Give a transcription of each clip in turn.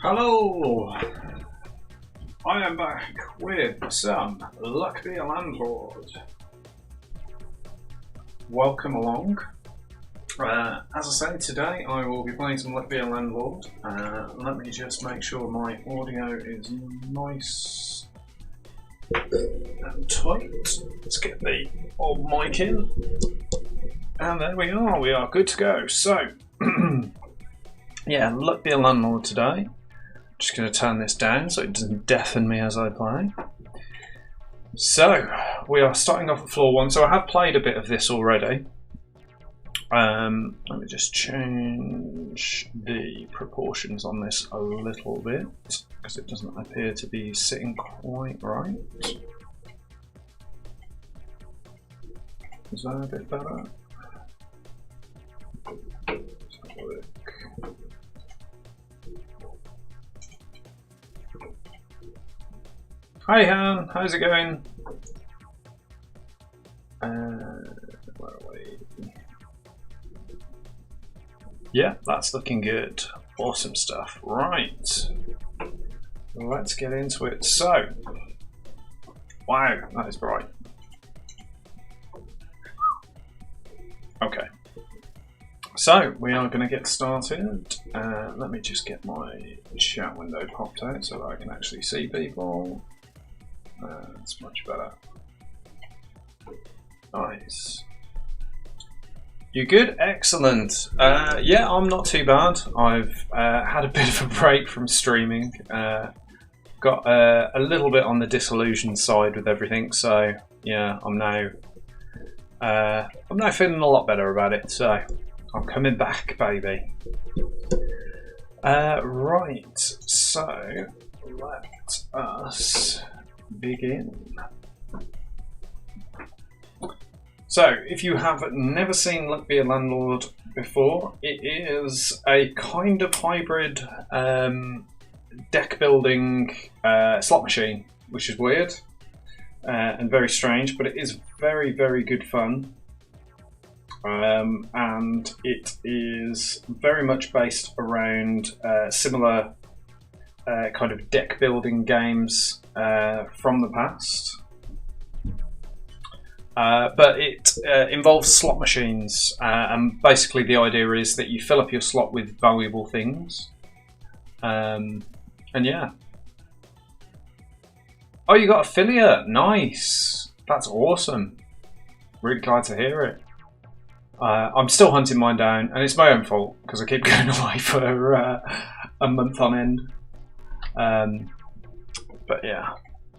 Hello! I am back with some Luck Be a Landlord. Welcome along. As I say, today I will be playing some Luck Be a Landlord. Let me just make sure my audio is nice and tight. Let's get the old mic in. And there we are good to go. So, yeah, Luck Be a Landlord today. Just going to turn this down so it doesn't deafen me as I play. So, we are starting off at floor 1. So I have played a bit of this already. Let me just change the proportions on this a little bit, because it doesn't appear to be sitting quite right. Is that a bit better? Let's have a look. Hi Han, how's it going? Where are we? Yeah, that's looking good. Awesome stuff. Right, let's get into it. So, wow, that is bright. Okay, so we are going to get started. Let me just get my chat window popped out so that I can actually see people. That's much better. Nice. You good? Excellent. Yeah, I'm not too bad. I've had a bit of a break from streaming. Got a little bit on the disillusioned side with everything, so yeah, I'm now feeling a lot better about it. So I'm coming back, baby. Right. So let us begin. So, if you have never seen Luck Be a Landlord before, it is a kind of hybrid deck building slot machine, which is weird and very strange, but it is very, very good fun. And it is very much based around similar kind of deck building games from the past. But it involves slot machines, and basically the idea is that you fill up your slot with valuable things. And yeah. Oh, you got affiliate! Nice! That's awesome. Really glad to hear it. I'm still hunting mine down, and it's my own fault because I keep going away for a month on end. But yeah,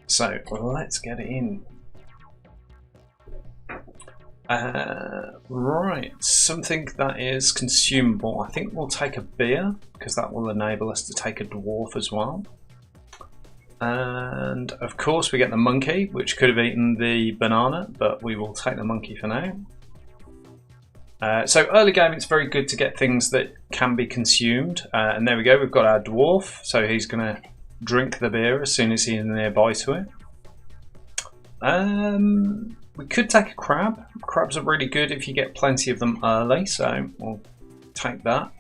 so let's get it in. Right, something that is consumable. I think we'll take a beer because that will enable us to take a dwarf as well. And of course we get the monkey, which could have eaten the banana, but we will take the monkey for now. So early game, it's very good to get things that can be consumed. And there we go, we've got our dwarf, so he's going to drink the beer as soon as he's nearby to it. We could take a crab. Crabs are really good if you get plenty of them early, so we'll take that.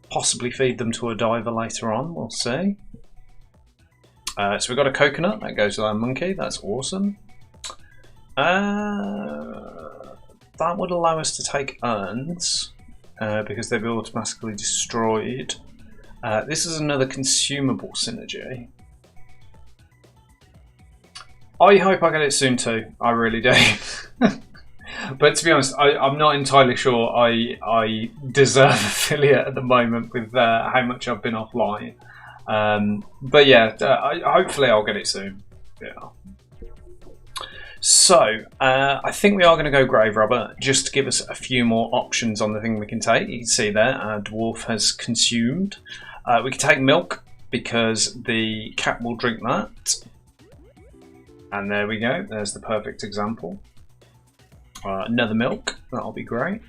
Possibly feed them to a diver later on, we'll see. So we've got a coconut, that goes with our monkey, that's awesome. That would allow us to take urns, because they'll be automatically destroyed. This is another consumable synergy. I hope I get it soon too, I really do. But to be honest, I'm not entirely sure I deserve affiliate at the moment with how much I've been offline. But yeah, hopefully I'll get it soon. Yeah. So, I think we are going to go Grave Robber, just to give us a few more options on the thing we can take. You can see there, our dwarf has consumed. We can take milk, because the cat will drink that. And there we go, there's the perfect example. Another milk, that'll be great.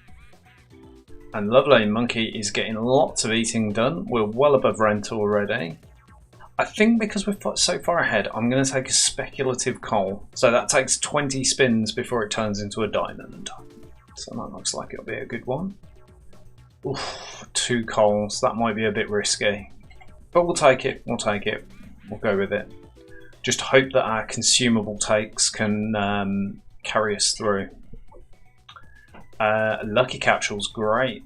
And lovely, monkey is getting lots of eating done. We're well above rent already. I think because we're so far ahead, I'm going to take a speculative coal. So that takes 20 spins before it turns into a diamond. So that looks like it'll be a good one. Oof, 2 coals, that might be a bit risky. But we'll take it. We'll take it. We'll go with it. Just hope that our consumable takes can carry us through. Lucky capsule's great.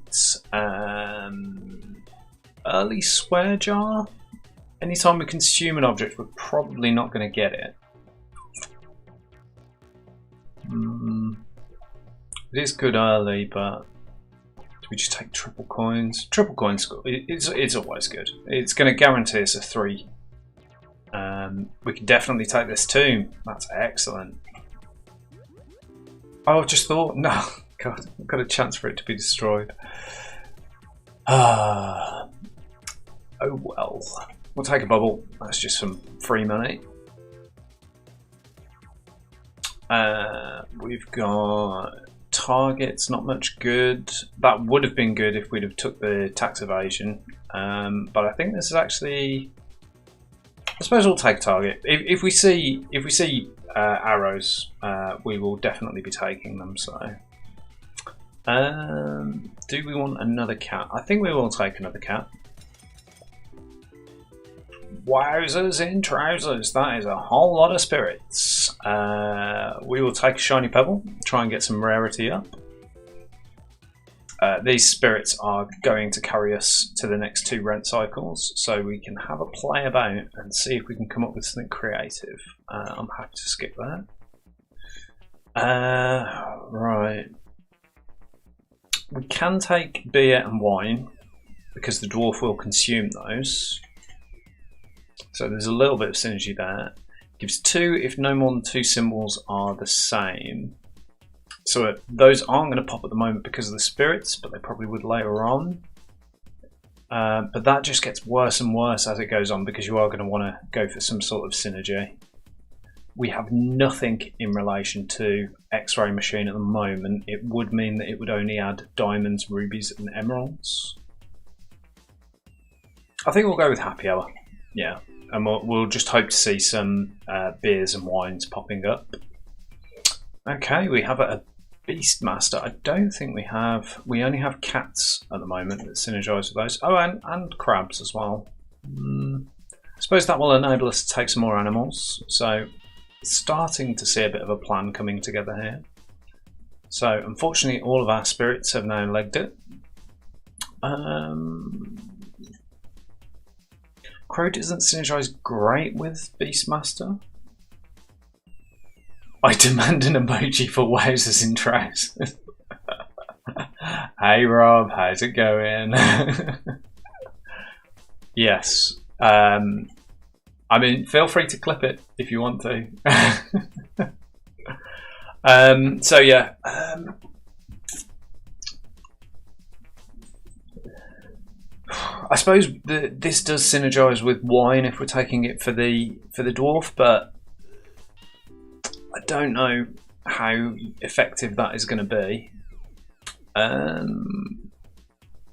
Early swear jar. Anytime we consume an object, we're probably not going to get it. It is good early, but do we just take triple coins? Triple coins, it's always good. It's going to guarantee us a 3. We can definitely take this tomb. That's excellent. Oh, I just thought, no, God, I've got a chance for it to be destroyed. Oh well. We'll take a bubble. That's just some free money. We've got targets, not much good. That would have been good if we'd have took the tax evasion. But I think this is actually. I suppose we'll take target. If we see arrows, we will definitely be taking them. So, do we want another cat? I think we will take another cat. Wowzers in trousers! That is a whole lot of spirits. We will take a shiny pebble. Try and get some rarity up. These spirits are going to carry us to the next 2 rent cycles, so we can have a play about and see if we can come up with something creative. I'm happy to skip that. Right. We can take beer and wine, because the dwarf will consume those. So there's a little bit of synergy there. Gives 2 if no more than 2 symbols are the same. So those aren't going to pop at the moment because of the spirits, but they probably would later on. But that just gets worse and worse as it goes on because you are going to want to go for some sort of synergy. We have nothing in relation to X-ray machine at the moment. It would mean that it would only add diamonds, rubies and emeralds. I think we'll go with happy hour. Yeah, and we'll just hope to see some beers and wines popping up. Okay, we have a Beastmaster. I don't think we have. We only have cats at the moment that synergise with those. Oh, and crabs as well. I suppose that will enable us to take some more animals. So, starting to see a bit of a plan coming together here. So, unfortunately, all of our spirits have now legged it. Crow doesn't synergise great with Beastmaster. I demand an emoji for wowzers in trousers. Hey Rob, how's it going? Yes. I mean, feel free to clip it if you want to. So yeah. I suppose this does synergise with wine if we're taking it for the dwarf, but I don't know how effective that is going to be.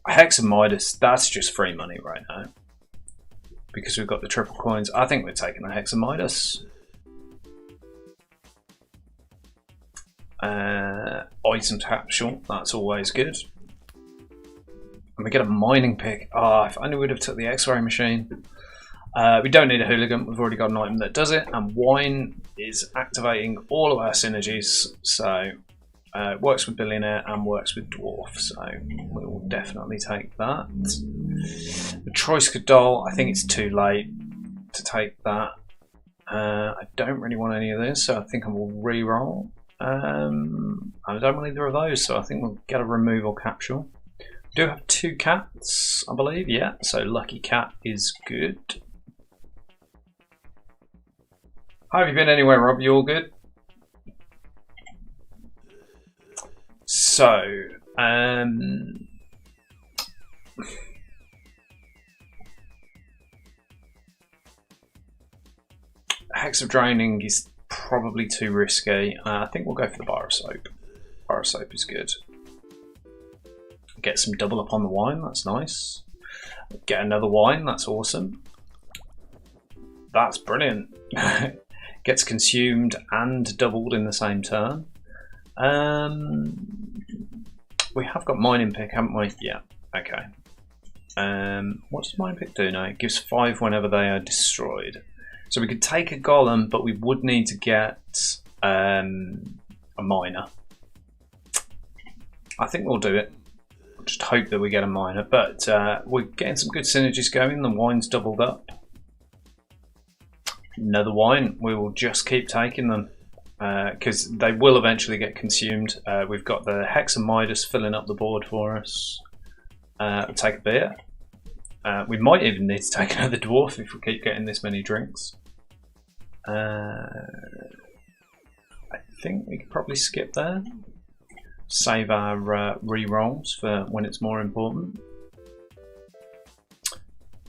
Hex and Midas, that's just free money right now. Because we've got the triple coins. I think we're taking the Hex and Midas. Item capsule, that's always good. And we get a mining pick. Ah, if only we'd have took the X-ray machine. We don't need a hooligan, we've already got an item that does it, and wine is activating all of our synergies, so it works with billionaire and works with dwarf, so we will definitely take that. The Troiska doll, I think it's too late to take that. I don't really want any of this, so I think I will re-roll. I don't want either of those, so I think we'll get a removal capsule. We do have 2 cats, I believe, yeah, so lucky cat is good. How have you been anyway, Rob? You all good? So, Hex of Draining is probably too risky. I think we'll go for the bar of soap. Bar of soap is good. Get some double up on the wine, that's nice. Get another wine, that's awesome. That's brilliant. Gets consumed and doubled in the same turn. We have got mining pick, haven't we? Yeah, okay. What does Mine Pick do now? It gives 5 whenever they are destroyed. So we could take a golem, but we would need to get a miner. I think we'll do it. Just hope that we get a miner. But we're getting some good synergies going. The wine's doubled up. Another wine. We will just keep taking them. Because they will eventually get consumed. We've got the Hex and Midas filling up the board for us. We'll take a beer. We might even need to take another dwarf if we keep getting this many drinks. I think we could probably skip there. Save our re-rolls for when it's more important.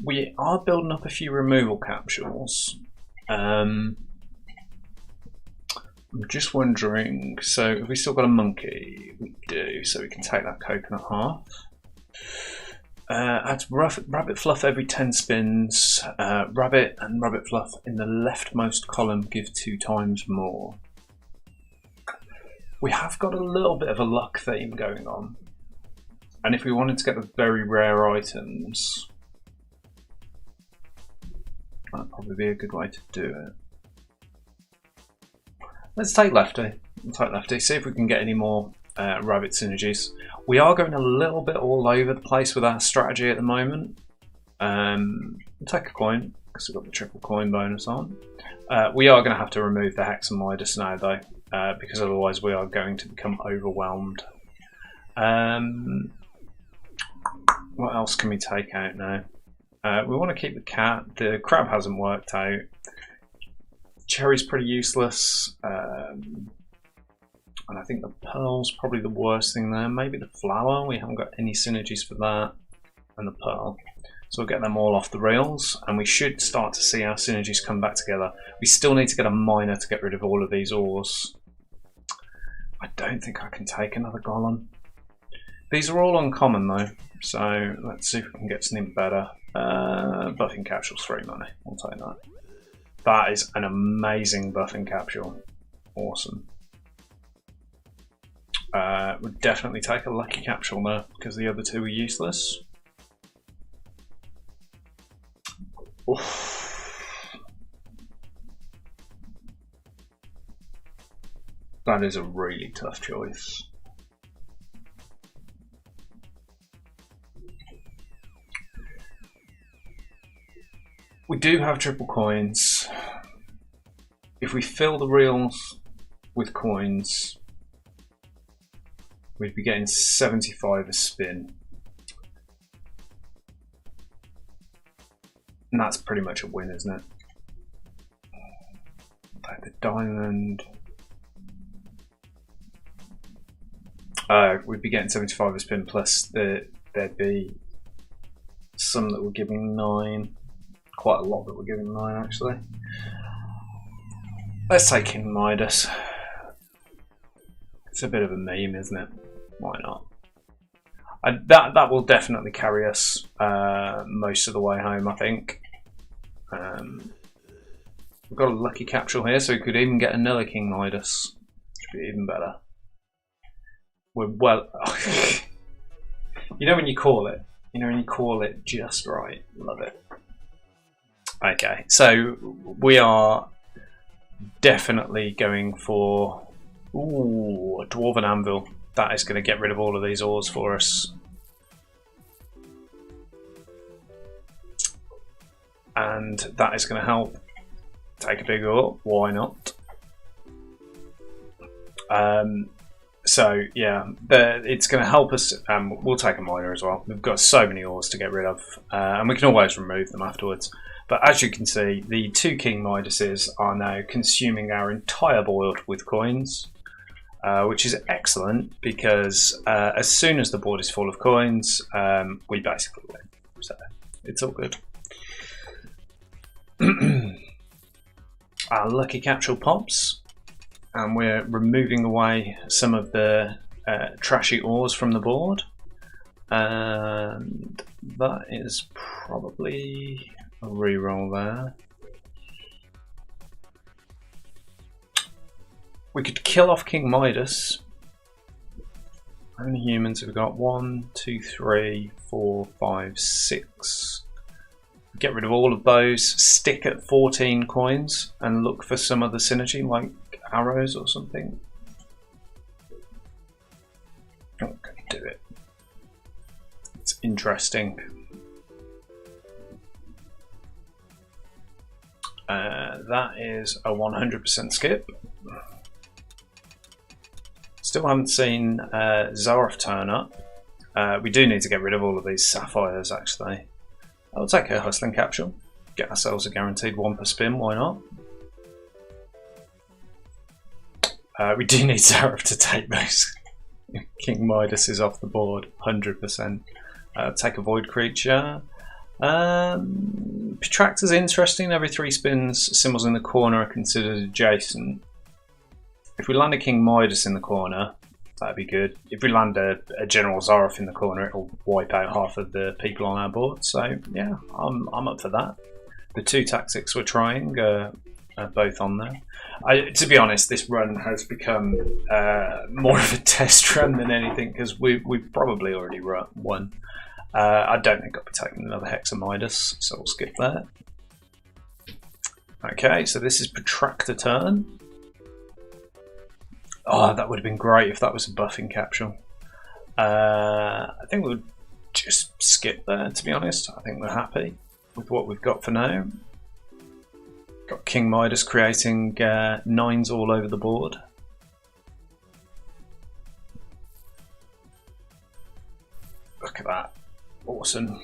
We are building up a few removal capsules. I'm just wondering, so have we still got a monkey? We do, so we can take that coconut half. Adds rabbit fluff every 10 spins. Rabbit and rabbit fluff in the leftmost column give 2 times more. We have got a little bit of a luck theme going on. And if we wanted to get the very rare items, that'd probably be a good way to do it. Let's take Lefty. We'll take Lefty, see if we can get any more rabbit synergies. We are going a little bit all over the place with our strategy at the moment. We'll take a coin, because we've got the triple coin bonus on. We are going to have to remove the Hex and Midas now, though, because otherwise we are going to become overwhelmed. What else can we take out now? We want to keep the cat. The crab hasn't worked out. Cherry's pretty useless, and I think the pearl's probably the worst thing there. Maybe the flower, we haven't got any synergies for that, and the pearl. So we'll get them all off the rails, and we should start to see our synergies come back together. We still need to get a miner to get rid of all of these ores. I don't think I can take another golem. These are all uncommon though, so let's see if we can get something better. Buffing capsule's free money, we'll take that. That is an amazing buffing capsule. Awesome. Would definitely take a lucky capsule there because the other 2 are useless. Oof. That is a really tough choice. We do have triple coins. If we fill the reels with coins, we'd be getting 75 a spin. And that's pretty much a win, isn't it? Take the diamond. We'd be getting 75 a spin plus there'd be some that were giving 9. Quite a lot that were giving 9 actually. Let's take King Midas. It's a bit of a meme, isn't it? Why not? That will definitely carry us most of the way home, I think. We've got a lucky capsule here, so we could even get another King Midas, which would be even better. We're well. You know when you call it. You know when you call it just right. Love it. Okay, so we are definitely going for a Dwarven Anvil. That is going to get rid of all of these ores for us. And that is going to help. Take a big ore, why not? So yeah, it's going to help us. We'll take a miner as well. We've got so many ores to get rid of, and we can always remove them afterwards. But as you can see, the 2 King Midases are now consuming our entire board with coins, which is excellent because as soon as the board is full of coins, we basically win. So it's all good. Our lucky capsule pops, and we're removing away some of the trashy ores from the board. And that is probably a reroll there. We could kill off King Midas, How many humans have we got? 1, 2, 3, 4, 5, 6. Get rid of all of those, stick at 14 coins and look for some other synergy like arrows or something. Okay, do it. It's interesting. That is a 100% skip. Still haven't seen Zaroff turn up. We do need to get rid of all of these sapphires actually. I'll take a hustling capsule, get ourselves a guaranteed 1 per spin, why not? We do need Zaroff to take those King Midases off the board, 100%. Take a void creature. Protractor's interesting, every 3 spins, symbols in the corner are considered adjacent. If we land a King Midas in the corner, that'd be good. If we land a General Zaroff in the corner, it'll wipe out half of the people on our board. So yeah, I'm up for that. The 2 tactics we're trying are both on there. To be honest, this run has become more of a test run than anything because we've probably already won. I don't think I'll be taking another Hexa Midas, so we'll skip that. Okay, so this is Protractor turn. Oh, that would have been great if that was a buffing capsule. I think we would just skip there, to be honest. I think we're happy with what we've got for now. Got King Midas creating 9s all over the board. Look at that. Awesome.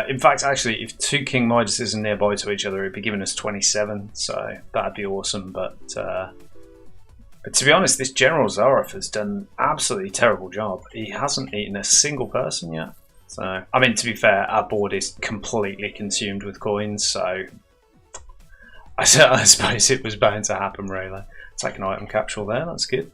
In fact, actually, if 2 King Midases are nearby to each other, it'd be giving us 27, so that'd be awesome, but to be honest, this General Zaroff has done an absolutely terrible job. He hasn't eaten a single person yet. So, I mean, to be fair, our board is completely consumed with coins, so I suppose it was bound to happen, really. Take an item capsule there, that's good.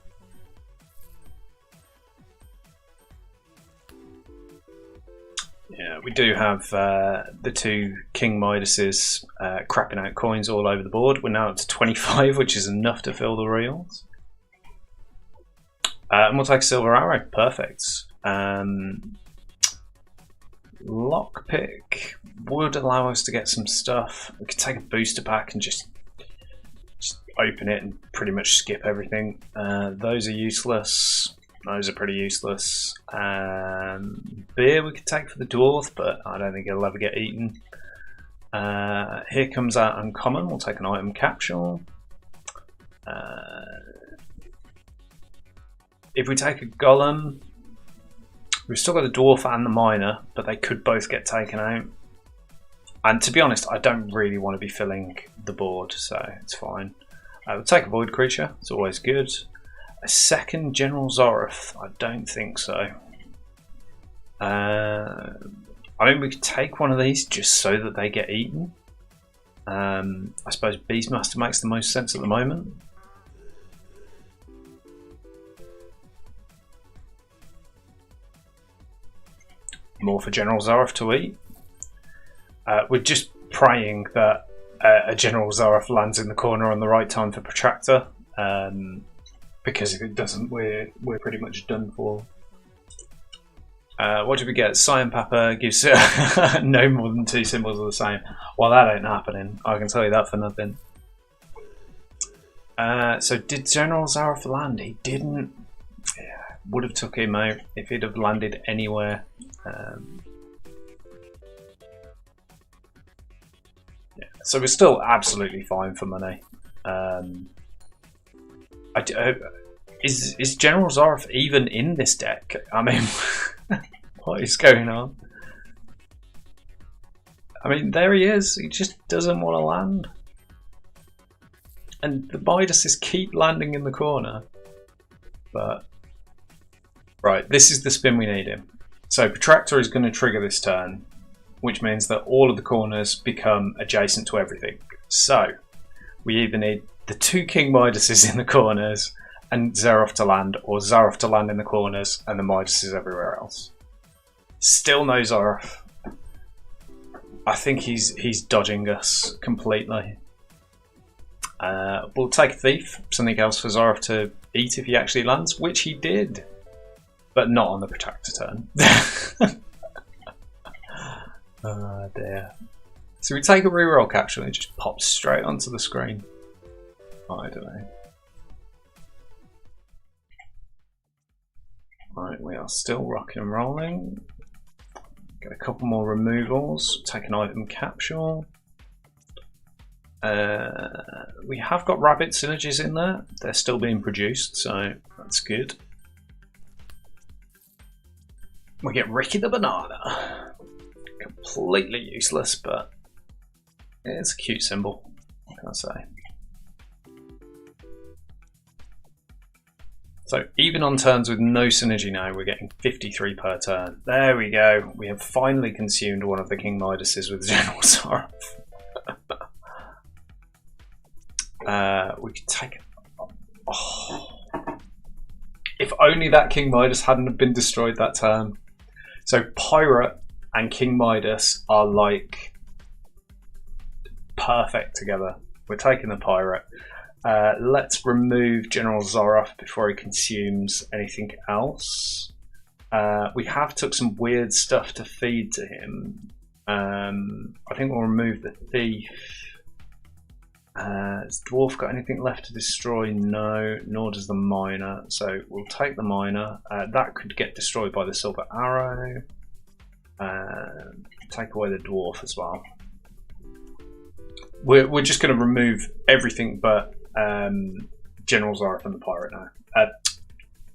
Yeah, we do have the 2 King Midases crapping out coins all over the board. We're now up to 25, which is enough to fill the reels. And we'll take a silver arrow. Perfect. Lockpick would allow us to get some stuff. We could take a booster pack and just open it and pretty much skip everything. Those are useless. Those are pretty useless. Beer we could take for the dwarf, but I don't think it'll ever get eaten. Here comes our uncommon. We'll take an item capsule. If we take a golem, we've still got the dwarf and the miner, but they could both get taken out. And to be honest, I don't really want to be filling the board, so it's fine. We'll take a void creature, it's always good. A second General Zaroff, I don't think so. I mean, we could take one of these just so that they get eaten. I suppose Beastmaster makes the most sense at the moment. More for General Zaroff to eat. We're just praying that a General Zaroff lands in the corner on the right time for Protractor, because if it doesn't, we're pretty much done for. What did we get? Cyan Papa gives no more than 2 symbols of the same. Well, that ain't happening. I can tell you that for nothing. So did General Zaroff land? He didn't. Yeah, would have took him out if he'd have landed anywhere. Yeah, so we're still absolutely fine for money. Is General Zaroff even in this deck? I mean, what is going on? I mean, there he is. He just doesn't want to land. And the Midases keep landing in the corner. But, right, this is the spin we need him. So Protractor is going to trigger this turn, which means that all of the corners become adjacent to everything. So we either need the 2 King Midases in the corners and Zaroff to land, or Zaroff to land in the corners and the Midases everywhere else. Still no Zaroff. I think he's dodging us completely. We'll take a Thief, something else for Zaroff to eat if he actually lands, which he did. but not on the Protector turn. Oh dear. So we take a reroll capture and it just pops straight onto the screen. Oh, I don't know. Right, we are still rocking and rolling. Get a couple more removals. Take an item capsule. We have got rabbit synergies in there. They're still being produced, so that's good. We get Ricky the Banana. Completely useless, but it's a cute symbol. What can I say? So even on turns with no synergy now, we're getting 53 per turn. There we go. We have finally consumed one of the King Midases with General Sorrow. We could take it. Oh. If only that King Midas hadn't been destroyed that turn. So Pirate and King Midas are like perfect together. We're taking the Pirate. Let's remove General Zoroff before he consumes anything else. We have took some weird stuff to feed to him. I think we'll remove the Thief. Has Dwarf got anything left to destroy? No, nor does the Miner. So we'll take the Miner. That could get destroyed by the Silver Arrow. Take away the Dwarf as well. We're just going to remove everything but General Zoroff and the Pirate now.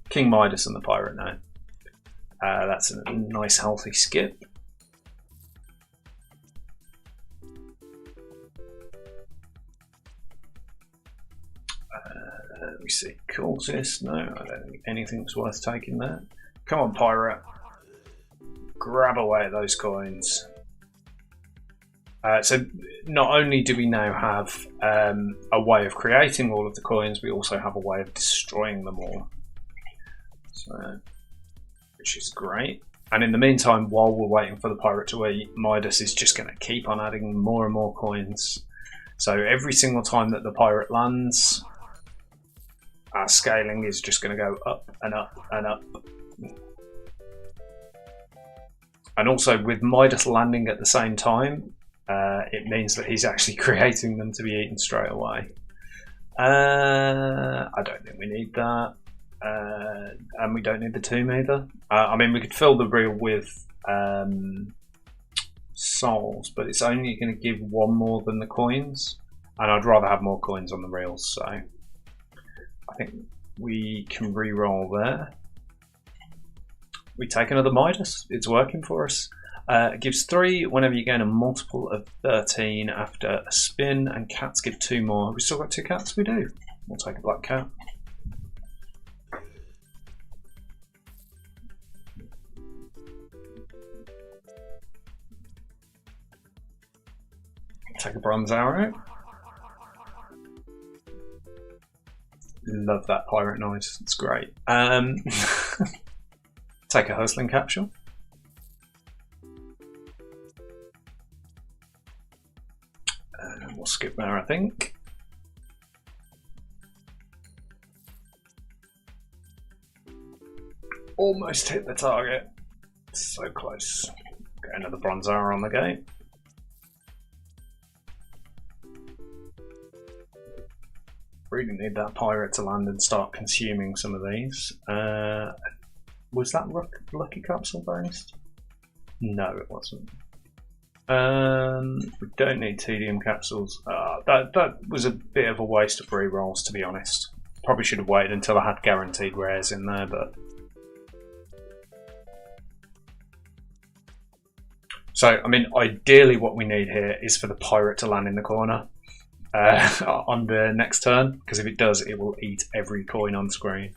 King Midas and the Pirate now. That's a nice healthy skip. Let me see. Cultist? No, I don't think anything's worth taking there. Come on, Pirate. Grab away at those coins. So not only do we now have a way of creating all of the coins, we also have a way of destroying them all. So, which is great. And in the meantime, while we're waiting for the Pirate to eat, Midas is just going to keep on adding more and more coins. So every single time that the Pirate lands, our scaling is just going to go up and up and up. And also with Midas landing at the same time, it means that he's actually creating them to be eaten straight away. I don't think we need that. And we don't need the tomb either. I mean, we could fill the reel with souls, but it's only going to give one more than the coins. And I'd rather have more coins on the reels, so I think we can re-roll there. We take another Midas. It's working for us. It gives 3 whenever you gain a multiple of 13 after a spin, and cats give 2 more. Have we still got 2 cats? We do. We'll take a black cat. Take a bronze arrow. Love that pirate noise. It's great. Take a hustling capsule. We'll skip there, I think. Almost hit the target. So close. Get another bronze arrow on the go. Really need that pirate to land and start consuming some of these. Was that lucky capsule based? No, it wasn't. We don't need tedium capsules. That was a bit of a waste of re-rolls, to be honest. Probably should have waited until I had guaranteed rares in there, but... So, I mean, ideally what we need here is for the pirate to land in the corner on the next turn, because if it does, it will eat every coin on screen.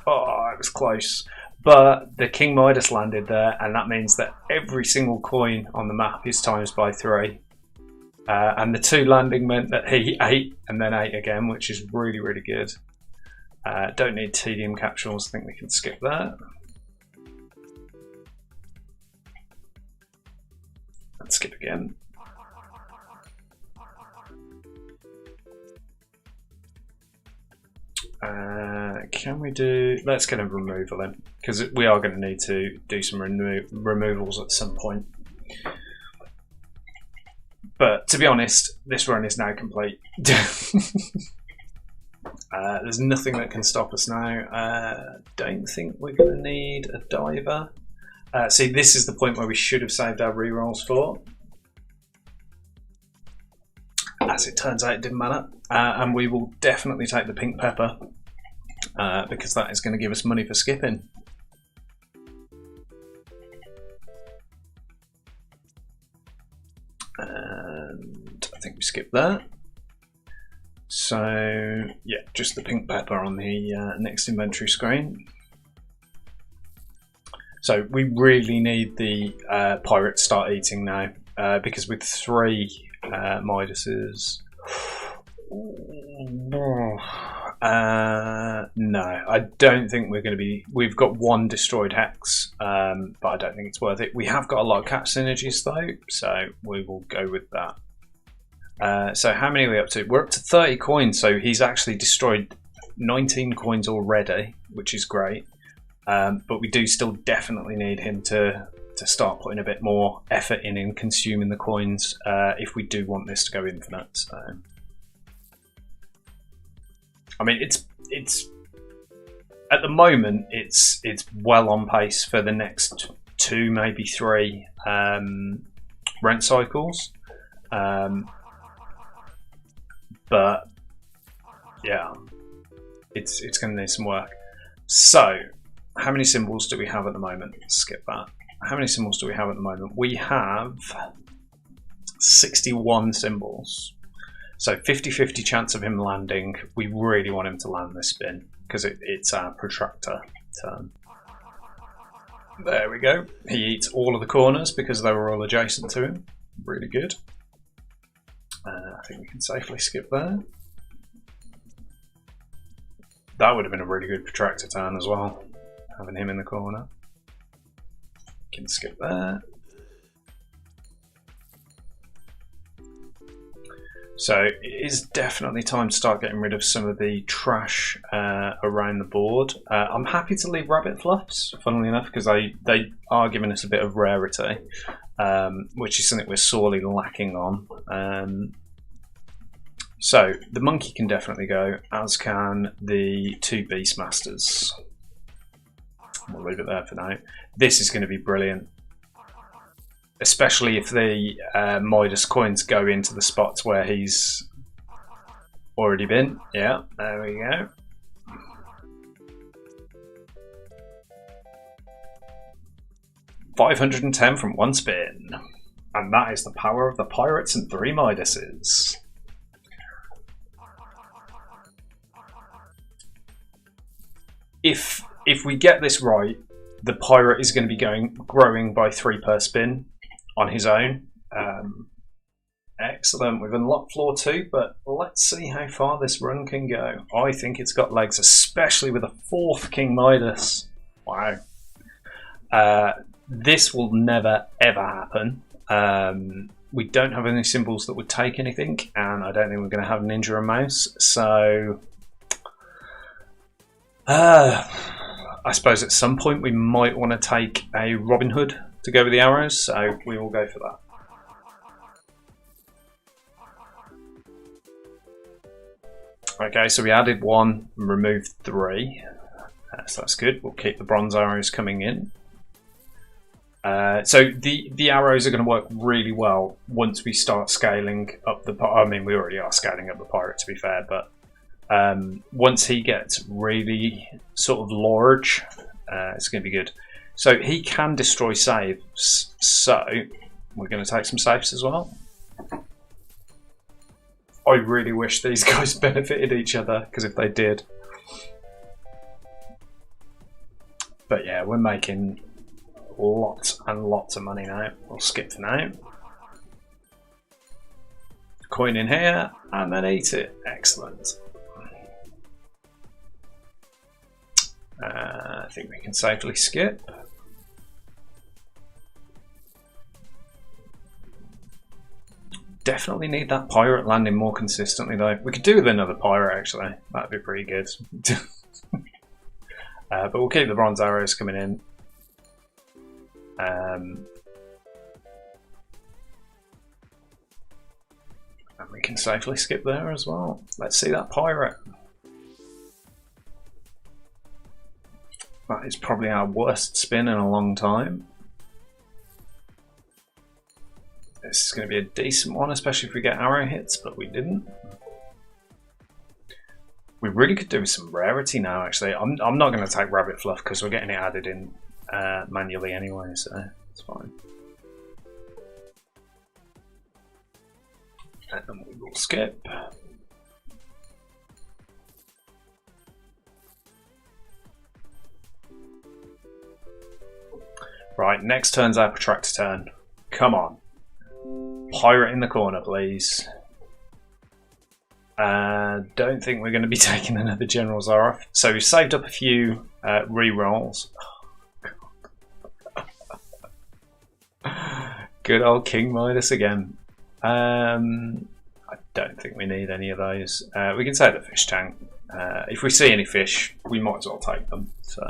Oh, it was close. But the King Midas landed there, and that means that every single coin on the map is times by 3. And the 2 landing meant that he ate and then ate again, which is really, really good. Don't need tedium capsules. I think we can skip that. And skip again. Can we do... Let's get a removal in. because we are going to need to do some removals at some point. But to be honest, this run is now complete. There's nothing that can stop us now. Don't think we're going to need a diver. See, this is the point where we should have saved our rerolls for. As it turns out, it didn't matter. And we will definitely take the pink pepper because that is going to give us money for skipping. And I think we skipped that. So, yeah, just the pink pepper on the next inventory screen. So we really need the pirates start eating now because with 3 Midases... no, I don't think we're going to be... We've got 1 destroyed hex, but I don't think it's worth it. We have got a lot of catch synergies though, so we will go with that. So how many are we up to? We're up to 30 coins, so he's actually destroyed 19 coins already, which is great. But we do still definitely need him to start putting a bit more effort in consuming the coins if we do want this to go infinite. So, I mean, it's at the moment it's well on pace for the next 2, maybe 3 rent cycles. But yeah, it's going to need some work. So, how many symbols do we have at the moment? Skip that. How many symbols do we have at the moment? We have 61 symbols. So 50-50 chance of him landing. We really want him to land this spin because it's our protractor turn. There we go. He eats all of the corners because they were all adjacent to him. Really good. I think we can safely skip there. That would have been a really good protractor turn as well, having him in the corner. Can skip there. So it is definitely time to start getting rid of some of the trash around the board. I'm happy to leave rabbit fluffs, funnily enough, because they are giving us a bit of rarity, which is something we're sorely lacking on. So the monkey can definitely go, as can the 2 Beastmasters. We'll leave it there for now. This is going to be brilliant, especially if the Midas coins go into the spots where he's already been. Yeah, there we go. $510 from 1 spin. And that is the power of the pirates and 3 Midases. If we get this right, the pirate is going to be growing by 3 per spin on his own. Excellent. We've unlocked floor 2, but let's see how far this run can go. I think it's got legs, especially with a 4th King Midas. Wow. This will never ever happen. We don't have any symbols that would take anything, and I don't think we're going to have Ninja and Mouse, so I suppose at some point we might want to take a Robin Hood to go with the arrows, so we will go for that. Okay, so we added 1 and removed 3, so that's good. We'll keep the bronze arrows coming in. So the arrows are going to work really well once we start scaling up the... I mean, we already are scaling up the pirate, to be fair, but once he gets really sort of large, it's going to be good. So he can destroy saves, so we're going to take some saves as well. I really wish these guys benefited each other, because if they did... But yeah, we're making lots and lots of money now. We'll skip for now. Coin in here, and then eat it. Excellent. I think we can safely skip. Definitely need that pirate landing more consistently though. We could do with another pirate actually. That'd be pretty good. But we'll keep the bronze arrows coming in. And we can safely skip there as well. Let's see that pirate. That is probably our worst spin in a long time. This is going to be a decent one, especially if we get arrow hits, but we didn't. We really could do with some rarity now, actually. I'm not going to take rabbit fluff because we're getting it added in manually anyway, so it's fine. And we will skip. Right, next turn's our protractor turn. Come on. Pirate in the corner, please. Don't think we're going to be taking another General Zaroff. So we've saved up a few re-rolls. Good old King Midas again. I don't think we need any of those. We can take the fish tank. If we see any fish, we might as well take them. So.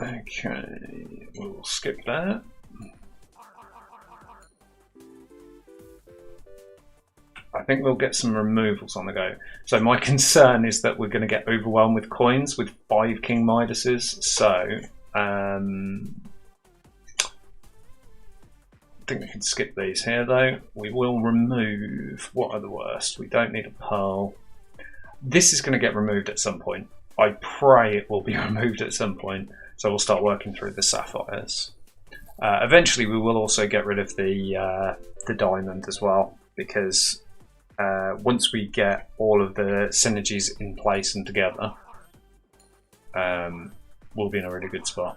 Okay, we'll skip that. I think we'll get some removals on the go. So my concern is that we're going to get overwhelmed with coins with 5 King Midases. So I think we can skip these here though. We will remove, what are the worst? We don't need a pearl. This is going to get removed at some point. I pray it will be removed at some point. So we'll start working through the sapphires. Eventually we will also get rid of the diamond as well, because once we get all of the synergies in place and together, we'll be in a really good spot.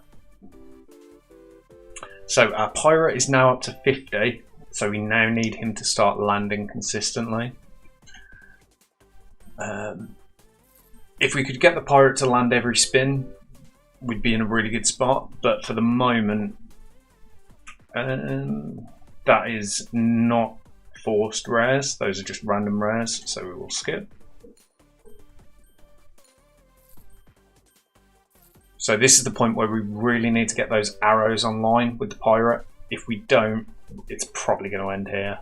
So our pirate is now up to 50, so we now need him to start landing consistently. If we could get the pirate to land every spin, we'd be in a really good spot, but for the moment that is not forced rares, those are just random rares, so we will skip. So this is the point where we really need to get those arrows online with the pirate. If we don't, it's probably going to end here.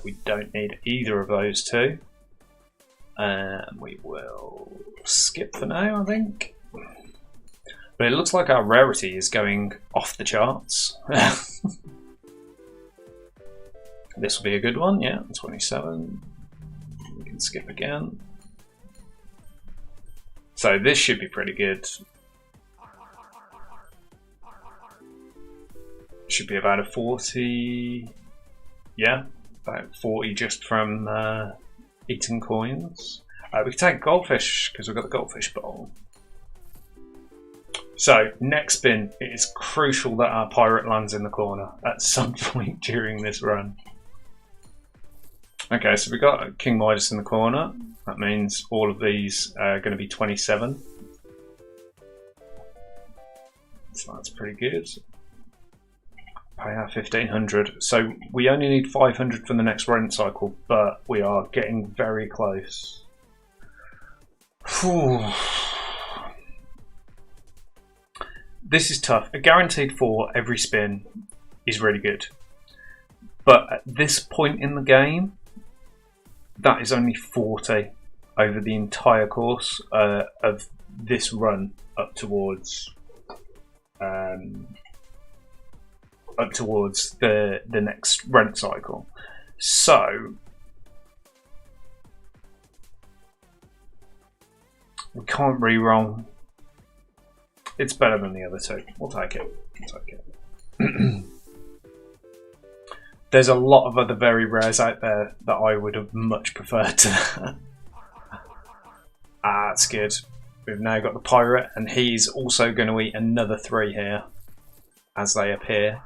We don't need either of those two, and we will skip for now, I think. But it looks like our rarity is going off the charts. This will be a good one, yeah, 27. We can skip again. So this should be pretty good. Should be about a 40, yeah, about 40 just from eating coins. We can take goldfish because we've got the goldfish bowl. So, next spin, it is crucial that our pirate lands in the corner at some point during this run. Okay, so we've got King Midas in the corner. That means all of these are going to be 27. So that's pretty good. Pay our 1500. So we only need 500 for the next rent cycle, but we are getting very close. Whew. This is tough. A guaranteed 4 every spin is really good. But at this point in the game, that is only 40 over the entire course of this run up towards the next rent cycle. So we can't re-roll. It's better than the other two. We'll take it. We'll take it. There's a lot of other very rares out there that I would have much preferred to that. That's good. We've now got the pirate, and he's also going to eat another 3 here as they appear.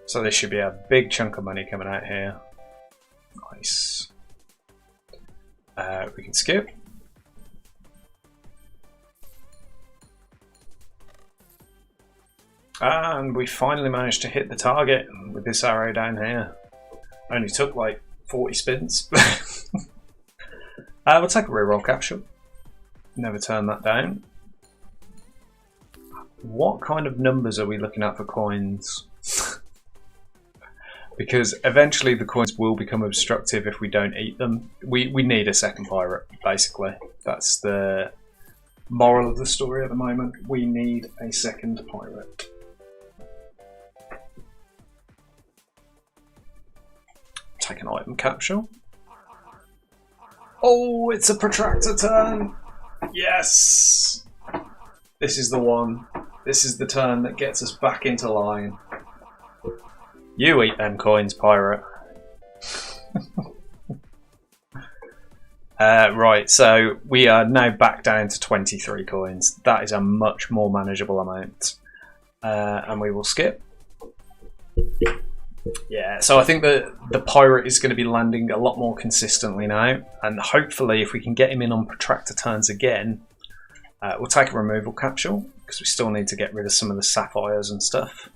So this should be a big chunk of money coming out here. Nice. We can skip. And we finally managed to hit the target with this arrow down here. Only took like 40 spins. We'll take a reroll capsule. Never turn that down. What kind of numbers are we looking at for coins? Because eventually the coins will become obstructive if we don't eat them. We need a second pirate, basically. That's the moral of the story at the moment. We need a second pirate. Take an item capsule. Oh, it's a protractor turn! Yes! This is the one. This is the turn that gets us back into line. You eat them coins, pirate. Right, so we are now back down to 23 coins. That is a much more manageable amount. And we will skip. Yeah, so I think that the pirate is going to be landing a lot more consistently now. And hopefully if we can get him in on protractor turns again, we'll take a removal capsule, because we still need to get rid of some of the sapphires and stuff.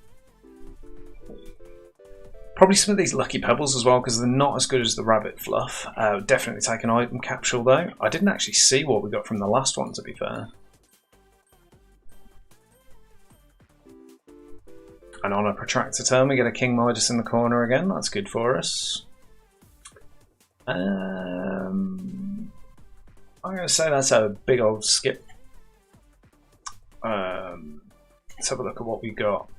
Probably some of these lucky pebbles as well, because they're not as good as the rabbit fluff. Definitely take an item capsule though. I didn't actually see what we got from the last one, to be fair. And on a protractor turn we get a King Midas in the corner again. That's good for us. I'm going to say that's a big old skip. Let's have a look at what we got.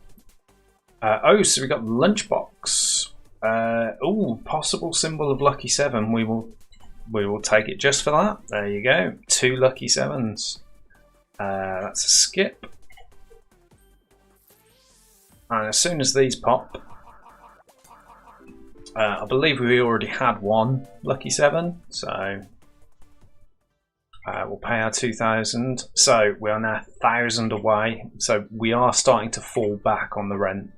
Oh, so we got lunchbox. Oh, possible symbol of lucky 7. We will take it just for that. There you go. 2 lucky 7s. That's a skip. And as soon as these pop, I believe we already had 1 lucky 7, so we'll pay our 2,000. So we are now 1,000 away. So we are starting to fall back on the rent.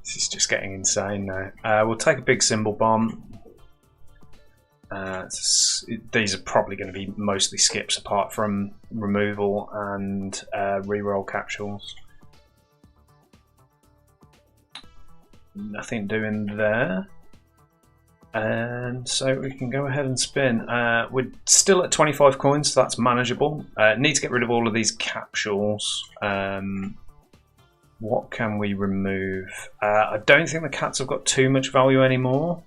This is just getting insane now. We'll take a big symbol bomb. These are probably going to be mostly skips apart from removal and reroll capsules. Nothing doing there. And so we can go ahead and spin. We're still at 25 coins, so that's manageable. Need to get rid of all of these capsules. What can we remove? I don't think the cats have got too much value anymore.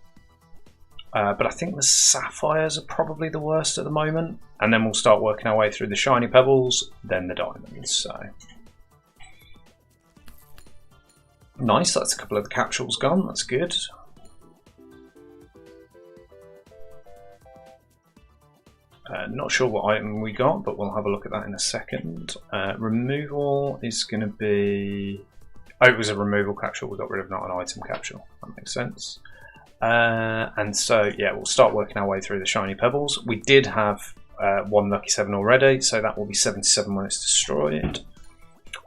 But I think the sapphires are probably the worst at the moment. And then we'll start working our way through the shiny pebbles, then the diamonds. So nice, that's a couple of the capsules gone, that's good. Not sure what item we got, but we'll have a look at that in a second. Removal is going to be... Oh, it was a removal capsule we got rid of, not an item capsule. That makes sense. And so, yeah, we'll start working our way through the shiny pebbles. We did have 1 lucky 7 already, so that will be 77 when it's destroyed.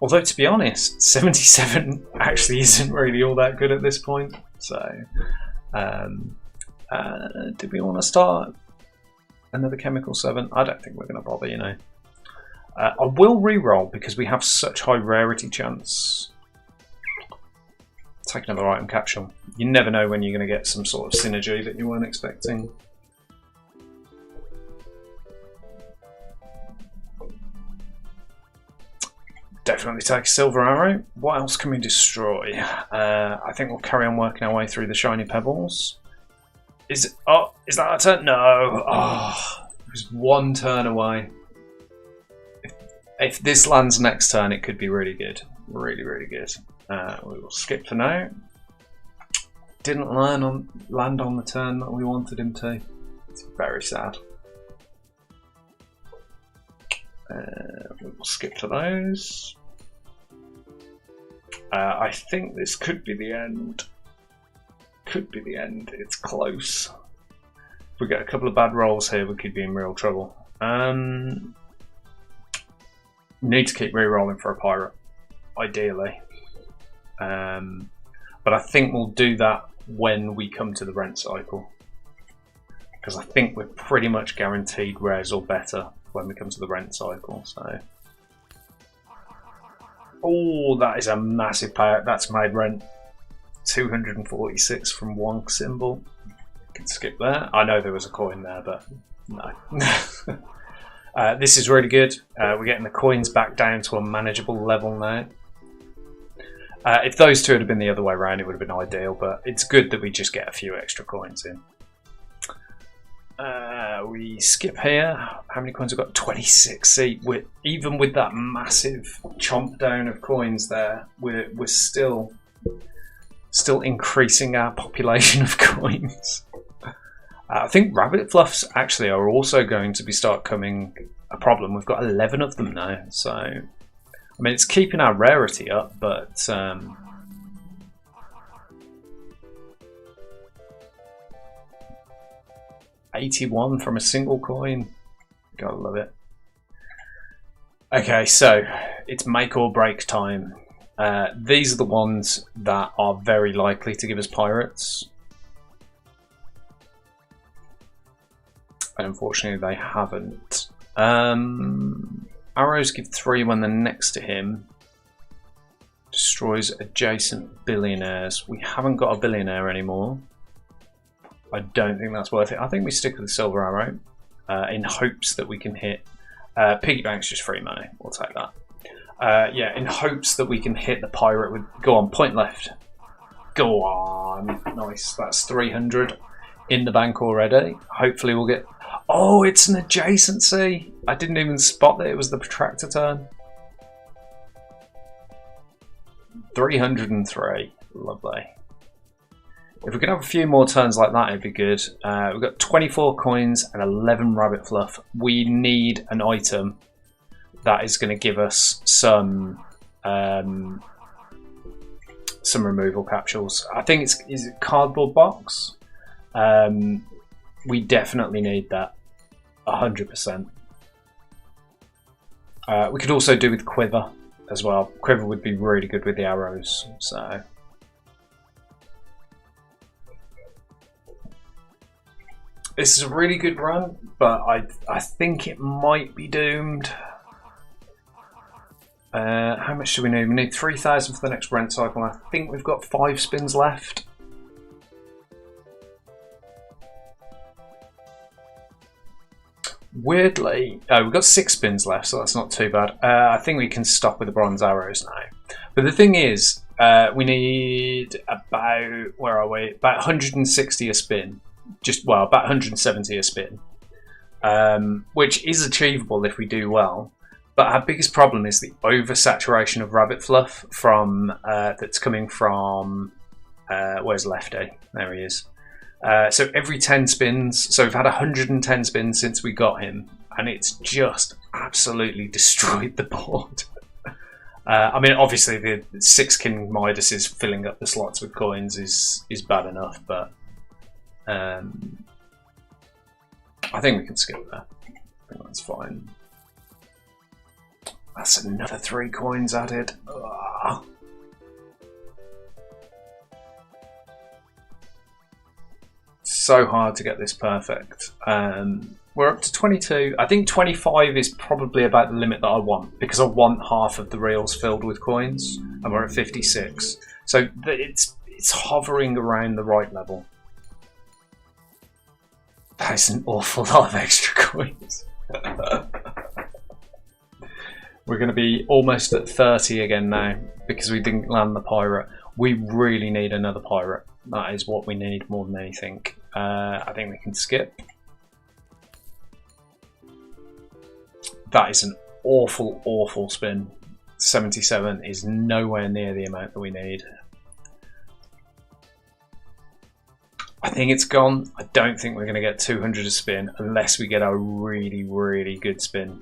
Although, to be honest, 77 actually isn't really all that good at this point. So, did we want to start another chemical 7? I don't think we're going to bother, you know. I will re-roll because we have such high rarity chance. Take another item capsule. You never know when you're going to get some sort of synergy that you weren't expecting. Definitely take a silver arrow. What else can we destroy? I think we'll carry on working our way through the shiny pebbles. Is that a turn? No. Oh, it was 1 turn away. If this lands next turn, it could be really good. Really, really good. We will skip for now. Didn't land on the turn that we wanted him to. It's very sad. We will skip to those. I think this could be the end. Could be the end. It's close. If we get a couple of bad rolls here, we could be in real trouble. Need to keep re-rolling for a pirate, ideally. But I think we'll do that when we come to the rent cycle. because I think we're pretty much guaranteed rares or better when we come to the rent cycle. So, oh, that is a massive payout. That's made rent 246 from one symbol. Can skip that. I know there was a coin there, but no. This is really good. We're getting the coins back down to a manageable level now. If those two had been the other way around, it would have been ideal, but it's good that we just get a few extra coins in. We skip here. How many coins have we got? 26. See, even with that massive chomp down of coins there, we're still increasing our population of coins. I think rabbit fluffs actually are also going to start coming a problem. We've got 11 of them now, so I mean it's keeping our rarity up, but 81 from a single coin. Gotta love it. Okay, so it's make or break time. These are the ones that are very likely to give us pirates. And unfortunately they haven't. Arrows give 3 when they're next to him. Destroys adjacent billionaires. We haven't got a billionaire anymore. I don't think that's worth it. I think we stick with the silver arrow in hopes that we can hit. Piggy bank's just free money. We'll take that. Yeah, in hopes that we can hit the pirate with... Go on, point left. Go on. Nice. That's 300 in the bank already. Hopefully we'll get... Oh, it's an adjacency. I didn't even spot that it was the protractor turn. 303. Lovely. If we could have a few more turns like that, it'd be good. We've got 24 coins and 11 rabbit fluff. We need an item that is going to give us some removal capsules. I think is it cardboard box? We definitely need that, 100%. We could also do with quiver as well. Quiver would be really good with the arrows. So this is a really good run, but I think it might be doomed. How much do we need? We need 3,000 for the next rent cycle. I think we've got 5 spins left. Weirdly, we've got 6 spins left, so that's not too bad. I think we can stop with the bronze arrows now. But the thing is, we need about, where are we? About 160 a spin. About 170 a spin. Which is achievable if we do well. But our biggest problem is the oversaturation of rabbit fluff from that's coming from where's Lefty? There he is. So every 10 spins, so we've had 110 spins since we got him, and it's just absolutely destroyed the board. I mean, obviously the 6 King Midas filling up the slots with coins is bad enough, but I think we can skip that. I think that's fine. That's another 3 coins added. Ugh. So hard to get this perfect. We're up to 22. I think 25 is probably about the limit that I want, because I want half of the reels filled with coins, and we're at 56. So it's hovering around the right level. That's an awful lot of extra coins. We're going to be almost at 30 again now because we didn't land the pirate. We really need another pirate. That is what we need more than anything. I think we can skip. That is an awful, awful spin. 77 is nowhere near the amount that we need. I think it's gone. I don't think we're going to get 200 a spin unless we get a really, really good spin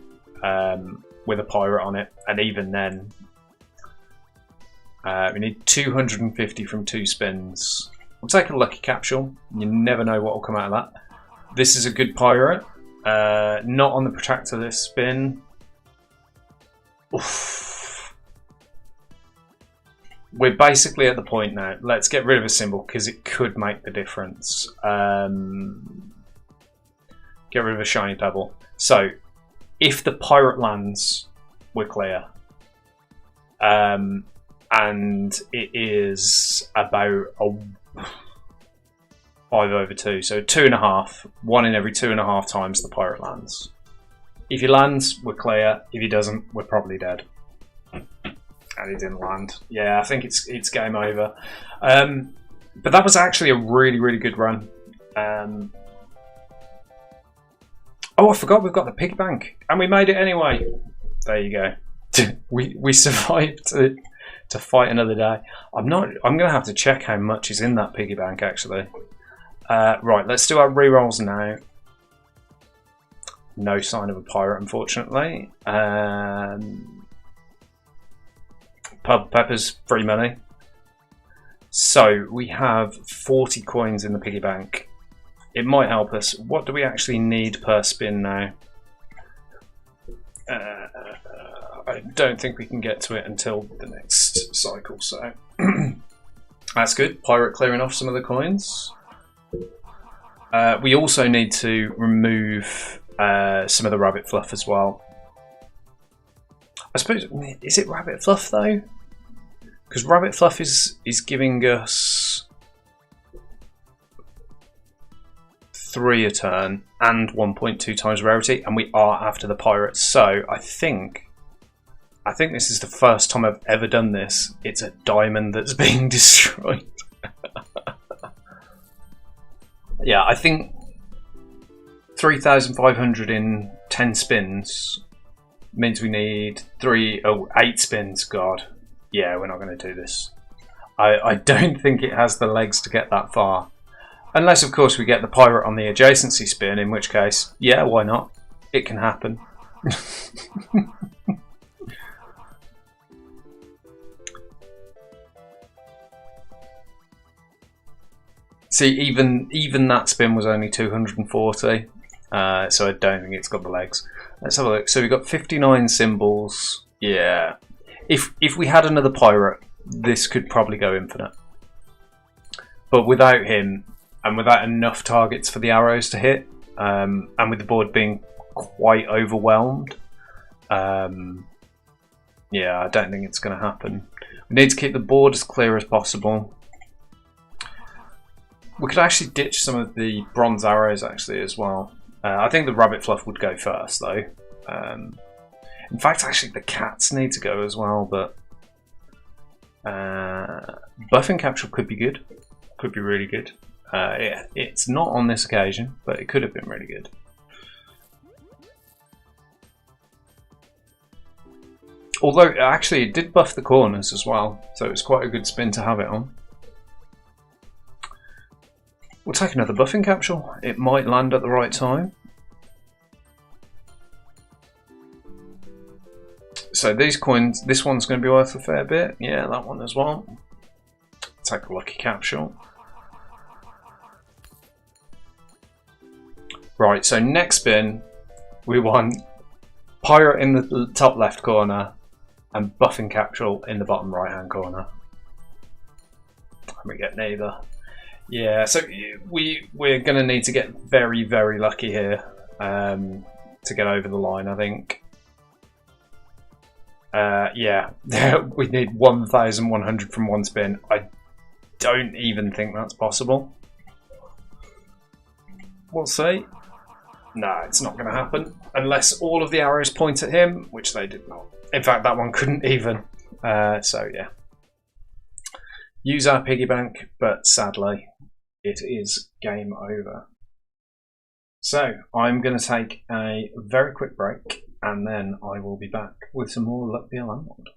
with a pirate on it. And even then, we need 250 from 2 spins. We'll take a lucky capsule. You never know what will come out of that. This is a good pirate. Not on the protractor this spin. Oof. We're basically at the point now. Let's get rid of a symbol because it could make the difference. Get rid of a shiny pebble. So, if the pirate lands, we're clear. And it is about a 5/2, so 2.5. 1 in every 2.5 times the pirate lands. If he lands, we're clear. If he doesn't, we're probably dead. And he didn't land. Yeah, I think it's game over. But that was actually a really, really good run. Oh, I forgot we've got the piggy bank, and we made it anyway. There you go. we survived to fight another day. I'm gonna have to check how much is in that piggy bank actually. Right, let's do our rerolls now. No sign of a pirate, unfortunately. Pub peppers, free money. So we have 40 coins in the piggy bank. It might help us. What do we actually need per spin now? I don't think we can get to it until the next cycle, so that's good. Pirate clearing off some of the coins. We also need to remove some of the rabbit fluff as well. I suppose, is it rabbit fluff though? Because rabbit fluff is giving us 3 a turn and 1.2 times rarity, and we are after the pirates. So I think this is the first time I've ever done this. It's a diamond that's being destroyed. Yeah, I think 3,500 in 10 spins means we need 8 spins. God, yeah, we're not going to do this. I don't think it has the legs to get that far. Unless, of course, we get the pirate on the adjacency spin, in which case, yeah, why not? It can happen. See, even that spin was only 240, so I don't think it's got the legs. Let's have a look. So we've got 59 symbols. Yeah. If we had another pirate, this could probably go infinite. But without him, and without enough targets for the arrows to hit, and with the board being quite overwhelmed, yeah, I don't think it's going to happen. We need to keep the board as clear as possible. We could actually ditch some of the bronze arrows actually as well. I think the rabbit fluff would go first though. In fact, actually the cats need to go as well, but buffing capsule could be good. Could be really good. It's not on this occasion, but it could have been really good. Although, actually, it did buff the corners as well, so it was quite a good spin to have it on. We'll take another buffing capsule. It might land at the right time. So these coins, this one's going to be worth a fair bit. Yeah, that one as well. Take a lucky capsule. Right, so next spin, we want pirate in the top left corner and buffing capsule in the bottom right hand corner. And we get neither. Yeah, so we're going to need to get very, very lucky here to get over the line, I think. Yeah, we need 1,100 from one spin. I don't even think that's possible. We'll see. No, it's not going to happen unless all of the arrows point at him, which they did not. In fact, that one couldn't even. So yeah, use our piggy bank, but sadly, it is game over. So I'm going to take a very quick break, and then I will be back with some more Luck Be a Landlord.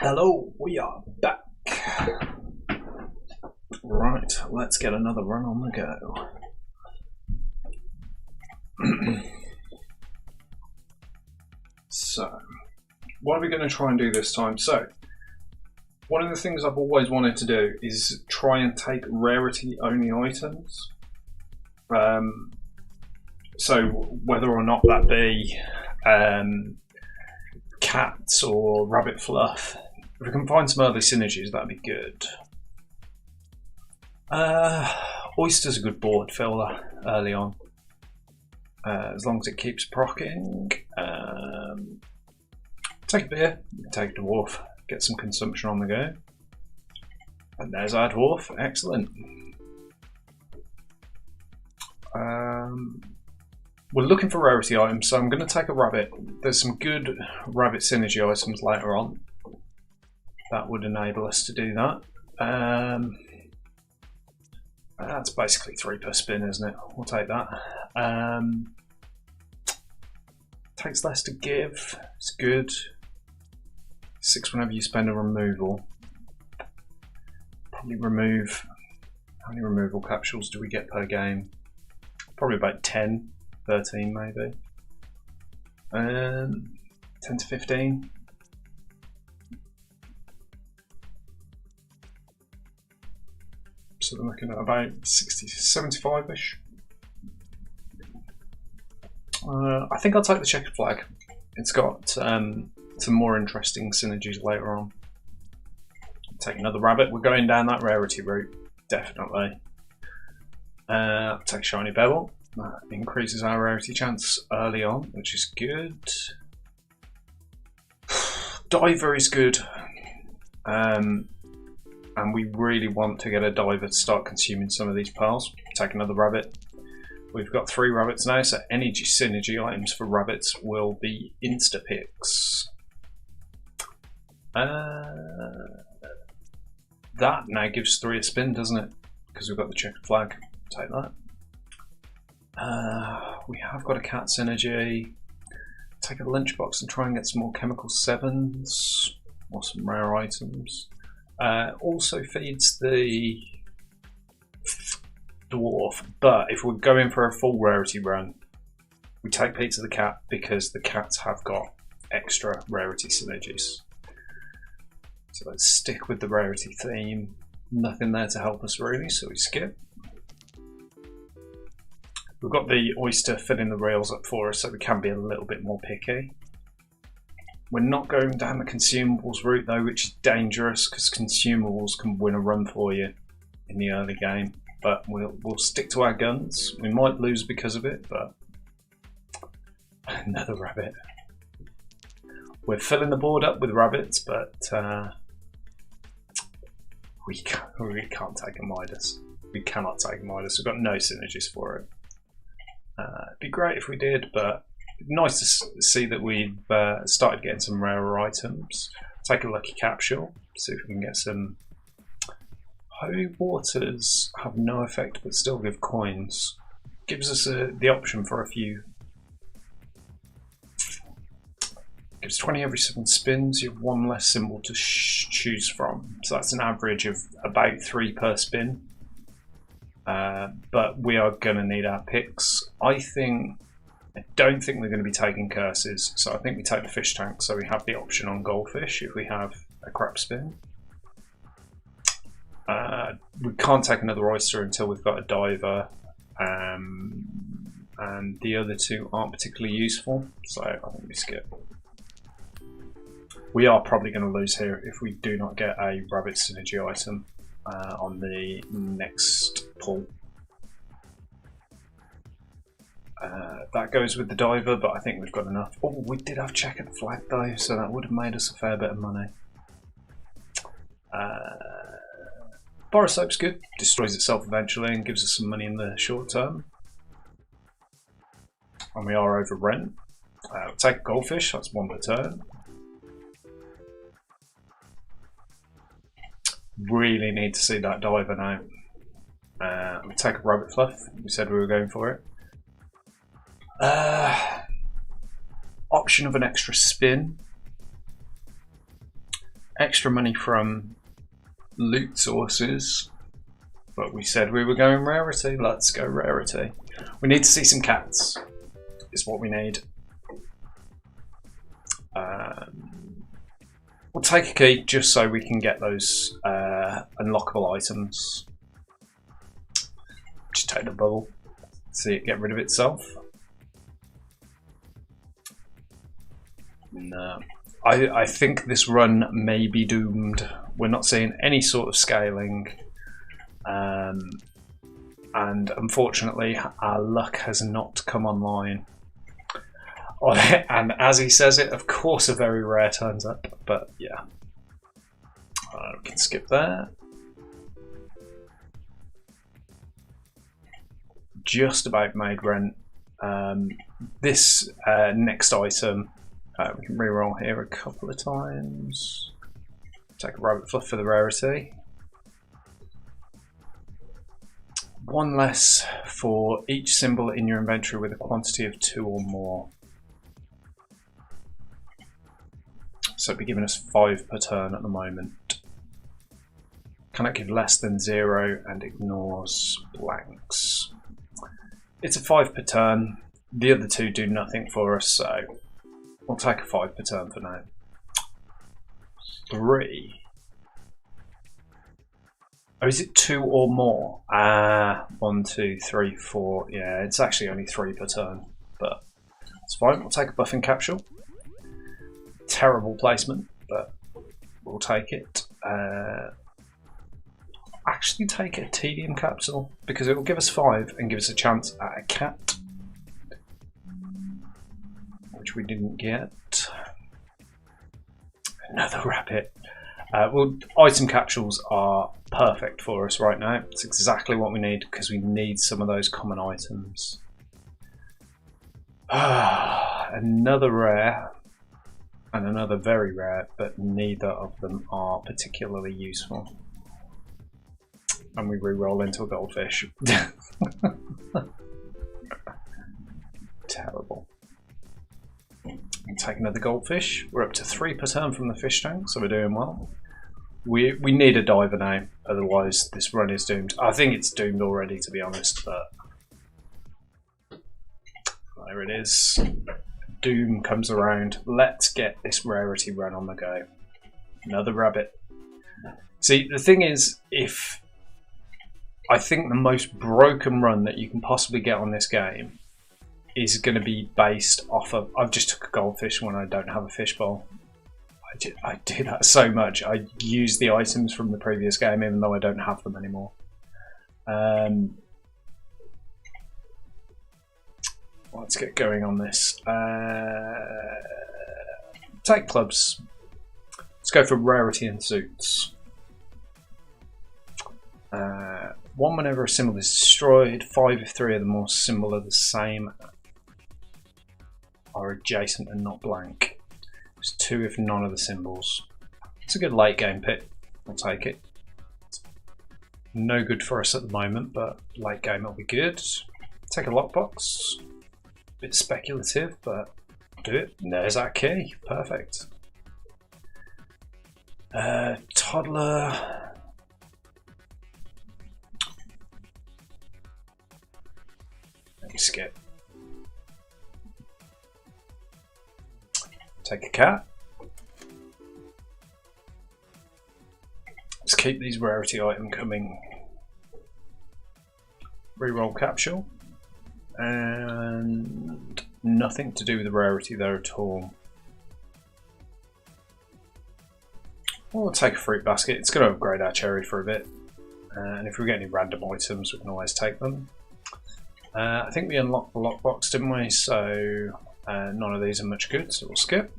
Hello, we are back. Right, let's get another run on the go. So, what are we going to try and do this time? So, one of the things I've always wanted to do is try and take rarity only items. So, whether or not that be cats or rabbit fluff, if we can find some early synergies, that'd be good. Oyster's a good board filler early on, as long as it keeps procking. Take a beer, take a dwarf, get some consumption on the go. And there's our dwarf, excellent. We're looking for rarity items, so I'm going to take a rabbit. There's some good rabbit synergy items later on that would enable us to do that. That's basically 3 per spin, isn't it? We'll take that. Takes less to give, it's good. 6 whenever you spend a removal. Probably remove, how many removal capsules do we get per game? Probably about 10, 13 maybe. 10 to 15. So we're looking at about 60 to 75-ish. I think I'll take the checkered flag. It's got some more interesting synergies later on. Take another rabbit. We're going down that rarity route, definitely. Take shiny bevel. That increases our rarity chance early on, which is good. Diver is good. And we really want to get a diver to start consuming some of these pearls. Take another rabbit. We've got 3 rabbits now, so any synergy items for rabbits will be insta-picks. That now gives 3 a spin, doesn't it? Because we've got the checkered flag. Take that. We have got a cat synergy. Take a lunchbox and try and get some more chemical 7s or some rare items. Also feeds the dwarf, but if we're going for a full rarity run, we take Pizza the cat because the cats have got extra rarity synergies. So let's stick with the rarity theme. Nothing there to help us really, so we skip. We've got the oyster filling the rails up for us, so we can be a little bit more picky. We're not going down the consumables route though, which is dangerous because consumables can win a run for you in the early game. But we'll stick to our guns. We might lose because of it, but another rabbit. We're filling the board up with rabbits, but we can't take a Midas. We cannot take a Midas. We've got no synergies for it. It'd be great if we did, but nice to see that we've started getting some rarer items. Take a lucky capsule, see if we can get some. Holy waters have no effect but still give coins. Gives us the option for a few. Gives 20 every 7 spins. You have 1 less symbol to choose from. So that's an average of about 3 per spin. But we are going to need our picks. I don't think we're going to be taking curses. So I think we take the fish tank. So we have the option on goldfish if we have a crap spin. We can't take another oyster until we've got a diver, and the other 2 aren't particularly useful, so I think we skip. We are probably going to lose here if we do not get a rabbit synergy item on the next pull. That goes with the diver, but I think we've got enough. Oh, we did have checkered flag though, so that would have made us a fair bit of money. Bar of soap's good, destroys itself eventually and gives us some money in the short term. And we are over rent. We'll take a goldfish, that's 1 per turn. Really need to see that diver now. We'll take a rabbit fluff, we said we were going for it. Option of an extra spin. extra money from loot sources, but we said we were going rarity. Let's go rarity. We need to see some cats, is what we need. We'll take a key just so we can get those unlockable items. Just take the bubble, see it get rid of itself. No. I think this run may be doomed. We're not seeing any sort of scaling. And unfortunately, our luck has not come online. And as he says it, of course a very rare turns up, but yeah. We can skip there. Just about made rent. This next item, we can reroll here a couple of times. Take a rabbit fluff for the rarity. One less for each symbol in your inventory with a quantity of 2 or more. So it'd be giving us 5 per turn at the moment. Cannot give less than 0 and ignores blanks. It's a 5 per turn. The other 2 do nothing for us, so we'll take a 5 per turn for now. 3. Oh, is it 2 or more? 1, 2, 3, 4. Yeah, it's actually only 3 per turn, but it's fine. We'll take a buffing capsule. Terrible placement, but we'll take it. Actually take a tedium capsule because it will give us 5 and give us a chance at a cat, which we didn't get. Another rabbit. Well, item capsules are perfect for us right now. It's exactly what we need because we need some of those common items. Another rare and another very rare, but neither of them are particularly useful. And we re-roll into a goldfish. Terrible. We'll take another goldfish. We're up to 3 per turn from the fish tank, so we're doing well. We need a diver now, otherwise this run is doomed. I think it's doomed already, to be honest, but there it is. Doom comes around. Let's get this rarity run on the go. Another rabbit. See, the thing is, I think the most broken run that you can possibly get on this game is going to be based off of... I've just took a goldfish when I don't have a fish bowl. I do that so much. I use the items from the previous game even though I don't have them anymore. Let's get going on this. Take clubs. Let's go for rarity and suits. 1 whenever a symbol is destroyed, 5 if 3 of the more symbol are the same, are adjacent and not blank. It's 2 if none of the symbols. It's a good late game pick. I'll take it. No good for us at the moment, but late game will be good. Take a lockbox. Bit speculative, but do it. There's that key. Perfect. Toddler. Let me skip. Take a cat. Let's keep these rarity items coming. Reroll capsule. And nothing to do with the rarity there at all. We'll take a fruit basket. It's going to upgrade our cherry for a bit. And if we get any random items, we can always take them. I think we unlocked the lockbox, didn't we? So none of these are much good, so we'll skip.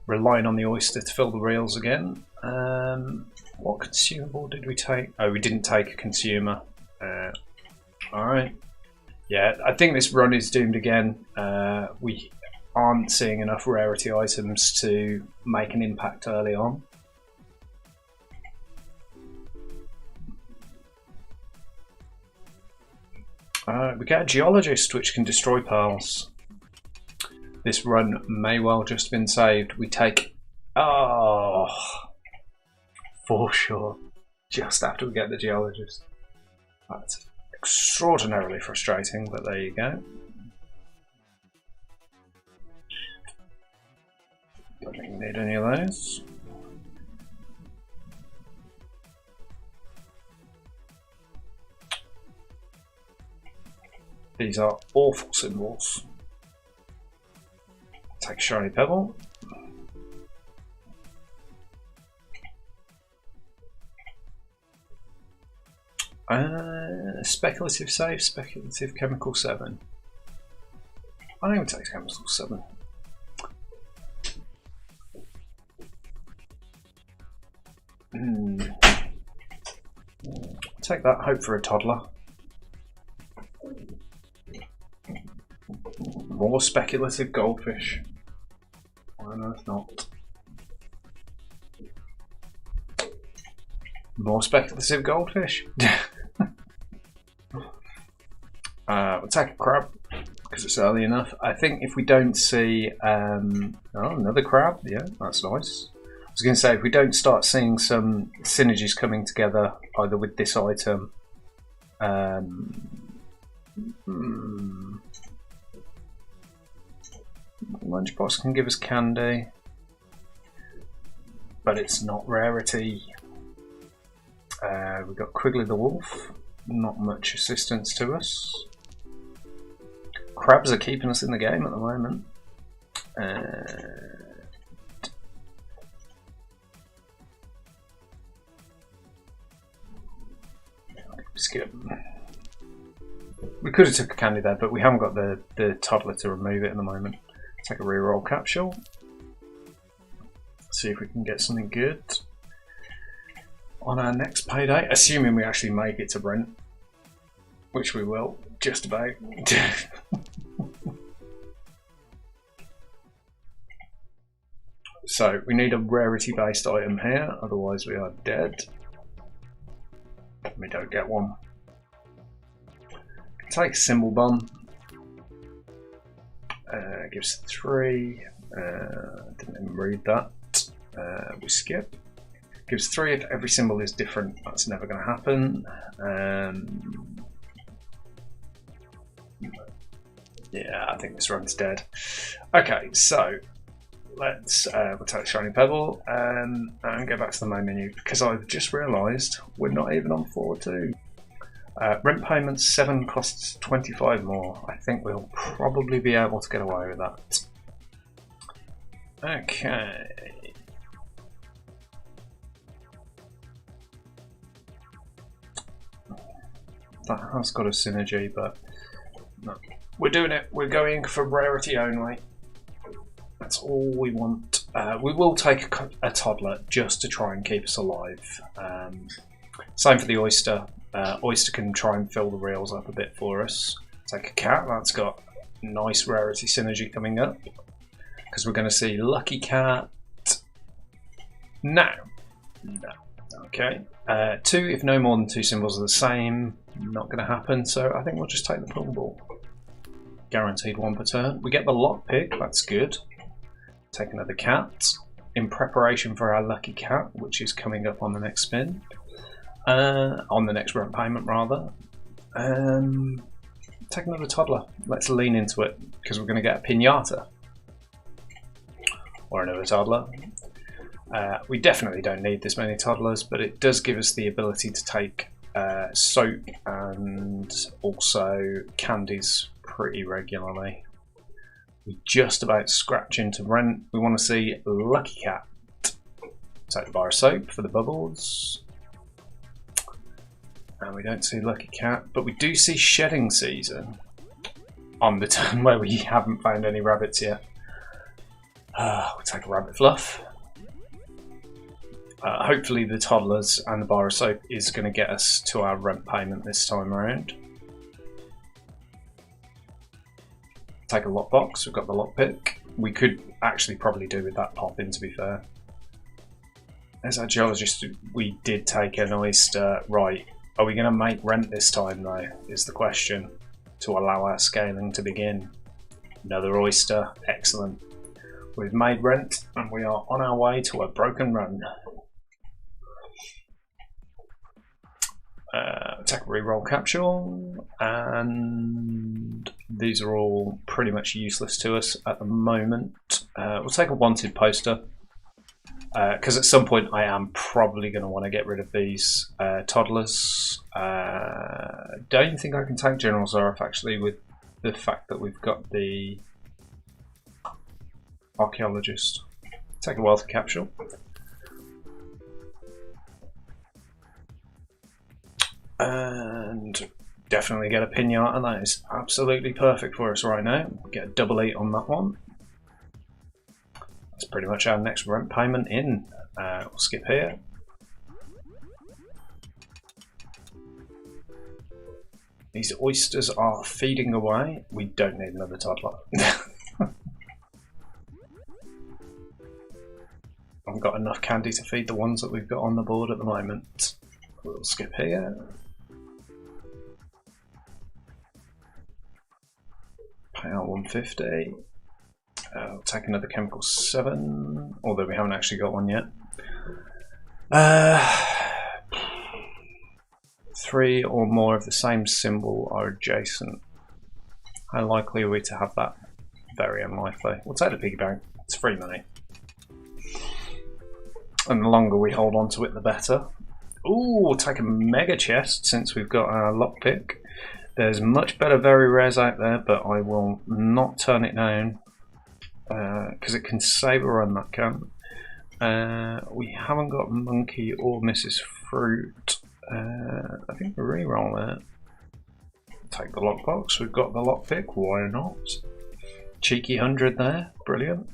Relying on the oyster to fill the reels again. What consumable did we take? Oh, we didn't take a consumer. Alright. Yeah, I think this run is doomed again. We aren't seeing enough rarity items to make an impact early on. We get a geologist which can destroy pearls. This run may well just have been saved. We take Oh, for sure. Just after we get the geologist. That's extraordinarily frustrating, but there you go. Don't think we need any of those. These are awful symbols. Take a shiny pebble. Speculative save, speculative chemical 7. I don't even take chemical 7. Take that, hope for a toddler. More speculative goldfish. Why on earth not? More speculative goldfish. We'll take a crab because it's early enough. I think if we don't see oh, another crab, yeah, that's nice. I was going to say if we don't start seeing some synergies coming together either with this item, lunchbox can give us candy, but it's not rarity. We've got Quigley the Wolf, not much assistance to us. Crabs are keeping us in the game at the moment. Skip. We could have took a candy there, but we haven't got the toddler to remove it at the moment. Take a reroll capsule. See if we can get something good on our next payday, assuming we actually make it to Brent, which we will, just about. So we need a rarity based item here, otherwise we are dead. We don't get one. Take Symbol Bomb. Gives 3. Didn't even read that. We skip. Gives 3 if every symbol is different. That's never going to happen. Yeah, I think this run's dead. Okay, so let's we'll take Shiny Pebble and go back to the main menu because I've just realised we're not even on 4-2. Rent payments 7 costs 25 more. I think we'll probably be able to get away with that. Okay. That has got a synergy, but no. We're doing it. We're going for rarity only. That's all we want. We will take a toddler just to try and keep us alive. Same for the oyster. Oyster can try and fill the reels up a bit for us. Take a cat. That's got nice rarity synergy coming up because we're going to see lucky cat now. No. Okay. 2 if no more than 2 symbols are the same. Not going to happen. So I think we'll just take the pull ball. Guaranteed 1 per turn. We get the lockpick. That's good. Take another cat in preparation for our lucky cat, which is coming up on the next spin. On the next rent payment, rather. Take another toddler. Let's lean into it because we're going to get a pinata or another toddler. We definitely don't need this many toddlers, but it does give us the ability to take soap and also candies pretty regularly. We just about scratch into rent. We want to see lucky cat. Take the bar of soap for the bubbles. And we don't see lucky cat, but we do see shedding season on the turn where we haven't found any rabbits yet. We'll take a rabbit fluff. Hopefully the toddlers and the bar of soap is going to get us to our rent payment this time around. Take a lockbox. We've got the lockpick. We could actually probably do with that pop in, to be fair. As our geologist, we did take an oyster. Right, are we going to make rent this time though, is the question, to allow our scaling to begin. Another oyster, excellent. We've made rent and we are on our way to a broken run. Take a reroll capsule, and these are all pretty much useless to us at the moment. We'll take a wanted poster, because at some point I am probably going to want to get rid of these toddlers. Don't think I can take General Zarif actually, with the fact that we've got the archaeologist. Take a wealthy capsule. And definitely get a pinata. That is absolutely perfect for us right now. Get a double 8 on that one. That's pretty much our next rent payment in. We'll skip here. These oysters are feeding away. We don't need another toddler. I've got enough candy to feed the ones that we've got on the board at the moment. We'll skip here. Pay out 150. We'll take another chemical 7, although we haven't actually got one yet. 3 or more of the same symbol are adjacent. How likely are we to have that? Very unlikely. We'll take the piggy bank. It's free money. And the longer we hold on to it, the better. Ooh, we'll take a mega chest since we've got our lockpick. There's much better very rares out there, but I will not turn it down because it can save a run, that can. We haven't got Monkey or Mrs. Fruit. I think we'll re-roll that. Take the lockbox. We've got the lockpick. Why not? Cheeky 100 there. Brilliant.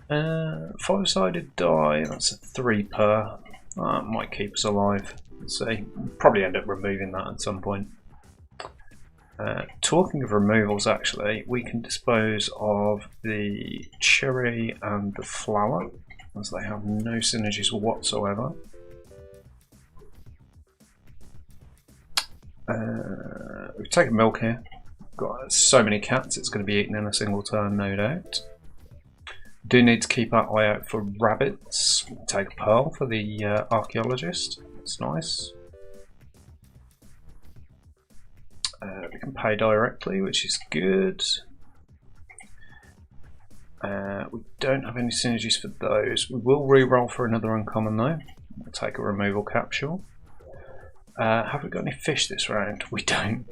5-sided die. That's a 3 per. That might keep us alive. Let's see. We'll probably end up removing that at some point. Talking of removals, actually, we can dispose of the cherry and the flower, as they have no synergies whatsoever. We've taken milk here. Got so many cats, it's going to be eaten in a single turn, no doubt. Do need to keep our eye out for rabbits. We'll take a pearl for the archaeologist. That's nice. We can pay directly, which is good. We don't have any synergies for those. We will re-roll for another uncommon though. We'll take a removal capsule. Have we got any fish this round? We don't.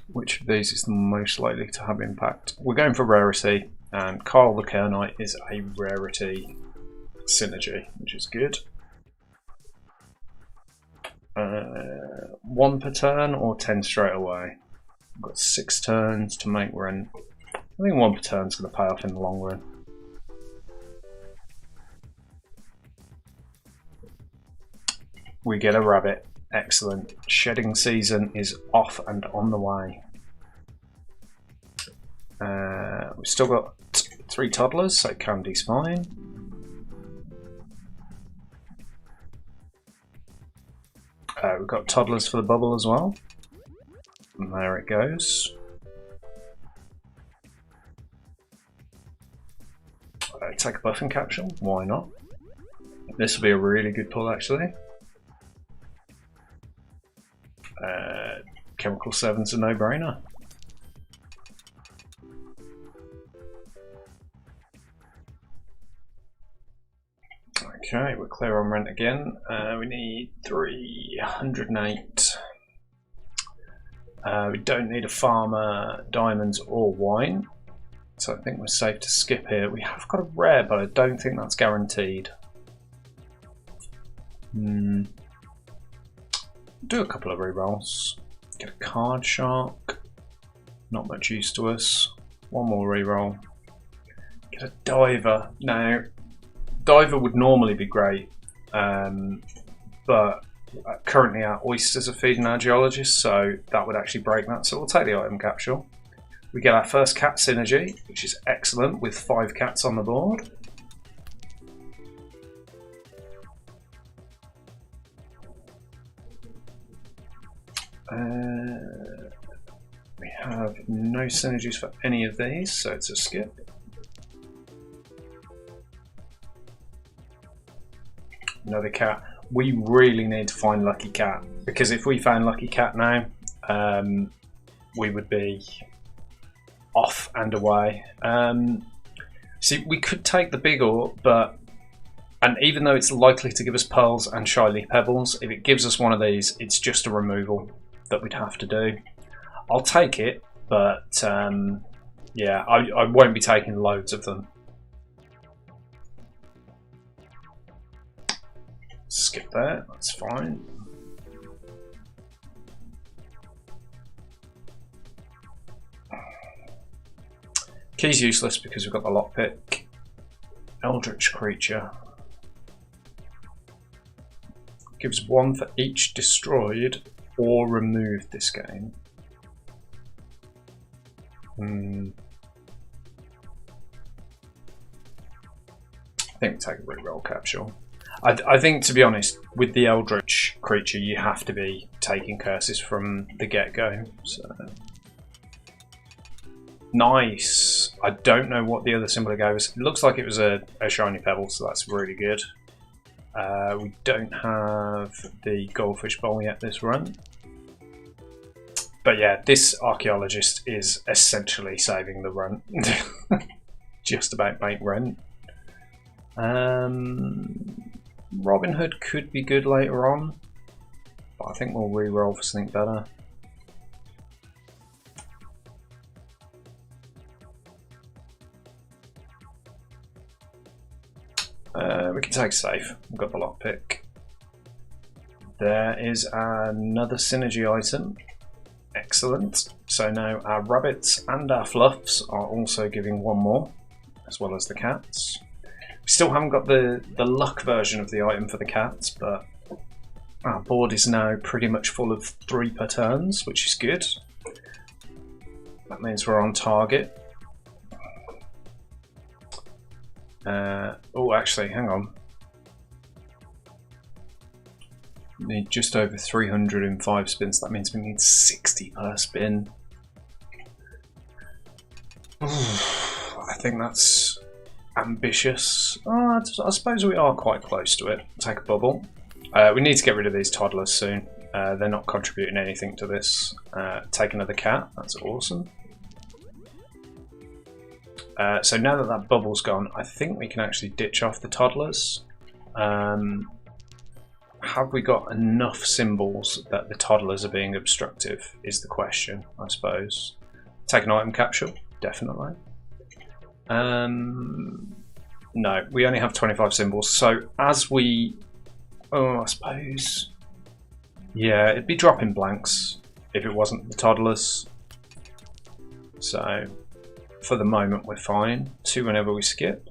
Which of these is the most likely to have impact? We're going for rarity, and Carl the Kernite is a rarity synergy, which is good. 1 per turn or 10 straight away? We've got 6 turns to make rent. I think 1 per turn is going to pay off in the long run. We get a rabbit. Excellent. Shedding season is off and on the way. We've still got 3 toddlers, so candy's fine. We've got toddlers for the bubble as well. And there it goes. Take a buffing capsule, why not? This will be a really good pull actually. Chemical 7's a no-brainer. Okay, we're clear on rent again. We need 308. We don't need a farmer, diamonds or wine. So I think we're safe to skip here. We have got a rare, but I don't think that's guaranteed. Do a couple of rerolls. Get a card shark. Not much use to us. One more reroll. Get a diver. Now, diver would normally be great, but currently our oysters are feeding our geologists, so that would actually break that. So we'll take the item capsule. We get our first cat synergy, which is excellent, with 5 cats on the board. We have no synergies for any of these, so it's a skip. Another cat. We really need to find Lucky Cat, because if we found Lucky Cat now, we would be off and away. See, we could take the big ore, and even though it's likely to give us pearls and shiny pebbles, if it gives us one of these, it's just a removal that we'd have to do. I'll take it, but yeah, I won't be taking loads of them. Skip that, that's fine. Key's useless because we've got the lockpick. Eldritch creature. Gives 1 for each destroyed or removed this game. I think we take a reroll capsule. I think, to be honest, with the Eldritch creature, you have to be taking curses from the get-go. So. Nice. I don't know what the other symbol it gave us. It looks like it was a shiny pebble, so that's really good. We don't have the goldfish bowl yet this run. But yeah, this archaeologist is essentially saving the run. Just about make rent. Robin Hood could be good later on, but I think we'll re-roll for something better. We can take safe. We've got the lockpick. There is another synergy item. Excellent. So now our rabbits and our fluffs are also giving 1 more, as well as the cats. We still haven't got the luck version of the item for the cats, but our board is now pretty much full of 3 per turns, which is good. That means we're on target. Oh, actually, hang on. We need just over 300 in 5 spins. That means we need 60 per spin. I think that's ambitious. I suppose we are quite close to it. Take a bubble. We need to get rid of these toddlers soon. They're not contributing anything to this. Take another cat. That's awesome. So now that that bubble's gone, I think we can actually ditch off the toddlers. Have we got enough symbols that the toddlers are being obstructive is the question, I suppose. Take an item capsule, definitely. No, we only have 25 symbols, so as we... Oh, I suppose... Yeah, it'd be dropping blanks if it wasn't the toddlers. So... For the moment, we're fine. 2 whenever we skip.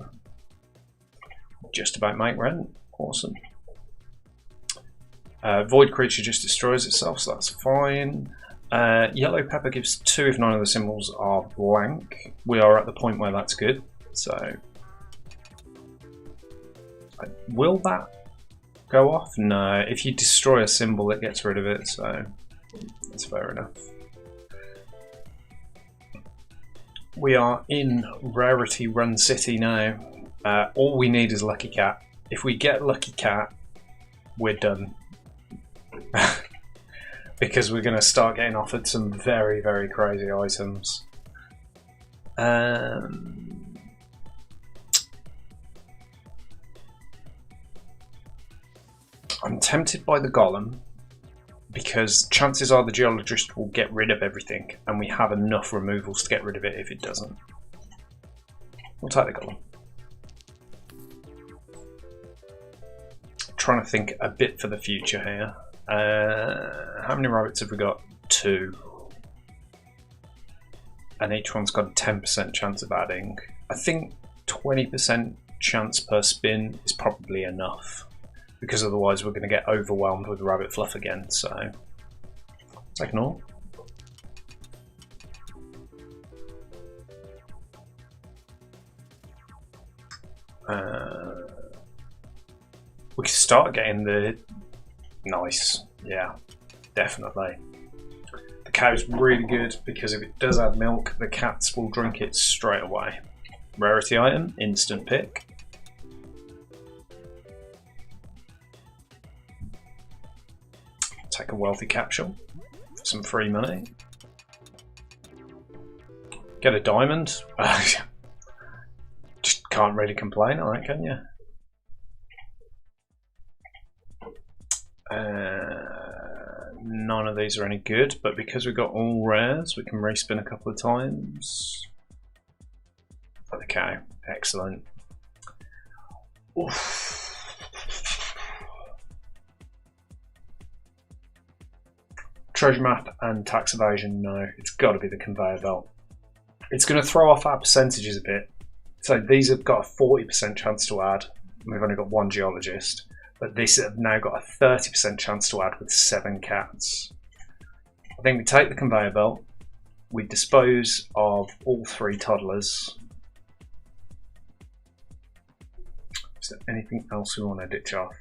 Just about make rent. Awesome. Void creature just destroys itself, so that's fine. Yellow pepper gives 2 if none of the symbols are blank. We are at the point where that's good. So, will that go off? No. If you destroy a symbol, it gets rid of it. So, that's fair enough. We are in Rarity Run City now. All we need is Lucky Cat. If we get Lucky Cat, we're done. Because we're going to start getting offered some very, very crazy items. I'm tempted by the golem, because chances are the geologist will get rid of everything, and we have enough removals to get rid of it if it doesn't. We'll take the golem. Trying to think a bit for the future here. How many rabbits have we got? 2. And each one's got a 10% chance of adding. I think 20% chance per spin is probably enough, because otherwise we're going to get overwhelmed with rabbit fluff again, so take an all. We can start getting the... Nice, yeah, definitely. The cow's really good because if it does add milk, the cats will drink it straight away. Rarity item, instant pick. Take a wealthy capsule for some free money. Get a diamond. Just can't really complain on that, can you? None of these are any good, but because we've got all rares, we can respin a couple of times. For the cow. Excellent. Oof. Treasure map and tax evasion, no. It's got to be the conveyor belt. It's going to throw off our percentages a bit. So these have got a 40% chance to add. We've only got one geologist. But this have now got a 30% chance to add with 7 cats. I think we take the conveyor belt. We dispose of all 3 toddlers. Is there anything else we want to ditch off?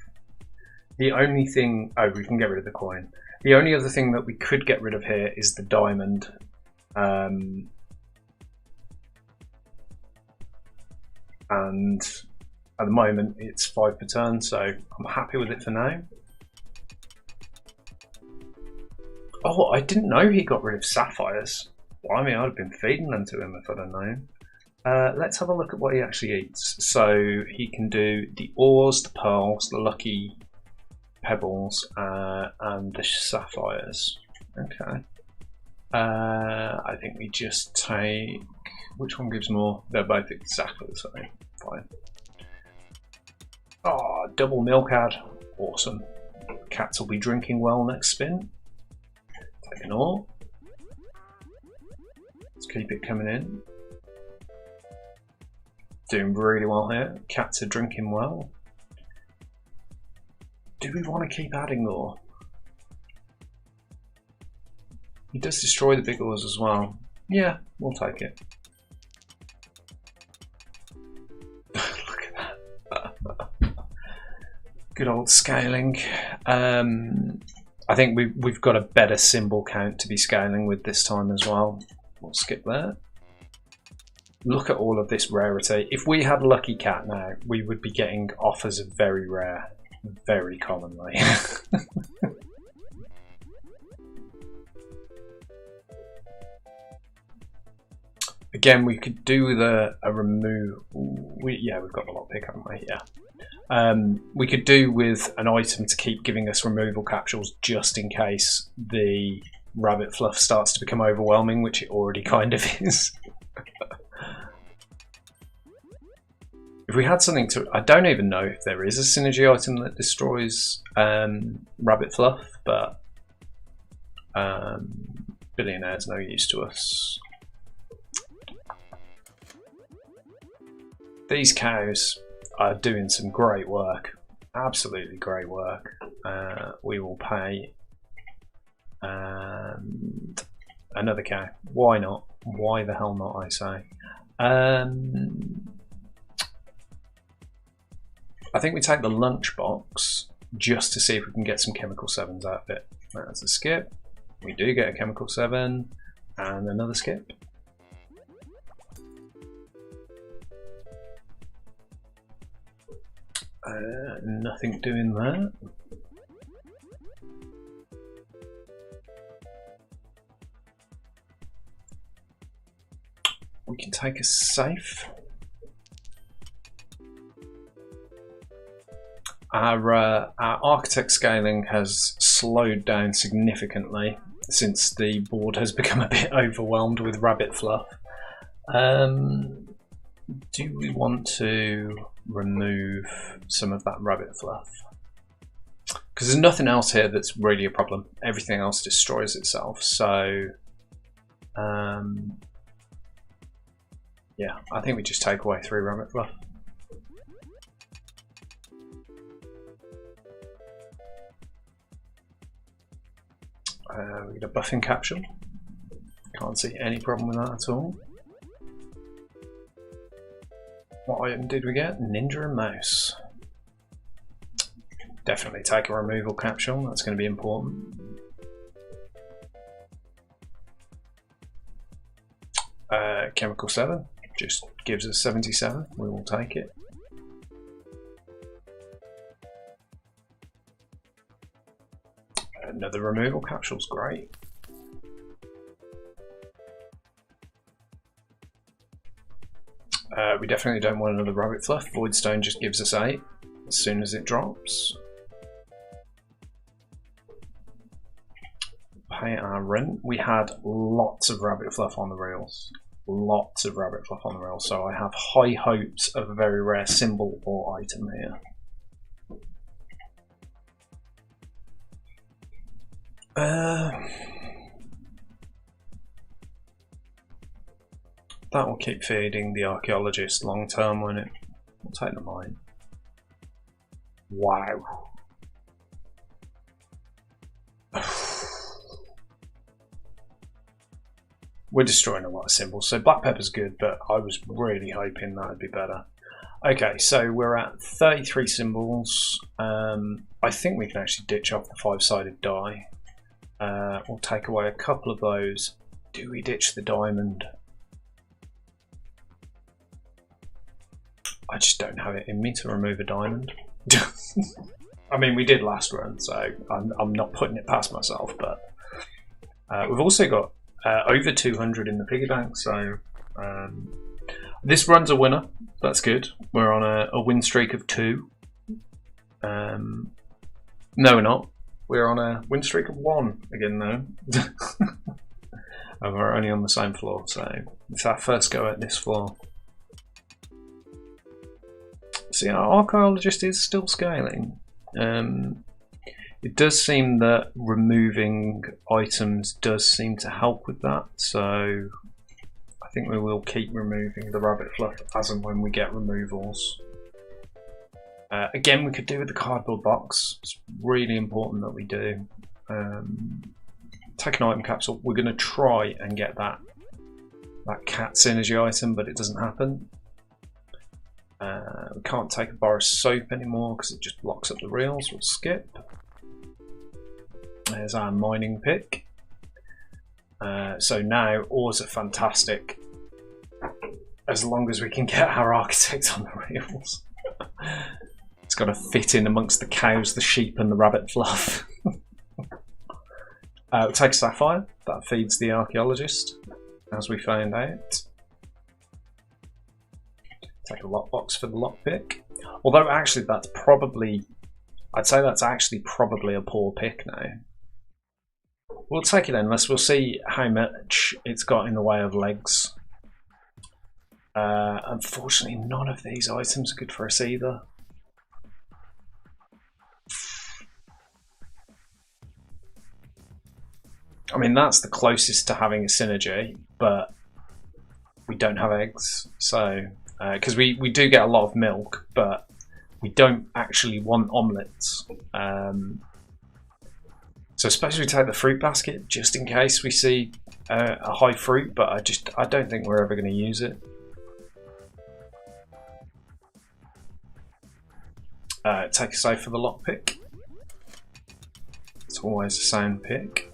The only thing... Oh, we can get rid of the coin. The only other thing that we could get rid of here is the diamond. And at the moment it's 5 per turn, so I'm happy with it for now. Oh, I didn't know he got rid of sapphires. Well, I mean, I'd have been feeding them to him if I'd have known. Let's have a look at what he actually eats. So he can do the ores, the pearls, the lucky pebbles, and the sapphires. Okay. I think we just take... Which one gives more? They're both exactly the same. Fine. Oh, double milk ad. Awesome. Cats will be drinking well next spin. Take an ore. Let's keep it coming in. Doing really well here. Cats are drinking well. Do we want to keep adding ore? He does destroy the big ores as well. Yeah, we'll take it. Look at that. Good old scaling. I think we've got a better symbol count to be scaling with this time as well. We'll skip that. Look at all of this rarity. If we had Lucky Cat now, we would be getting offers of very rare, very commonly. Again, we could do with a remove. Yeah, we've got the lockpick, haven't we? Yeah. We could do with an item to keep giving us removal capsules just in case the rabbit fluff starts to become overwhelming, which it already kind of is. If we had something to... I don't even know if there is a synergy item that destroys rabbit fluff, but billionaire's no use to us. These cows are doing some great work, absolutely great work. We will pay and another cow. Why not? Why the hell not, I say. I think we take the lunchbox just to see if we can get some chemical 7s out of it. That's a skip. We do get a chemical 7 and another skip. Nothing doing that. We can take a safe. Our architect scaling has slowed down significantly since the board has become a bit overwhelmed with rabbit fluff. Do we want to remove some of that rabbit fluff? Because there's nothing else here that's really a problem. Everything else destroys itself. So, yeah, I think we just take away 3 rabbit fluff. We get a buffing capsule. Can't see any problem with that at all. What item did we get? Ninja and mouse. Definitely take a removal capsule, that's going to be important. Chemical 7 just gives us 77. We will take it. Another removal capsule's great. We definitely don't want another rabbit fluff. Voidstone just gives us 8 as soon as it drops. Pay our rent. We had lots of rabbit fluff on the reels. Lots of rabbit fluff on the reels. So I have high hopes of a very rare symbol or item here. That will keep feeding the archaeologist long term, won't it? We'll take the mine. Wow. We're destroying a lot of symbols. So black pepper's good, but I was really hoping that would be better. Okay, so we're at 33 symbols. I think we can actually ditch off the 5-sided die. We'll take away a couple of those. Do we ditch the diamond? I just don't have it in me to remove a diamond. I mean, we did last run, so I'm not putting it past myself, but we've also got over 200 in the piggy bank, so this run's a winner. That's good. We're on a win streak of 2. No, we're not. We're on a win streak of 1 again, though. And we're only on the same floor, so it's our first go at this floor. See, our archaeologist is still scaling. It does seem that removing items does seem to help with that, so I think we will keep removing the rabbit fluff as and when we get removals. Again, we could do with the cardboard box. It's really important that we do. Take an item capsule. We're going to try and get that cat synergy item, but it doesn't happen. We can't take a bar of soap anymore because it just locks up the reels. We'll skip. There's our mining pick. So now ores are fantastic as long as we can get our architect on the reels. It's got to fit in amongst the cows, the sheep and the rabbit fluff. We'll take a sapphire. That feeds the archaeologist, as we found out. Take a lockbox for the lockpick. Although actually that's probably, I'd say that's actually probably a poor pick now. We'll take it unless we'll see how much it's got in the way of legs. Unfortunately, none of these items are good for us either. I mean, that's the closest to having a synergy, but we don't have eggs, so because we do get a lot of milk, but we don't actually want omelettes. So I suppose we take the fruit basket just in case we see a high fruit, but I don't think we're ever going to use it. Take a save for the lockpick. It's always a sound pick.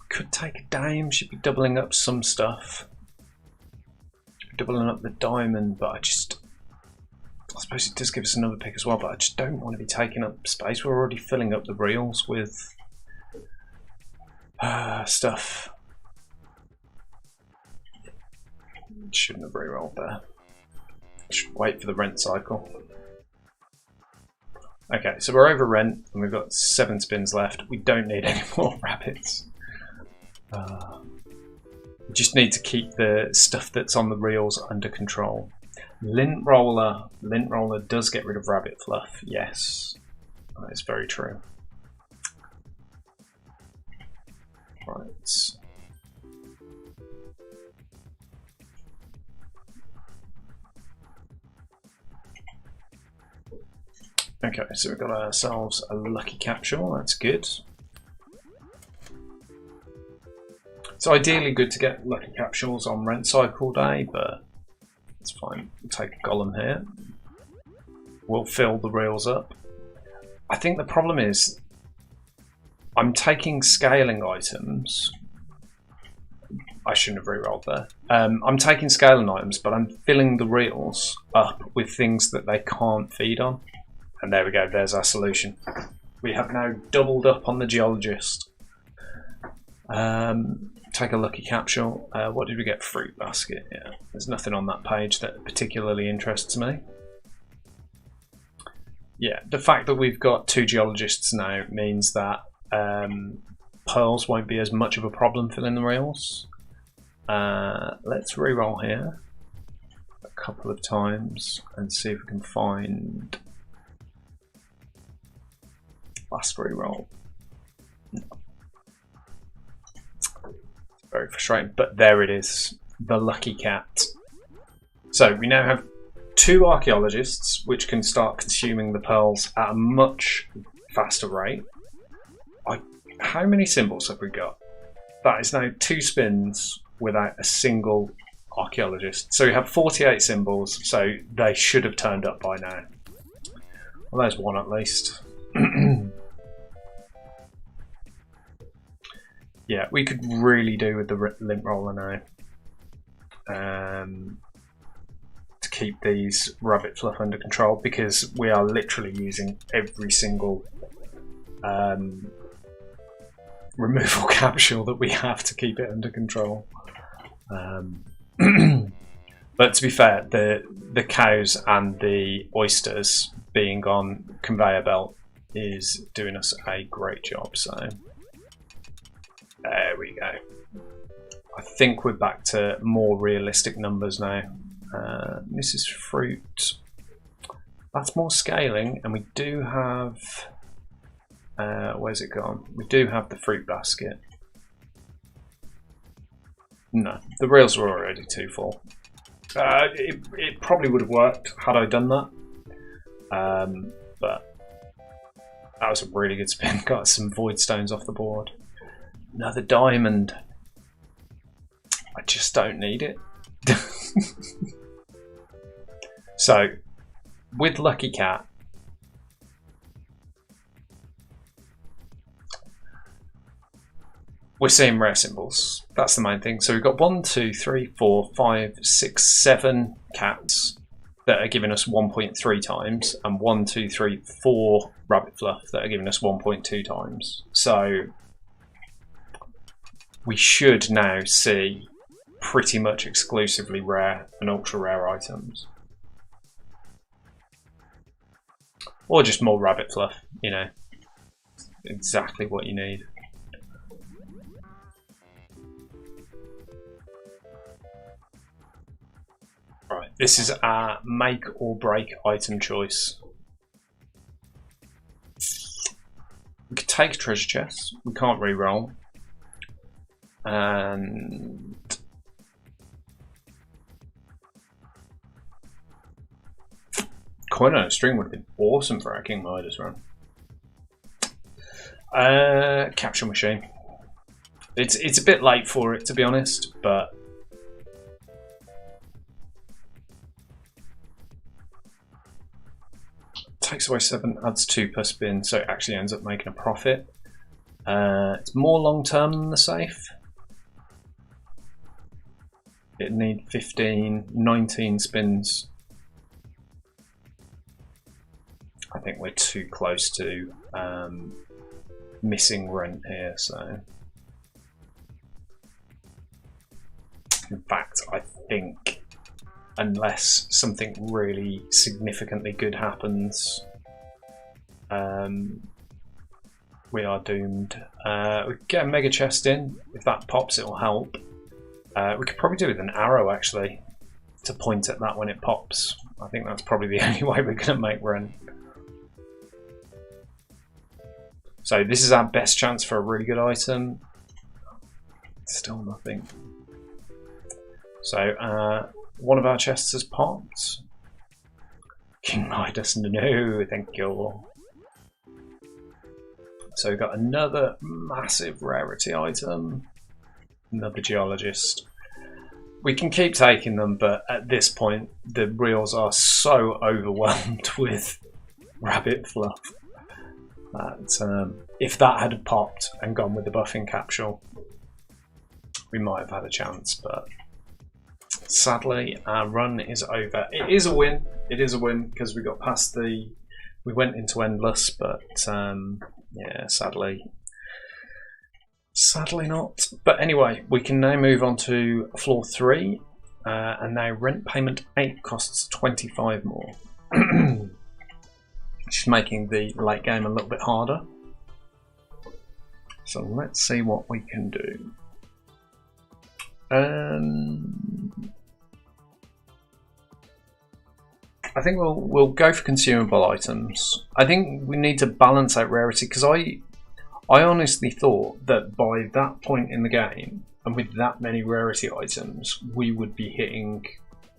Could take a dime, should be doubling up some stuff. Should be doubling up the diamond, but I suppose it does give us another pick as well, but I just don't want to be taking up space. We're already filling up the reels with stuff. Shouldn't have re-rolled there. Should wait for the rent cycle. Okay, so we're over rent and we've got 7 spins left. We don't need any more rabbits. We just need to keep the stuff that's on the reels under control. Lint roller does get rid of rabbit fluff. Yes, that is very true. Right. Okay, so we've got ourselves a lucky capsule, that's good. It's ideally good to get lucky capsules on rent cycle day, but it's fine. We'll take a golem here. will fill the reels up. I think the problem is I'm taking scaling items. I shouldn't have re-rolled there. I'm taking scaling items, but I'm filling the reels up with things that they can't feed on. And there we go, there's our solution. We have now doubled up on the geologist. Take a lucky capsule. What did we get? Fruit basket. Yeah, there's nothing on that page that particularly interests me. Yeah, the fact that we've got 2 geologists now means that pearls won't be as much of a problem filling the reels. Let's re-roll here a couple of times and see if we can find last re-roll. No. Very frustrating, but there it is, the lucky cat. So we now have 2 archaeologists which can start consuming the pearls at a much faster rate. How many symbols have we got? That is now 2 spins without a single archaeologist. So we have 48 symbols, so they should have turned up by now. Well, there's one at least. Yeah, we could really do with the lint roller now to keep these rabbit fluff under control, because we are literally using every single removal capsule that we have to keep it under control. But to be fair, the cows and the oysters being on conveyor belt is doing us a great job. So there we go. I think we're back to more realistic numbers now. This is fruit. That's more scaling, and we do have... where's it gone? We do have the fruit basket. No, the reels were already too full. It probably would have worked had I done that. But that was a really good spin. Got some void stones off the board. Another diamond. I just don't need it. So, with Lucky Cat, we're seeing rare symbols. That's the main thing. So we've got 1, 2, 3, 4, 5, 6, 7 cats that are giving us 1.3 times, and 1, 2, 3, 4 rabbit fluff that are giving us 1.2 times. So we should now see pretty much exclusively rare and ultra rare items. Or just more rabbit fluff, you know. Exactly what you need. Right, this is our make or break item choice. We could take a treasure chest, we can't re-roll. And coin on a string would have been awesome for our King Midas run. Capture machine. It's a bit late for it, to be honest, but takes away 7, adds 2 per spin, so it actually ends up making a profit. It's more long term than the safe. It need 15, 19 spins. I think we're too close to missing rent here, so. In fact, I think unless something really significantly good happens, we are doomed. We could get a mega chest in. If that pops, it'll help. We could probably do it with an arrow, actually, to point at that when it pops. I think that's probably the only way we're going to make rent. So this is our best chance for a really good item. Still nothing. So one of our chests has popped. King Midas, no, thank you. So we've got another massive rarity item. Another geologist. We can keep taking them, but at this point, the reels are so overwhelmed with rabbit fluff that if that had popped and gone with the buffing capsule, we might have had a chance. But sadly, our run is over. It is a win. It is a win because we got past the. We went into endless, but yeah, sadly not. But anyway, we can now move on to floor 3, and now rent payment 8 costs 25 more, which is making the late game a little bit harder. So let's see what we can do. I think we'll go for consumable items. I think we need to balance out rarity because I honestly thought that by that point in the game and with that many rarity items, we would be hitting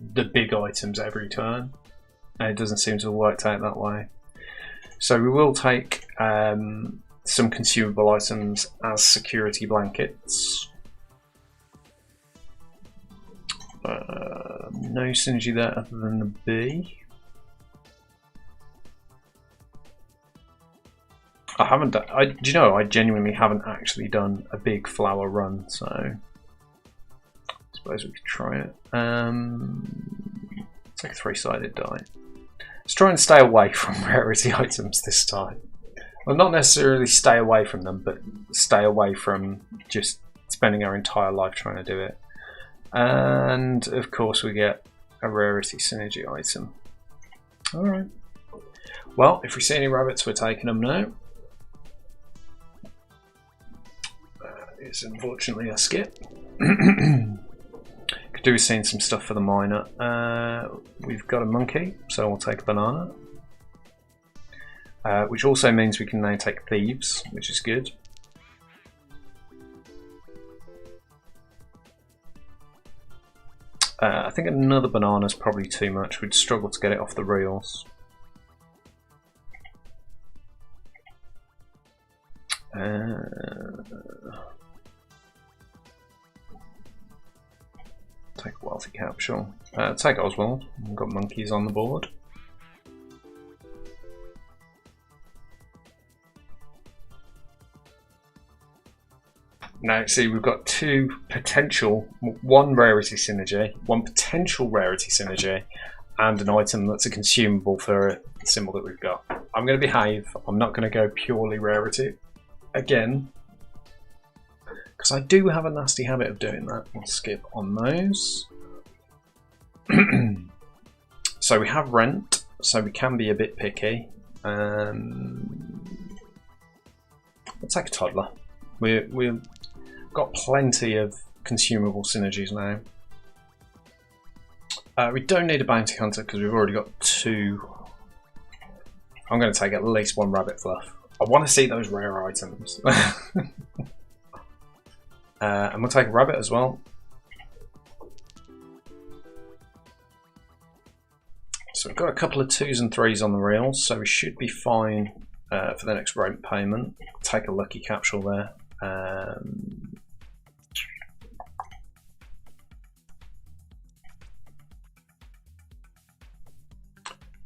the big items every turn, and it doesn't seem to have worked out that way. So we will take some consumable items as security blankets. No synergy there other than the B. I haven't done. Do you know? I genuinely haven't actually done a big flower run, so I suppose we could try it. Take a 3-sided die. Let's try and stay away from rarity items this time. Well, not necessarily stay away from them, but stay away from just spending our entire life trying to do it. And of course, we get a rarity synergy item. All right. Well, if we see any rabbits, we're taking them now. It's unfortunately a skip. Could do with seeing some stuff for the miner. We've got a monkey, so we'll take a banana. Which also means we can now take thieves, which is good. I think another banana is probably too much. We'd struggle to get it off the reels. Take a wealthy capsule. Take Oswald. We've got monkeys on the board. Now, see, we've got one rarity synergy, one potential rarity synergy, and an item that's a consumable for a symbol that we've got. I'm going to behave. I'm not going to go purely rarity again, because I do have a nasty habit of doing that. We'll skip on those. So we have rent, so we can be a bit picky. Let's take a toddler. We've got plenty of consumable synergies now. We don't need a bounty hunter because we've already got 2. I'm going to take at least 1 rabbit fluff. I want to see those rare items. And we'll take a rabbit as well. So we've got a couple of 2s and 3s on the reels, so we should be fine for the next rent payment. Take a lucky capsule there.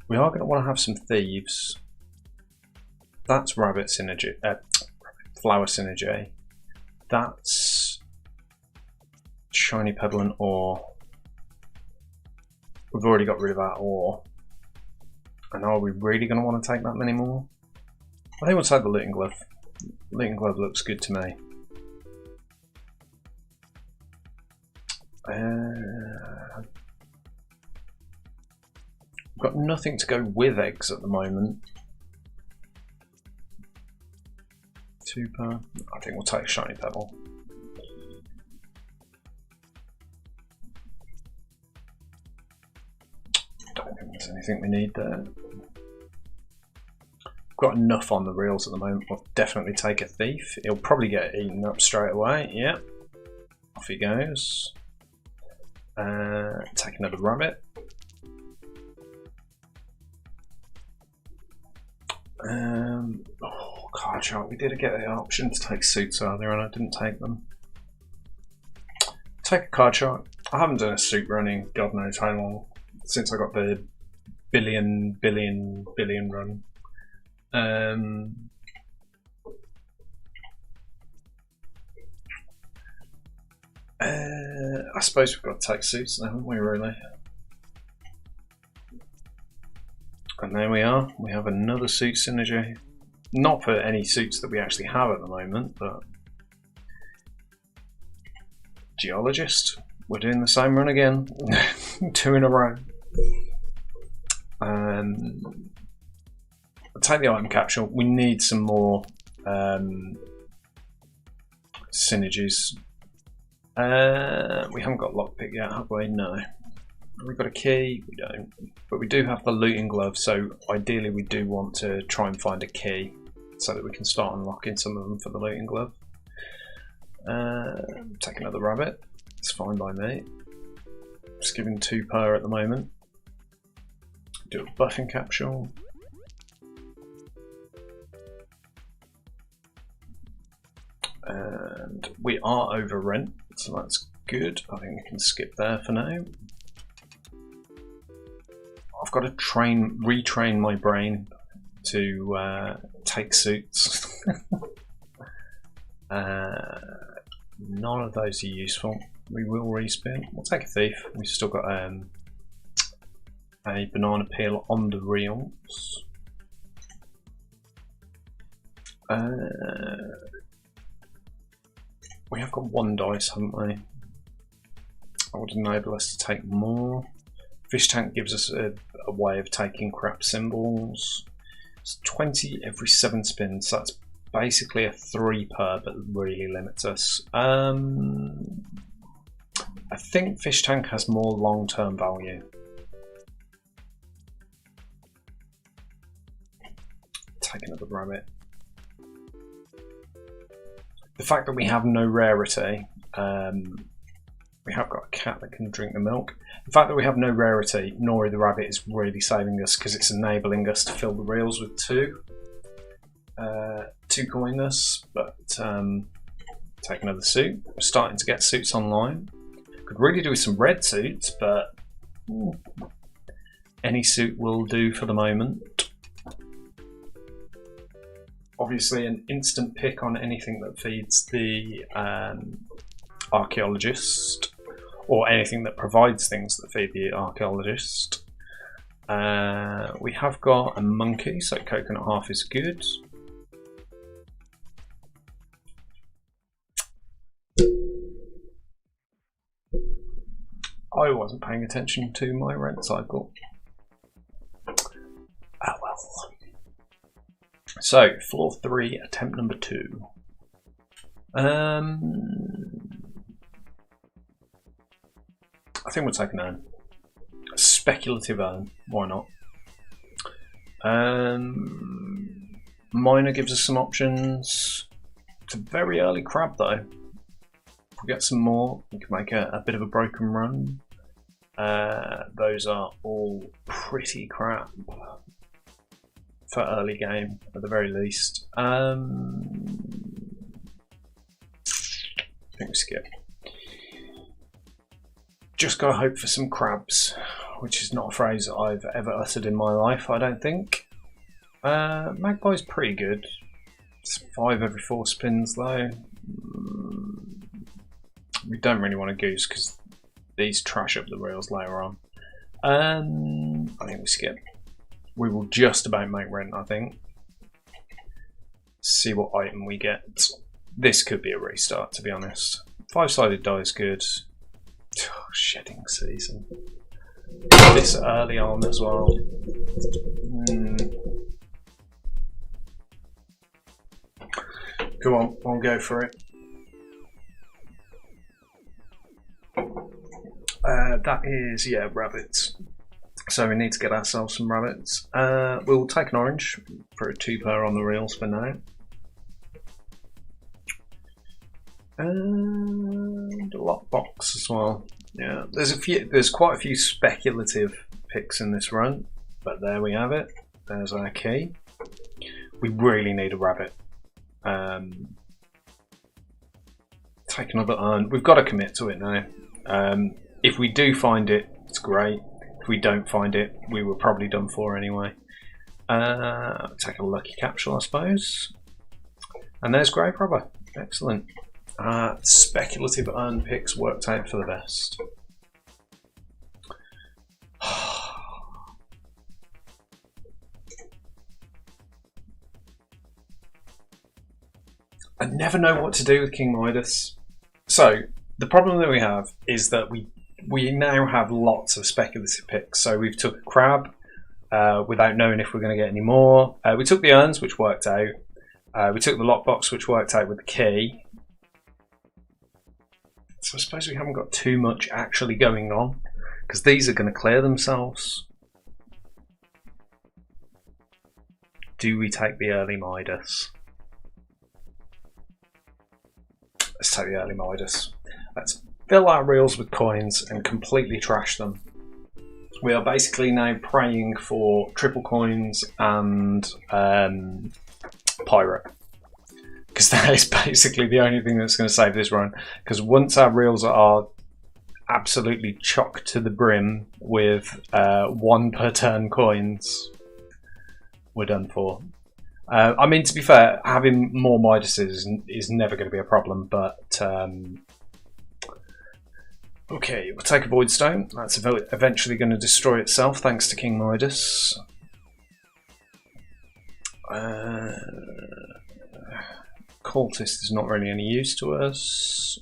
We are going to want to have some thieves. That's rabbit synergy, flower synergy. That's shiny pebble and ore. We've already got rid of that ore. And are we really going to want to take that many more? I think we'll take the looting glove. Looting glove looks good to me. We've got nothing to go with eggs at the moment. 2 per. I think we'll take shiny pebble. Don't think there's anything we need there. We've got enough on the reels at the moment. We'll definitely take a thief. He'll probably get eaten up straight away. Yep. Off he goes. Take another rabbit. Oh, card shark. We did get the option to take suits earlier and I didn't take them. Take a card shark. I haven't done a suit running, God knows how long, since I got the billion run. I suppose we've got to take suits now, haven't we, really? And there we are. We have another suit synergy. Not for any suits that we actually have at the moment, but geologist. We're doing the same run again. 2 in a row. I'll take the item capsule. We need some more synergies. We haven't got lockpick yet, have we? No. We've got a key, we don't. But we do have the looting glove, so ideally we do want to try and find a key so that we can start unlocking some of them for the looting glove. Take another rabbit, it's fine by me. Just giving 2 per at the moment. Do a buffing capsule. And we are over rent, so that's good. I think we can skip there for now. I've got to retrain my brain to take suits. None of those are useful. We will respin. We'll take a thief. We've still got a banana peel on the reels. We have got 1 dice, haven't we? That would enable us to take more. Fish tank gives us a way of taking crap symbols. It's 20 every 7 spins, so that's basically a 3 per, but really limits us. I think fish tank has more long-term value. Take another rabbit. The fact that we have no rarity, we have got a cat that can drink the milk. The fact that we have no rarity, Nori the rabbit, is really saving us because it's enabling us to fill the reels with 2 coiners. But take another suit. We're starting to get suits online. Could really do with some red suits, but any suit will do for the moment. Obviously, an instant pick on anything that feeds the archaeologist, or anything that provides things that feed the archaeologist. We have got a monkey, so coconut half is good. I wasn't paying attention to my rent cycle. Oh well. So, floor 3, attempt number 2. I think we'll take an urn. A speculative urn, why not? Miner gives us some options. It's a very early crab though. If we get some more, we can make a bit of a broken run. Those are all pretty crap for early game, at the very least. I think we skip. Just gotta hope for some crabs, which is not a phrase that I've ever uttered in my life, I don't think. Magpie's pretty good. It's 5 every 4 spins though. We don't really want a goose because these trash up the reels later on. I think we skip. We will just about make rent, I think. See what item we get. This could be a restart, to be honest. 5-sided die is good. Oh, shedding season. This early on as well. Come on, I'll go for it. That is, yeah, rabbits. So we need to get ourselves some rabbits. We'll take an orange for a 2 per on the reels for now. And a lockbox as well. Yeah, there's quite a few speculative picks in this run, but there we have it. There's our key. We really need a rabbit. Take another urn. We've got to commit to it now. If we do find it, it's great. If we don't find it, we were probably done for anyway. Take a lucky capsule, I suppose. And there's Grave Robber. Excellent. Speculative urn picks worked out for the best. I never know what to do with King Midas. So the problem that we have is that we now have lots of speculative picks. So we've took a crab without knowing if we're going to get any more. We took the urns, which worked out. We took the lockbox, which worked out with the key. So I suppose we haven't got too much actually going on, because these are going to clear themselves. Do we take the early Midas? Let's take the early Midas. Let's fill our reels with coins and completely trash them. We are basically now praying for triple coins and pirate, because that is basically the only thing that's going to save this run. Because once our reels are absolutely chocked to the brim with 1 per turn coins, we're done for. I mean, to be fair, having more Midases is never going to be a problem, but okay, we'll take a Void Stone. That's eventually going to destroy itself thanks to King Midas. Cultist is not really any use to us,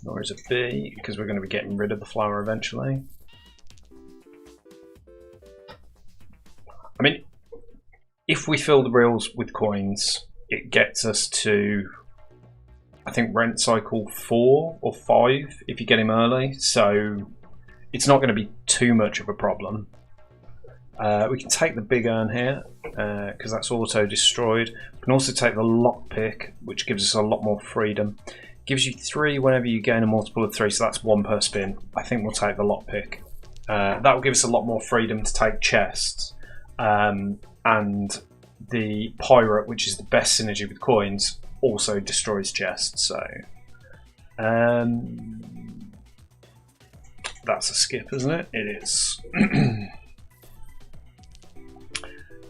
nor is a bee, because we're going to be getting rid of the flower eventually. I mean, if we fill the reels with coins, it gets us to, I think, rent cycle 4 or 5 if you get him early, so it's not going to be too much of a problem. We can take the big urn here, because that's auto destroyed. We can also take the lockpick, which gives us a lot more freedom. Gives you 3 whenever you gain a multiple of 3, so that's 1 per spin. I think we'll take the lockpick. That will give us a lot more freedom to take chests. And the pirate, which is the best synergy with coins, also destroys chests. So that's a skip, isn't it? It is.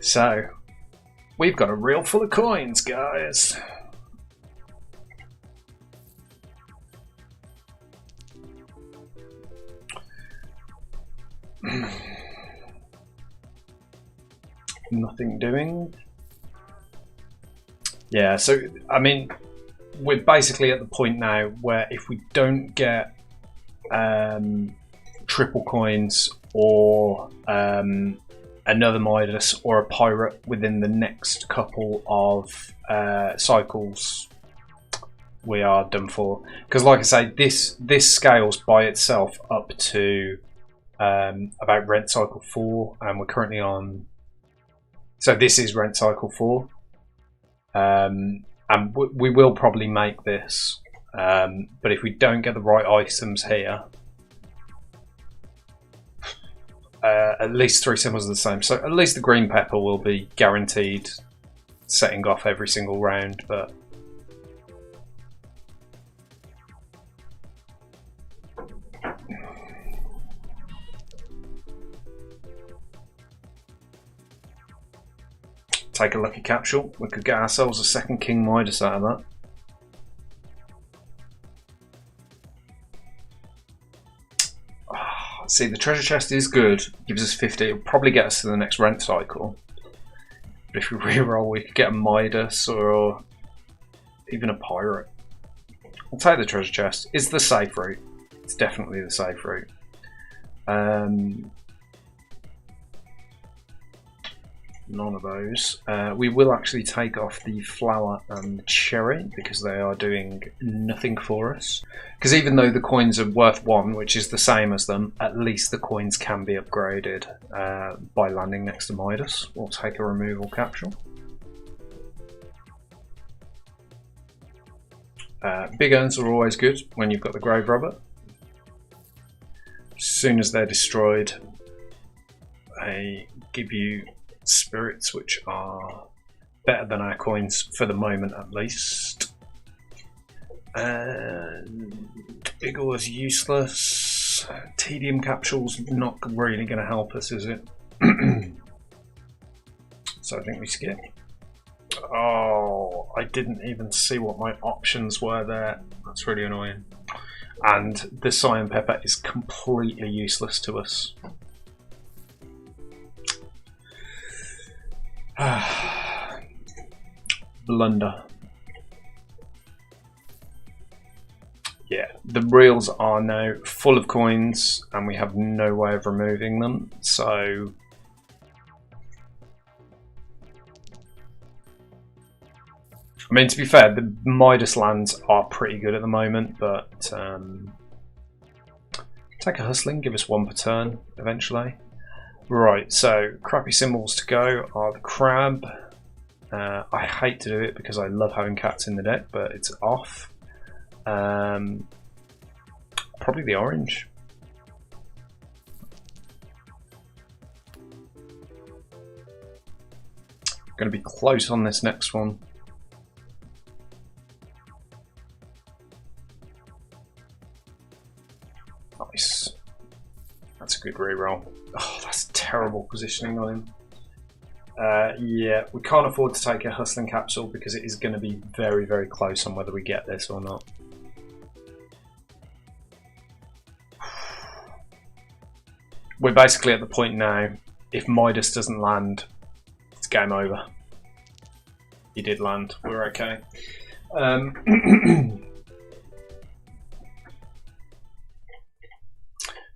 So we've got a reel full of coins, guys. Nothing doing. Yeah, so I mean, we're basically at the point now where if we don't get triple coins or another Midas or a pirate within the next couple of cycles, we are done for. Because like I say, this scales by itself up to about rent cycle 4, and we're currently on. So this is rent cycle 4, and we will probably make this, but if we don't get the right items here, at least 3 symbols are the same. So at least the green pepper will be guaranteed setting off every single round, but take a lucky capsule. We could get ourselves a second King Midas out of that. See, the treasure chest is good. Gives us 50. It'll probably get us to the next rent cycle. But if we reroll, we could get a Midas or even a pirate. I'll take the treasure chest. It's the safe route. It's definitely the safe route. None of those. We will actually take off the flower and the cherry because they are doing nothing for us. Because even though the coins are worth 1, which is the same as them, at least the coins can be upgraded by landing next to Midas. We'll take a removal capsule. Big urns are always good when you've got the Grave Robber. As soon as they're destroyed, they give you spirits, which are better than our coins for the moment, at least. And big ore is useless. capsules. Tedium capsules not really going to help us, is it? So I think we skip. Oh, I didn't even see what my options were there. That's really annoying. And the cyan pepper is completely useless to us. Blunder. Yeah, the reels are now full of coins and we have no way of removing them, so I mean, to be fair, the Midas lands are pretty good at the moment, but take a hustling, give us one per turn eventually. Right, so crappy symbols to go are the crab. I hate to do it because I love having cats in the deck, but it's off. Probably the orange. Going to be close on this next one. Nice. That's a good reroll. Oh, that's terrible positioning on him. Yeah, we can't afford to take a hustling capsule because it is going to be very, very close on whether we get this or not. We're basically at the point now, if Midas doesn't land, it's game over. He did land, we're okay.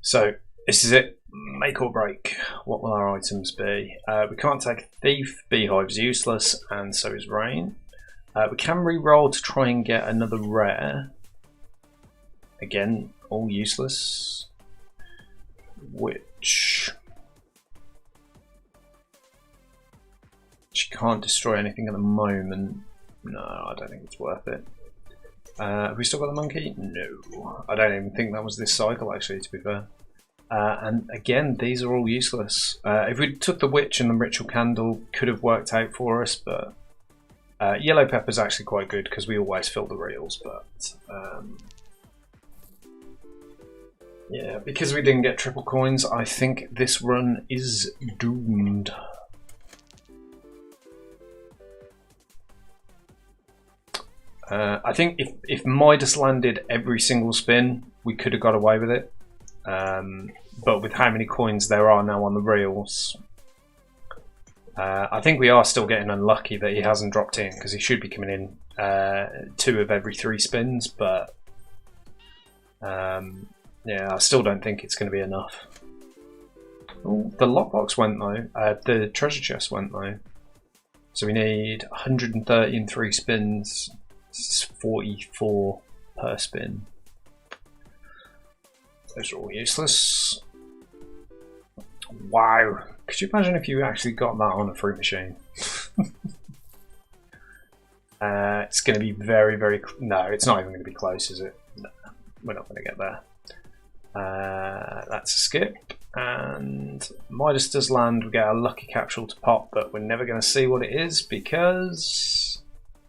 So, this is it. Make or break. What will our items be? We can't take Thief, Beehive's useless, and so is Rain. We can re-roll to try and get another rare. Again, all useless. Which... she can't destroy anything at the moment. No, I don't think it's worth it. Have we still got the monkey? No. I don't even think that was this cycle, actually, to be fair. And again, these are all useless. If we took the witch and the ritual candle, could have worked out for us, but yellow pepper is actually quite good because we always fill the reels. But yeah, because we didn't get triple coins, I think this run is doomed. I think if Midas landed every single spin, we could have got away with it. But with how many coins there are now on the reels, I think we are still getting unlucky that he hasn't dropped in, because he should be coming in 2 of every 3 spins, but yeah, I still don't think it's going to be enough. Ooh, the lockbox went though, the treasure chest went though, so we need 130 in 3 spins. It's 44 per spin. Those are all useless. Wow. Could you imagine if you actually got that on a fruit machine? It's going to be very, very... no, it's not even going to be close, is it? No, we're not going to get there. That's a skip. And Midas does land. We get a lucky capsule to pop, but we're never going to see what it is because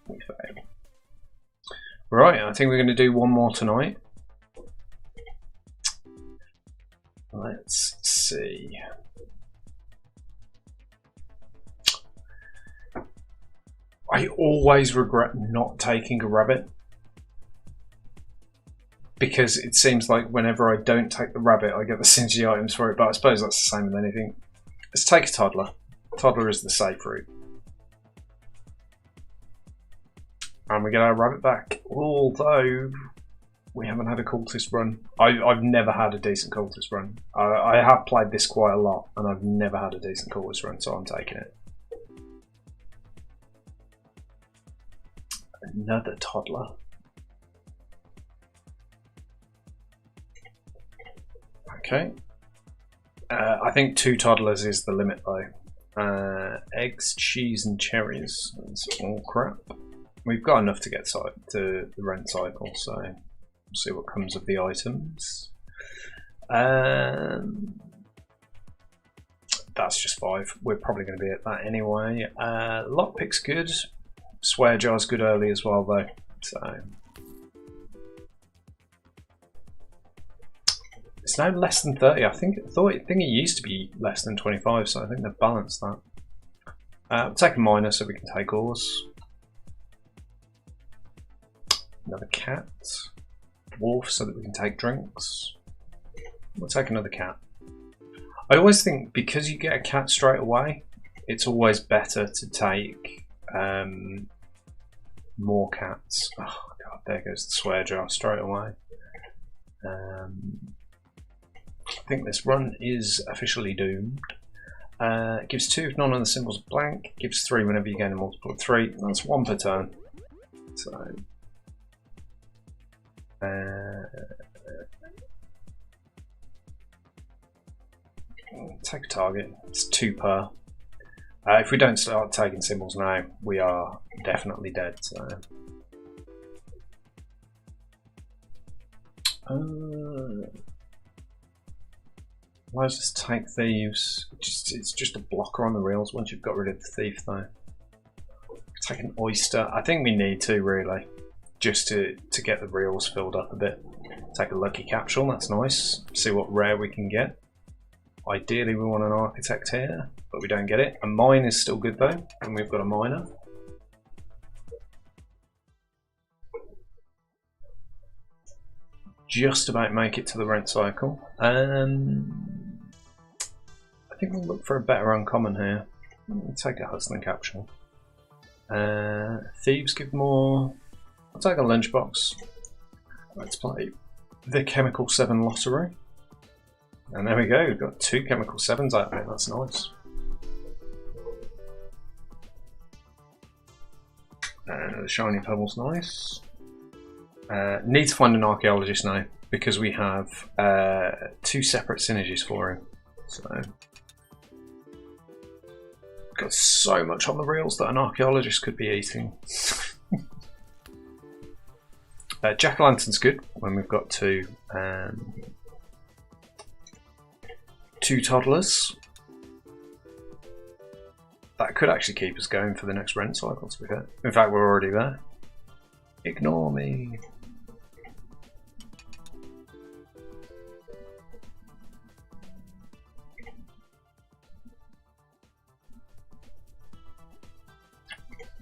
we fail. Right, I think we're going to do one more tonight. Let's see. I always regret not taking a rabbit, because it seems like whenever I don't take the rabbit, I get the synergy items for it, but I suppose that's the same with anything. Let's take a toddler. Toddler is the safe route. And we get our rabbit back, although we haven't had a cultist run. I've never had a decent cultist run. I have played this quite a lot, and I've never had a decent cultist run, so I'm taking it. Another toddler. Okay. I think 2 toddlers is the limit though. Eggs, cheese and cherries. That's all crap. We've got enough to get to the rent cycle, so we'll see what comes of the items. That's just 5. We're probably going to be at that anyway. Lockpick's good. Swear jar's good early as well though. So It's now less than 30. I think it used to be less than 25, so I think they've balanced that. We'll take a miner so we can take ores. Another cat. Wolf so that we can take drinks. We'll take another cat. I always think because you get a cat straight away, it's always better to take more cats. Oh god, there goes the swear jar straight away. I think this run is officially doomed. It gives 2 if none of the symbols are blank. Gives 3 whenever you gain a multiple of 3. That's 1 per turn. So take a target. It's 2 per. If we don't start taking symbols now, we are definitely dead. So why does this take thieves? It's just a blocker on the reels once you've got rid of the thief though. Take an oyster. I think we need to really, just to get the reels filled up a bit. Take a lucky capsule, that's nice. See what rare we can get. Ideally we want an architect here, but we don't get it. A mine is still good though, and we've got a miner. Just about make it to the rent cycle. I think we'll look for a better uncommon here. We'll take a hustling capsule. Thieves give more. I'll take a lunchbox. Let's play the Chemical 7 lottery. And there we go, we've got 2 Chemical 7s out there, that's nice. The shiny pebble's nice. Need to find an archaeologist now, because we have 2 separate synergies for him. So got so much on the reels that an archaeologist could be eating. Jack-o'-lantern's good when we've got 2 toddlers. That could actually keep us going for the next rent cycle, to be fair. In fact, we're already there. Ignore me.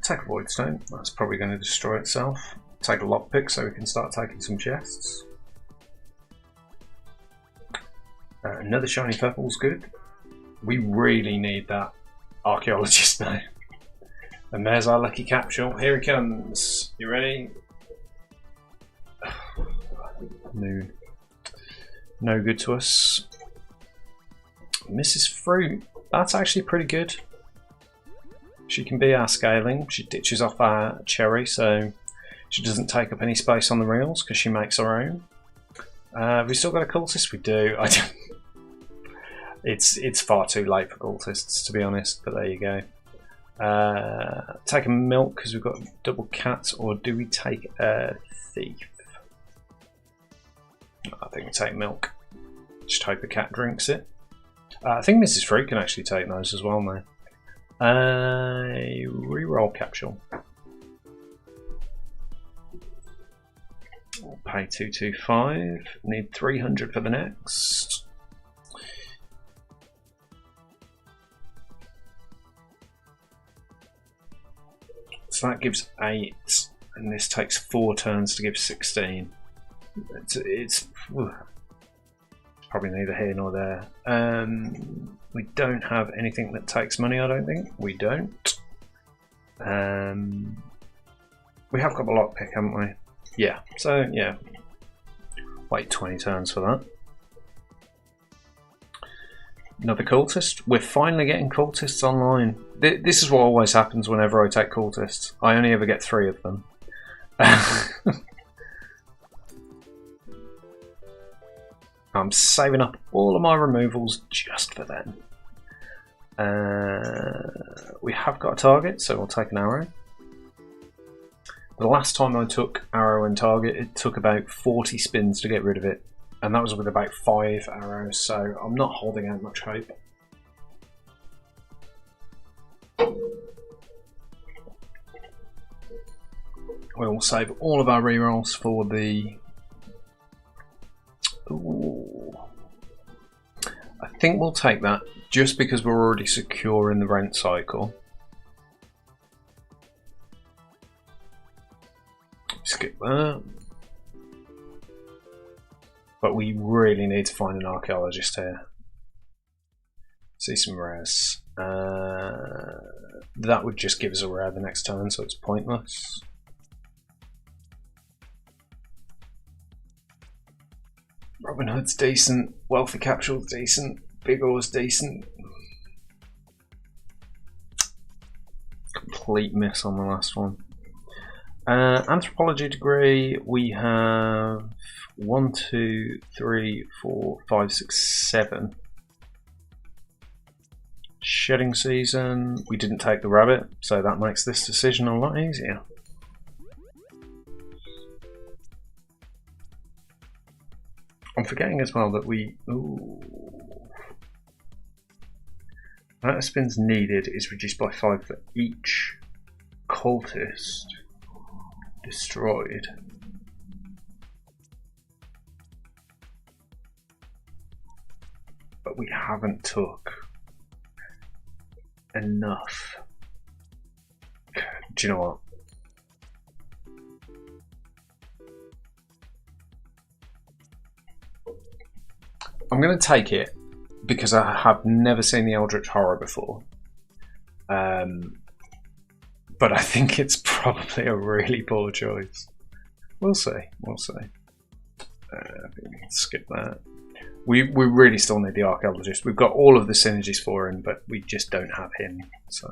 Take a void stone, that's probably going to destroy itself. Take a lockpick so we can start taking some chests. Another shiny purple's good. We really need that archaeologist now. And there's our lucky capsule. Here he comes. You ready? Moon. No good to us. Mrs. Fruit. That's actually pretty good. She can be our scaling. She ditches off our cherry, so she doesn't take up any space on the reels because she makes her own. Have we still got a cultist? We do. I don't. It's far too late for cultists, to be honest, but there you go. Take a milk because we've got double cats, or do we take a thief? I think we take milk. Just hope the cat drinks it. I think Mrs. Fruit can actually take those as well now. Reroll capsule. We'll pay 225. Need 300 for the next. So that gives 8, and this takes 4 turns to give 16. It's probably neither here nor there. We don't have anything that takes money, I don't think. We don't. We have got the lockpick, haven't we? Yeah, so yeah. Wait 20 turns for that. Another cultist. We're finally getting cultists online. This is what always happens whenever I take cultists. I only ever get 3 of them. I'm saving up all of my removals just for them. We have got a target, so we'll take an arrow. The last time I took arrow and target, it took about 40 spins to get rid of it. And that was with about 5 arrows, so I'm not holding out much hope. We'll save all of our rerolls for the... Ooh, think we'll take that just because we're already secure in the rent cycle. Skip that. But we really need to find an archaeologist here. See some rares. That would just give us a rare the next turn, so it's pointless. Robin Hood's decent. Wealthy Capsule's decent. Big Ore's decent. Complete miss on the last one. Anthropology degree, we have 1, 2, 3, 4, 5, 6, 7. Shedding season, we didn't take the rabbit, so that makes this decision a lot easier. I'm forgetting as well that we... amount of spins needed is reduced by 5 for each cultist destroyed. But we haven't took enough. Do you know what? I'm going to take it because I have never seen the Eldritch Horror before. But I think it's probably a really poor choice. We'll see. We'll see. I think we can skip that. We really still need the archaeologist. We've got all of the synergies for him, but we just don't have him. So,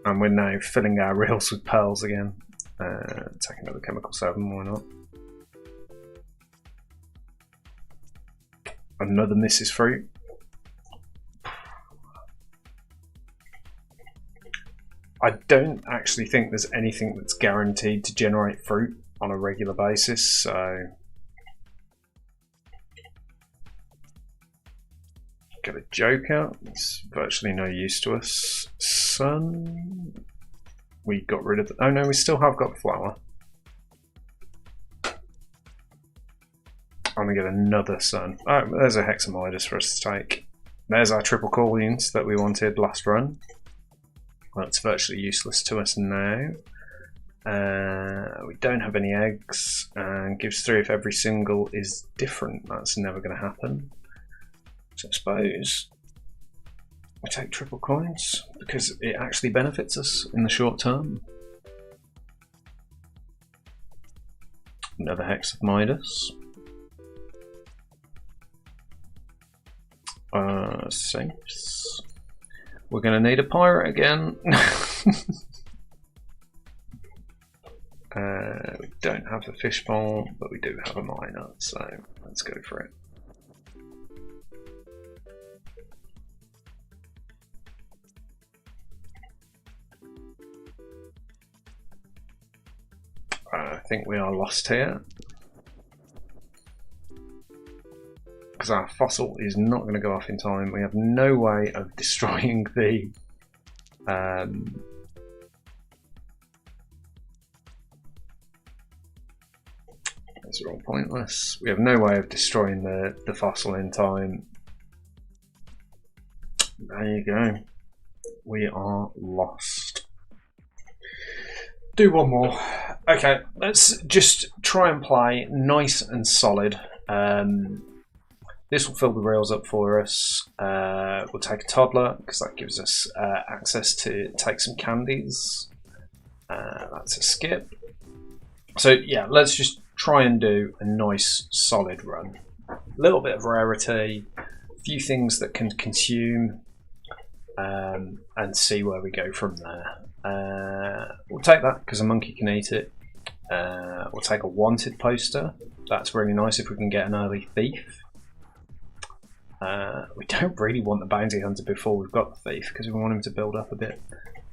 and we're now filling our reels with pearls again. Take another chemical 7. Why not? Another Mrs. Fruit. I don't actually think there's anything that's guaranteed to generate fruit on a regular basis, so get a Joker. It's virtually no use to us. Sun. We got rid of the... oh no, we still have got the flower. I'm going to get another sun. Oh, there's a Hexamidus for us to take. There's our triple coins that we wanted last run. That's virtually useless to us now. We don't have any eggs, and gives 3 if every single is different. That's never going to happen. So I suppose we take triple coins because it actually benefits us in the short term. Another Hex of Midas. Safes. We're going to need a pirate again. We don't have the fishbowl, but we do have a miner, so let's go for it. I think we are lost here. Because our fossil is not going to go off in time. We have no way of destroying the those are all pointless. We have no way of destroying the fossil in time. There you go. We are lost. Do one more. Okay, let's just try and play nice and solid. This will fill the rails up for us. We'll take a toddler because that gives us access to take some candies. That's a skip. So yeah, let's just try and do a nice solid run. A little bit of rarity, a few things that can consume, and see where we go from there. We'll take that because a monkey can eat it. We'll take a wanted poster. That's really nice if we can get an early thief. We don't really want the bounty hunter before we've got the thief because we want him to build up a bit.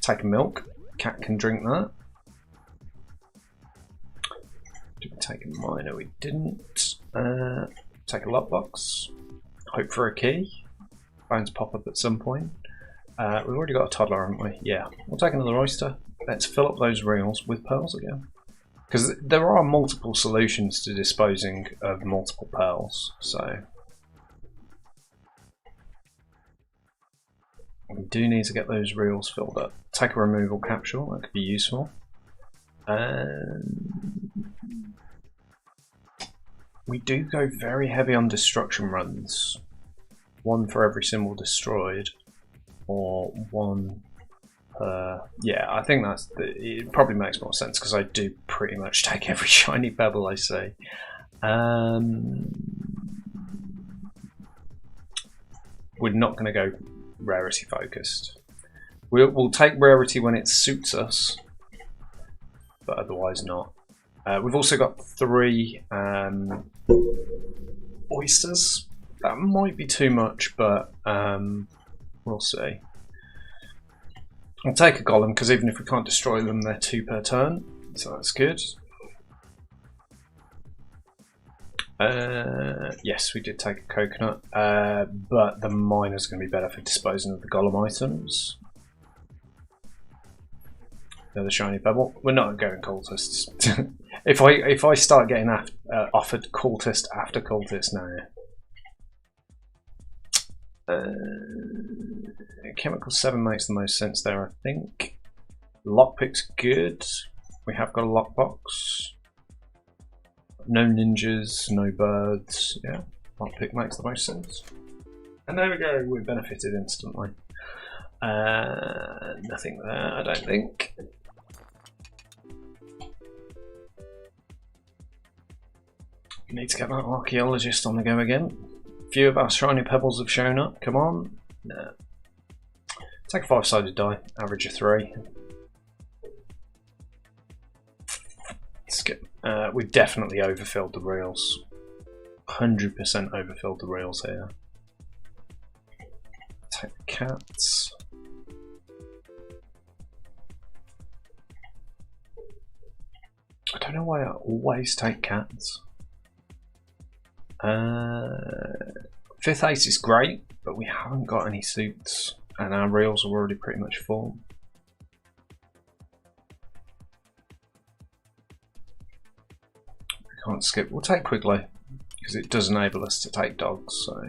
Take a milk. Cat can drink that. Did we take a miner? We didn't. Take a lockbox. Hope for a key. Bound to pop up at some point. We've already got a toddler, haven't we? Yeah. We'll take another oyster. Let's fill up those reels with pearls again. Because there are multiple solutions to disposing of multiple pearls, so... We do need to get those reels filled up. Take a removal capsule, that could be useful. We do go very heavy on destruction runs. One for every symbol destroyed, or one per... yeah, I think it probably makes more sense because I do pretty much take every shiny pebble I see. We're not going to go rarity focused. We'll take rarity when it suits us, but otherwise not. We've also got 3 oysters. That might be too much, but we'll see. I'll take a golem because even if we can't destroy them, they're 2 per turn, so that's good. Yes, we did take a coconut, but the miner's going to be better for disposing of the golem items. Another shiny pebble. We're not going cultists. if I start getting offered cultist after cultist now. Chemical 7 makes the most sense there, I think. Lockpick's good. We have got a lockbox. No ninjas, no birds. Yeah, lockpick makes the most sense. And there we go, we benefited instantly. Nothing there, I don't think. Need to get that archaeologist on the go again. A few of our shiny pebbles have shown up, come on. No. Take a 5-sided die, average of 3. Skip. We've definitely overfilled the reels. 100% overfilled the reels here. Take the cats. I don't know why I always take cats. 5th ace is great, but we haven't got any suits, and our reels are already pretty much full. We can't skip. We'll take Quigley because it does enable us to take dogs. So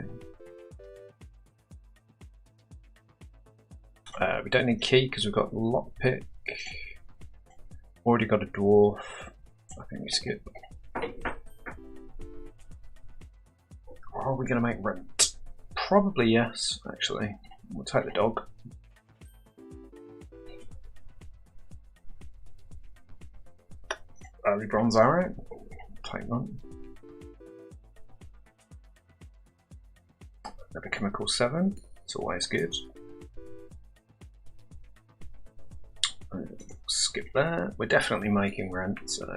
we don't need key because we've got lockpick. Already got a dwarf. I think we skip. Or are we going to make rent? Probably yes, actually. We'll take the dog. Early bronze arrow. Take that. Another chemical 7. It's always good. Skip that. We're definitely making rent, so.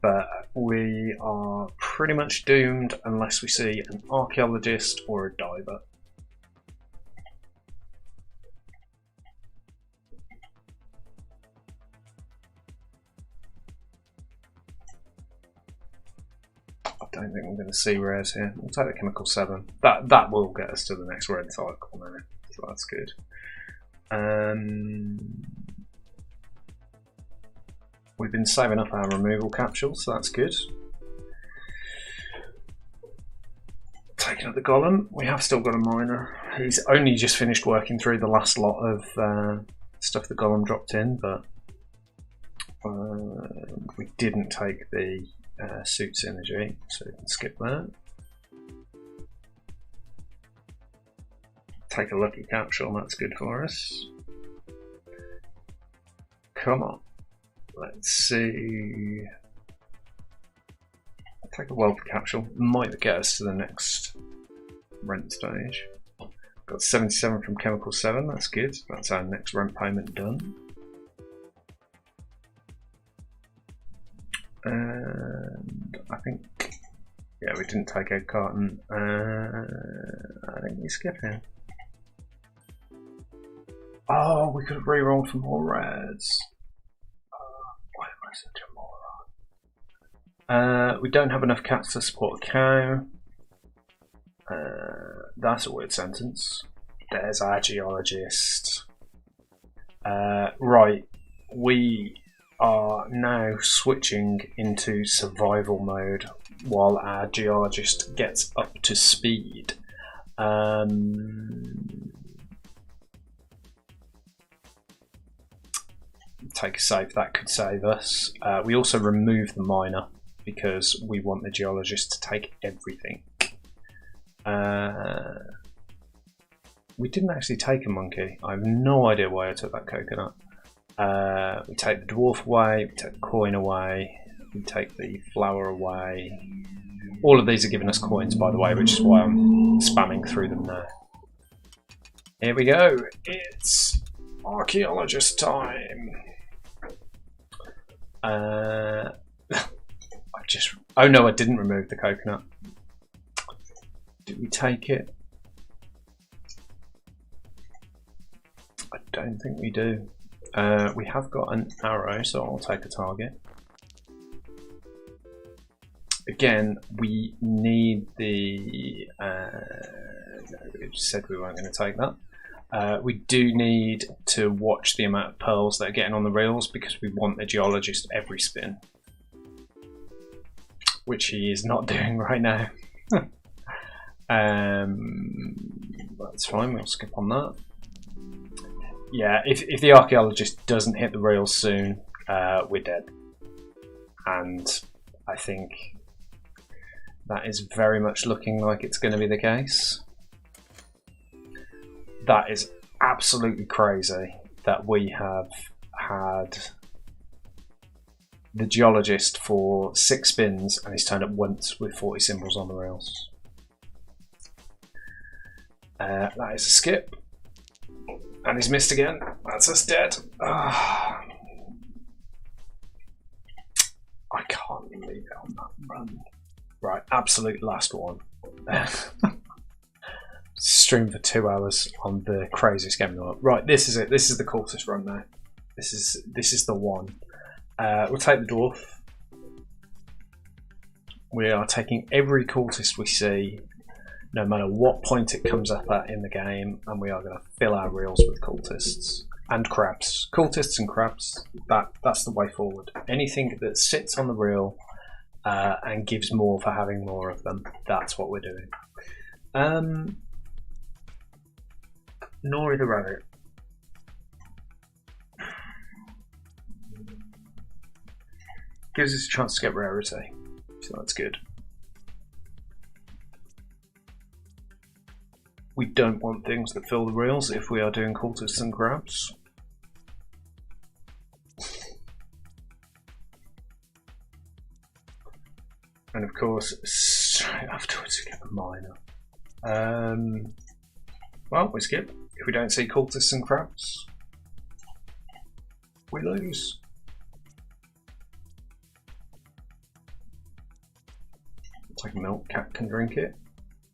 But we are pretty much doomed unless we see an archaeologist or a diver. I don't think we're going to see rares here. We'll take the chemical 7. That will get us to the next red cycle now, so that's good. We've been saving up our removal capsules, so that's good. Taking up the golem. We have still got a miner. He's only just finished working through the last lot of stuff the golem dropped in, but we didn't take the suit synergy, so we can skip that. Take a lucky capsule, that's good for us. Come on. Let's see. I'll take a wealth capsule. Might get us to the next rent stage. Got 77 from chemical 7. That's good. That's our next rent payment done. And I think, yeah, we didn't take egg carton. I think we skip here. Oh, we could have re-rolled for more reds. Why am I such a moron? We don't have enough cats to support a cow. That's a weird sentence. There's our geologist. Right, we are now switching into survival mode while our geologist gets up to speed. take a save. That could save us. We also remove the miner because we want the geologist to take everything. We didn't actually take a monkey. I have no idea why I took that coconut. We take the dwarf away, we take the coin away, we take the flower away. All of these are giving us coins, by the way, which is why I'm spamming through them now. Here we go. It's archaeologist time. Oh no, I didn't remove the coconut. Did we take it? I don't think we do. We have got an arrow, so I'll take a target. Again, we need the... we said we weren't going to take that. We do need to watch the amount of pearls that are getting on the reels because we want the geologist every spin. Which he is not doing right now. That's fine, we'll skip on that. Yeah, if the archaeologist doesn't hit the reels soon, we're dead. And I think that is very much looking like it's going to be the case. That is absolutely crazy that we have had the geologist for 6 spins and he's turned up once with 40 symbols on the rails. That is a skip. And he's missed again. That's us dead. I can't believe it on that run. Right, absolute last one. Stream for 2 hours on the craziest game in the world. Right, this is it. This is the cultist run now. This is the one. We'll take the dwarf. We are taking every cultist we see, no matter what point it comes up at in the game, and we are going to fill our reels with cultists and crabs. Cultists and crabs, that's the way forward. Anything that sits on the reel and gives more for having more of them, that's what we're doing. Nori the rabbit. Gives us a chance to get rarity, so that's good. We don't want things that fill the reels if we are doing cultists and crabs. And of course, straight afterwards we get the miner. Well, we skip. If we don't see cultists and crabs, we lose. Take a milk, cat can drink it.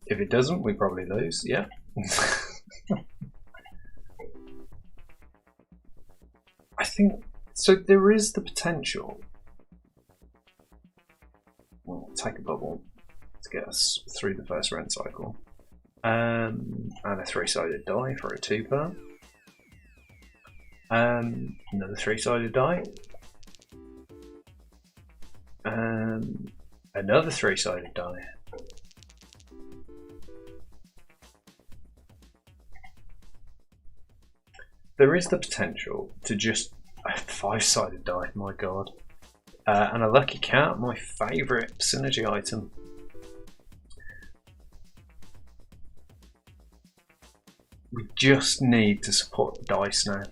If it doesn't, we probably lose, yeah. I think, so there is the potential. We'll take a bubble to get us through the first rent cycle. And a 3-sided die for a 2-per. Another 3-sided die. Another 3-sided die. There is the potential to just a 5-sided die, my god. And a lucky cat, my favourite synergy item. We just need to support the dice now.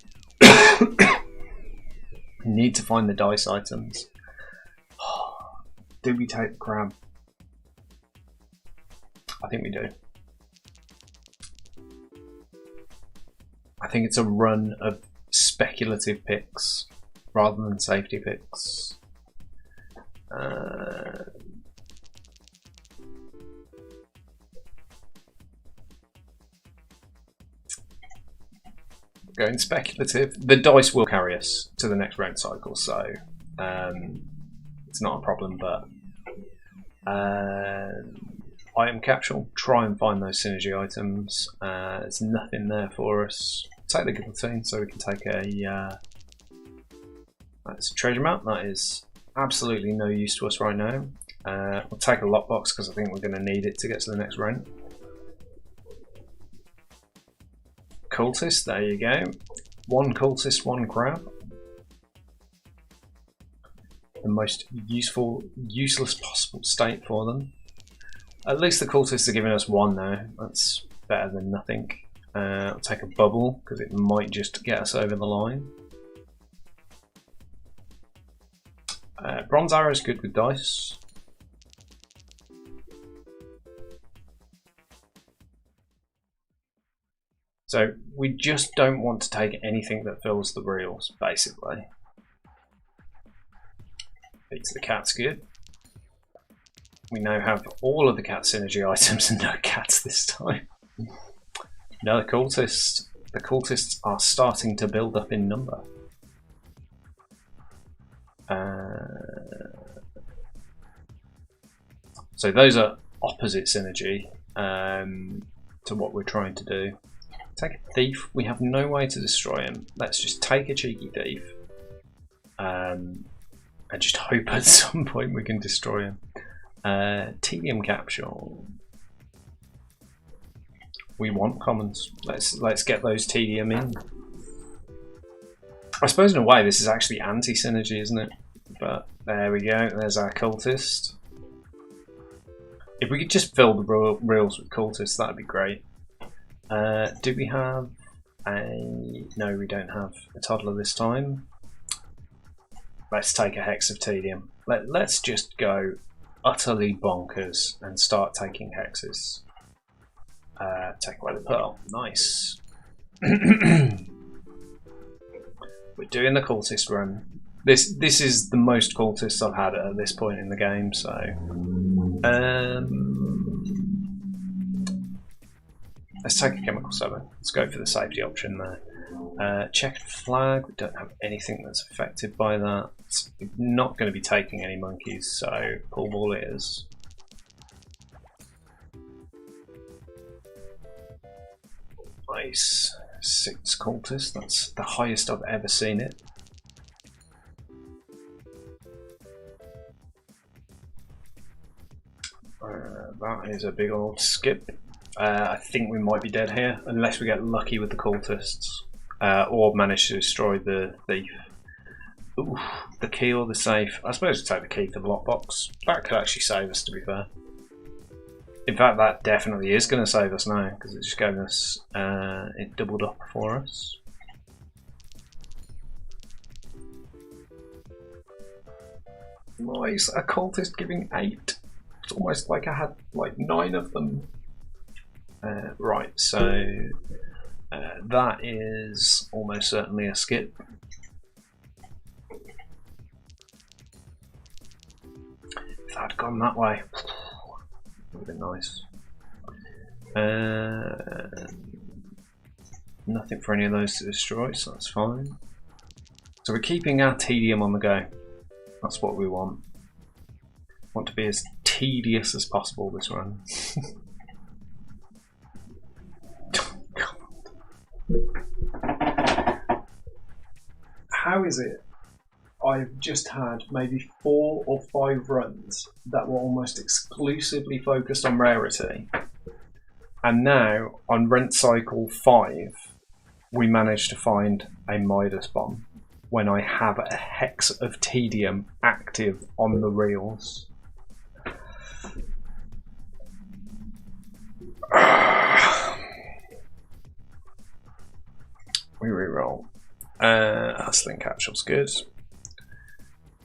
We need to find the dice items. Do we take the crab? I think we do. I think it's a run of speculative picks rather than safety picks. Going speculative. The dice will carry us to the next round cycle, so it's not a problem, but item capsule, try and find those synergy items. There's nothing there for us. Take the guillotine so we can take a that's a treasure map. That is absolutely no use to us right now. We'll take a lockbox because I think we're going to need it to get to the next round. Cultist, there you go. 1 cultist, 1 crab. the most useless possible state for them. At least the cultists are giving us one now. That's better than nothing. I'll take a bubble because it might just get us over the line. Bronze arrow is good with dice. So we just don't want to take anything that fills the reels, basically. Beats the cat's good. We now have all of the cat synergy items and no cats this time. No, the cultists are starting to build up in number. So those are opposite synergy to what we're trying to do. Take a thief. We have no way to destroy him. Let's just take a cheeky thief and just hope at some point we can destroy him. Tedium capsule. We want commons. Let's get those tedium in. I suppose in a way this is actually anti-synergy, isn't it? But there we go. There's our cultist. If we could just fill the reels with cultists, that'd be great. Do we have a... No, we don't have a toddler this time. Let's take a hex of tedium. Let's just go utterly bonkers and start taking hexes. Take away the pearl. Nice. We're doing the cultist run. This is the most cultists I've had at this point in the game, so... let's take a chemical 7. Let's go for the safety option there. Checkered flag. We don't have anything that's affected by that. We're not going to be taking any monkeys, so pull ball it is. Nice. 6 cultists. That's the highest I've ever seen it. That is a big old skip. I think we might be dead here, unless we get lucky with the cultists, or manage to destroy the thief. Ooh, the key or the safe. I suppose we'll take the key to the lockbox. That could actually save us, to be fair. In fact, that definitely is going to save us now, because it's just gave us, it doubled up for us. Nice, a cultist giving 8. It's almost like I had like 9 of them. Right, so that is almost certainly a skip. If that had gone that way, would have been nice. Nothing for any of those to destroy, so that's fine. So we're keeping our tedium on the go. That's what we want. Want to be as tedious as possible this run. How is it I've just had maybe 4 or 5 runs that were almost exclusively focused on rarity, and now on rent cycle 5 we managed to find a Midas bomb when I have a hex of tedium active on the reels? We reroll. Hustling capsule's good.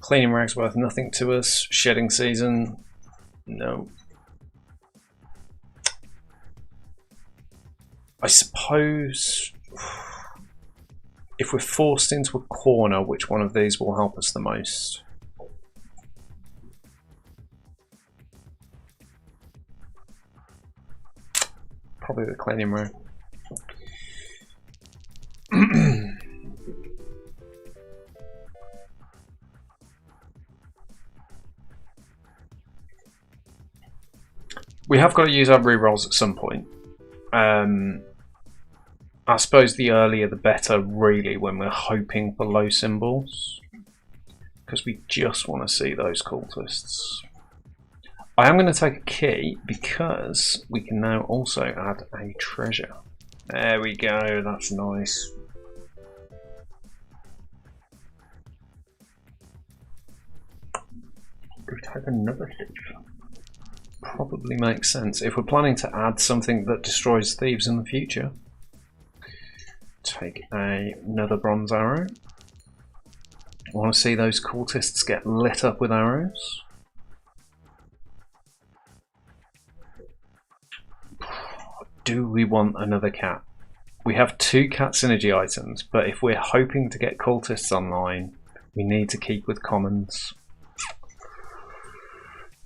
Cleaning rag's worth nothing to us. Shedding season, no. I suppose if we're forced into a corner, which one of these will help us the most? Probably the cleaning rag. We have got to use our rerolls at some point. I suppose the earlier the better, really, when we're hoping for low symbols, because we just want to see those cultists. I am going to take a key because we can now also add a treasure. There we go, that's nice. take another thief. Probably makes sense if we're planning to add something that destroys thieves in the future. Take another bronze arrow. I want to see those cultists get lit up with arrows. Do we want another cat? We have 2 cat synergy items, but if we're hoping to get cultists online, we need to keep with commons.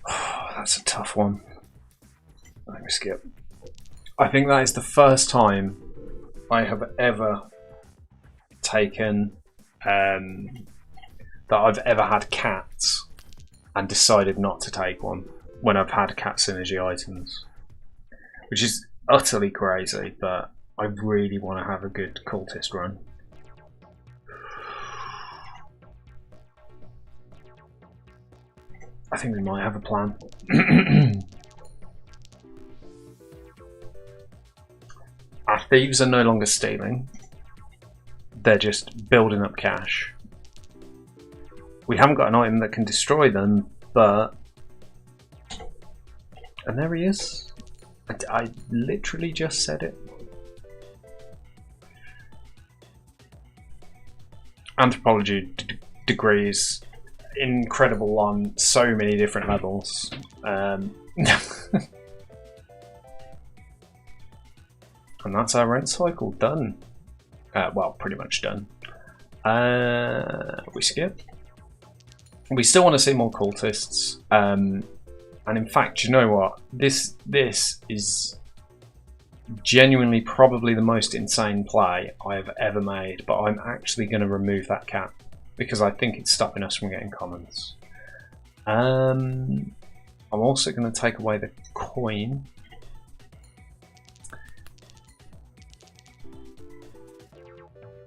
That's a tough one. Let me skip. I think that is the first time I have ever taken that I've ever had cats and decided not to take one when I've had cat synergy items, which is utterly crazy, but I really want to have a good cultist run. I think we might have a plan. Our thieves are no longer stealing. They're just building up cash. We haven't got an item that can destroy them, but... And there he is. I literally just said it. Anthropology degrees incredible on so many different levels. And that's our rent cycle done. Well, pretty much done. We skip. We still want to see more cultists. And in fact, you know what? This is genuinely probably the most insane play I have ever made, but I'm actually going to remove that cat because I think it's stopping us from getting commons. I'm also going to take away the coin.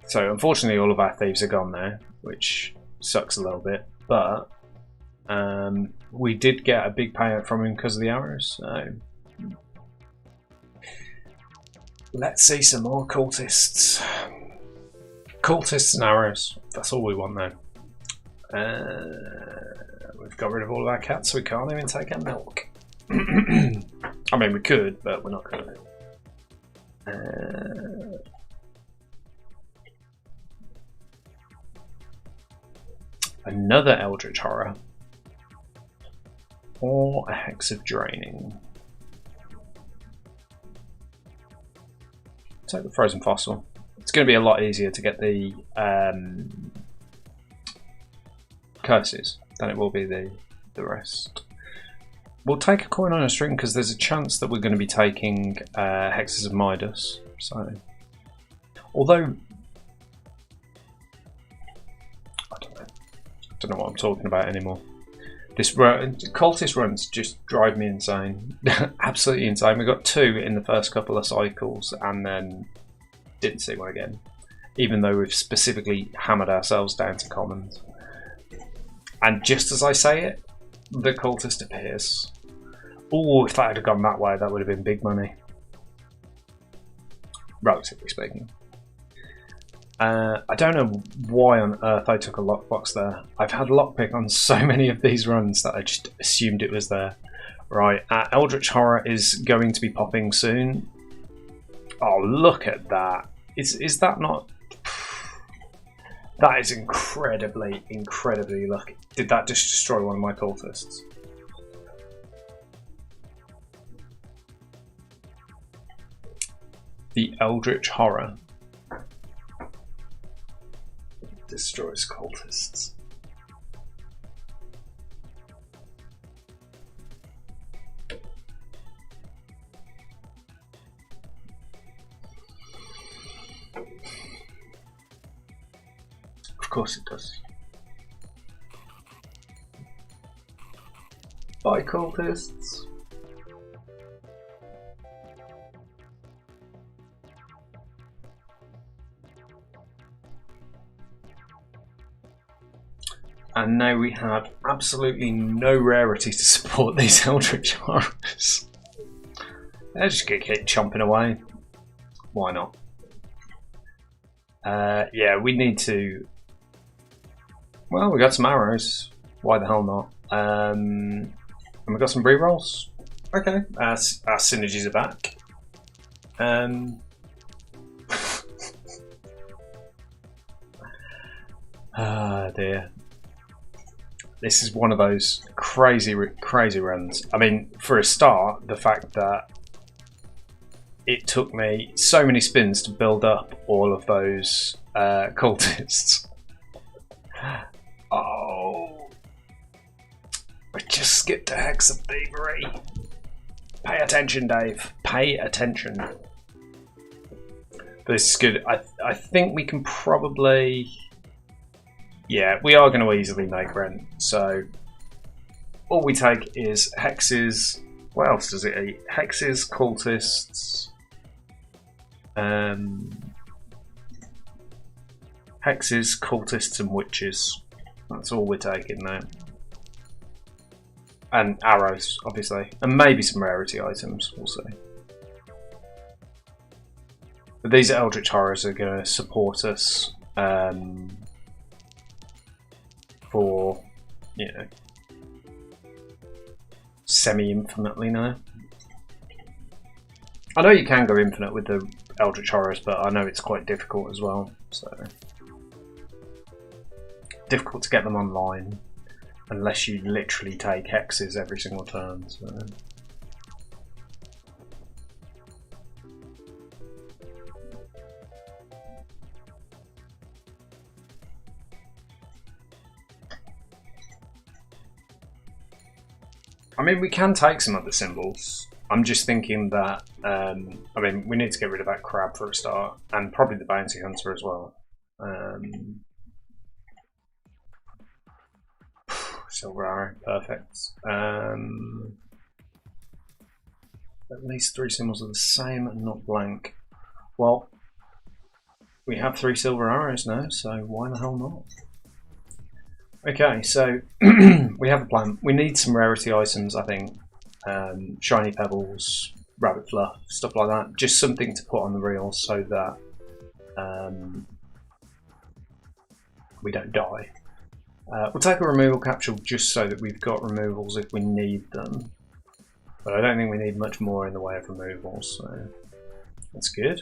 So unfortunately all of our thieves are gone there, which sucks a little bit, but we did get a big payout from him because of the arrows, so let's see some more cultists. Cultists and arrows, that's all we want now. We've got rid of all of our cats, so we can't even take our milk. I mean, we could, but we're not going to. Another Eldritch Horror. Or a Hex of Draining. Take the Frozen Fossil. It's going to be a lot easier to get the curses than it will be the rest. We'll take a coin on a string because there's a chance that we're going to be taking Hexes of Midas. So, although I don't know what I'm talking about anymore. This cultist runs just drive me insane. Absolutely insane. We got 2 in the first couple of cycles and then didn't see one again. Even though we've specifically hammered ourselves down to commons. And just as I say it, the cultist appears. Oh, if that had gone that way, that would have been big money. Relatively speaking. I don't know why on earth I took a lockbox there. I've had lockpick on so many of these runs that I just assumed it was there. Right, Eldritch Horror is going to be popping soon. Oh, look at that. Is that not... That is incredibly, incredibly lucky. Did that just destroy one of my cultists? The Eldritch Horror destroys cultists. Of course it does. Bye, cultists. And now we have absolutely no rarity to support these Eldritch Horrors. They're just going to keep chomping away. Why not? Yeah, we need to... Well, we got some arrows. Why the hell not? And we've got some rerolls. Okay, our synergies are back. Ah dear. This is one of those crazy runs. I mean, for a start, the fact that it took me so many spins to build up all of those cultists. Oh, we just skipped a Hex of Thievery. Pay attention, Dave. Pay attention. But this is good. I think we can probably... Yeah, we are going to easily make rent. So all we take is hexes. What else does it eat? Hexes, cultists, hexes, cultists, and witches. That's all we're taking now. And arrows, obviously, and maybe some rarity items. We'll see. But these Eldritch Horrors are going to support us. For, you know, semi-infinitely now. I know you can go infinite with the Eldritch Horrors, but I know it's quite difficult as well. So difficult to get them online unless you literally take hexes every single turn. So. I mean, we can take some other symbols. I'm just thinking that, I mean, we need to get rid of that crab for a start, and probably the bounty hunter as well. Silver arrow, perfect. At least 3 symbols are the same and not blank. Well, we have 3 silver arrows now, so why the hell not? Okay, so we have a plan. We need some rarity items, I think. Shiny pebbles, rabbit fluff, stuff like that. Just something to put on the reel so that we don't die. We'll take a removal capsule just so that we've got removals if we need them. But I don't think we need much more in the way of removals, so that's good.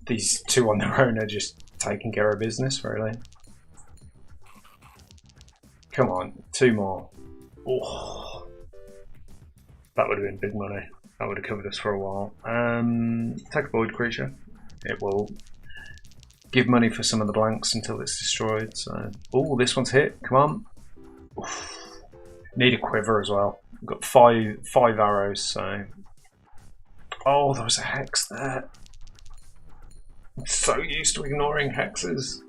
These 2 on their own are just taking care of business, really. Come on, 2 more. Oh, that would have been big money. That would have covered us for a while. Take a void creature. It will give money for some of the blanks until it's destroyed. So, oh, this one's hit. Come on. Oof. Need a quiver as well. We've got five arrows. So, oh, there was a hex there. I'm so used to ignoring hexes.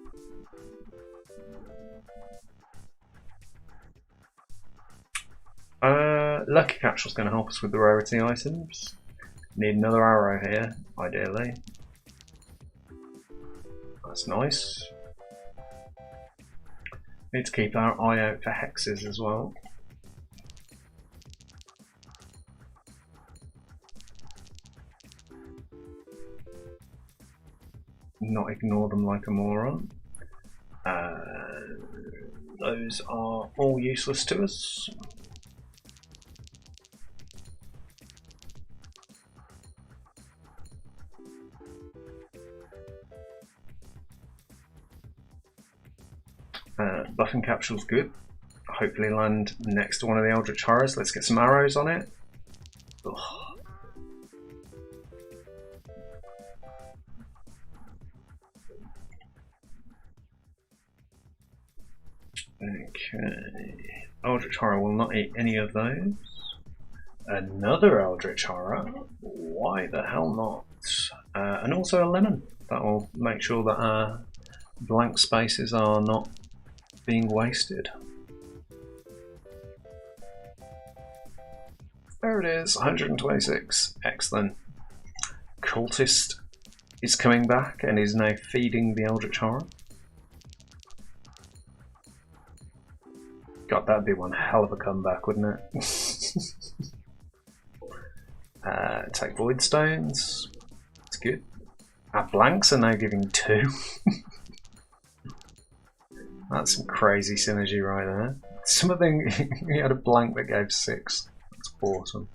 Lucky Capsule's going to help us with the rarity items. Need another arrow here, ideally. That's nice. Need to keep our eye out for hexes as well. Not ignore them like a moron. Those are all useless to us. Buffing capsule's good. Hopefully land next to one of the Eldritch Horrors. Let's get some arrows on it. Ugh. Okay. Eldritch Horror will not eat any of those. Another Eldritch Horror. Why the hell not? And also a lemon. That will make sure that our blank spaces are not being wasted. There it is, 126. Excellent. Cultist is coming back and is now feeding the Eldritch Horror. God, that'd be one hell of a comeback, wouldn't it? Take Void Stones. It's good. Our blanks are now giving 2. That's some crazy synergy right there. Some of them, he had a blank that gave 6. That's awesome.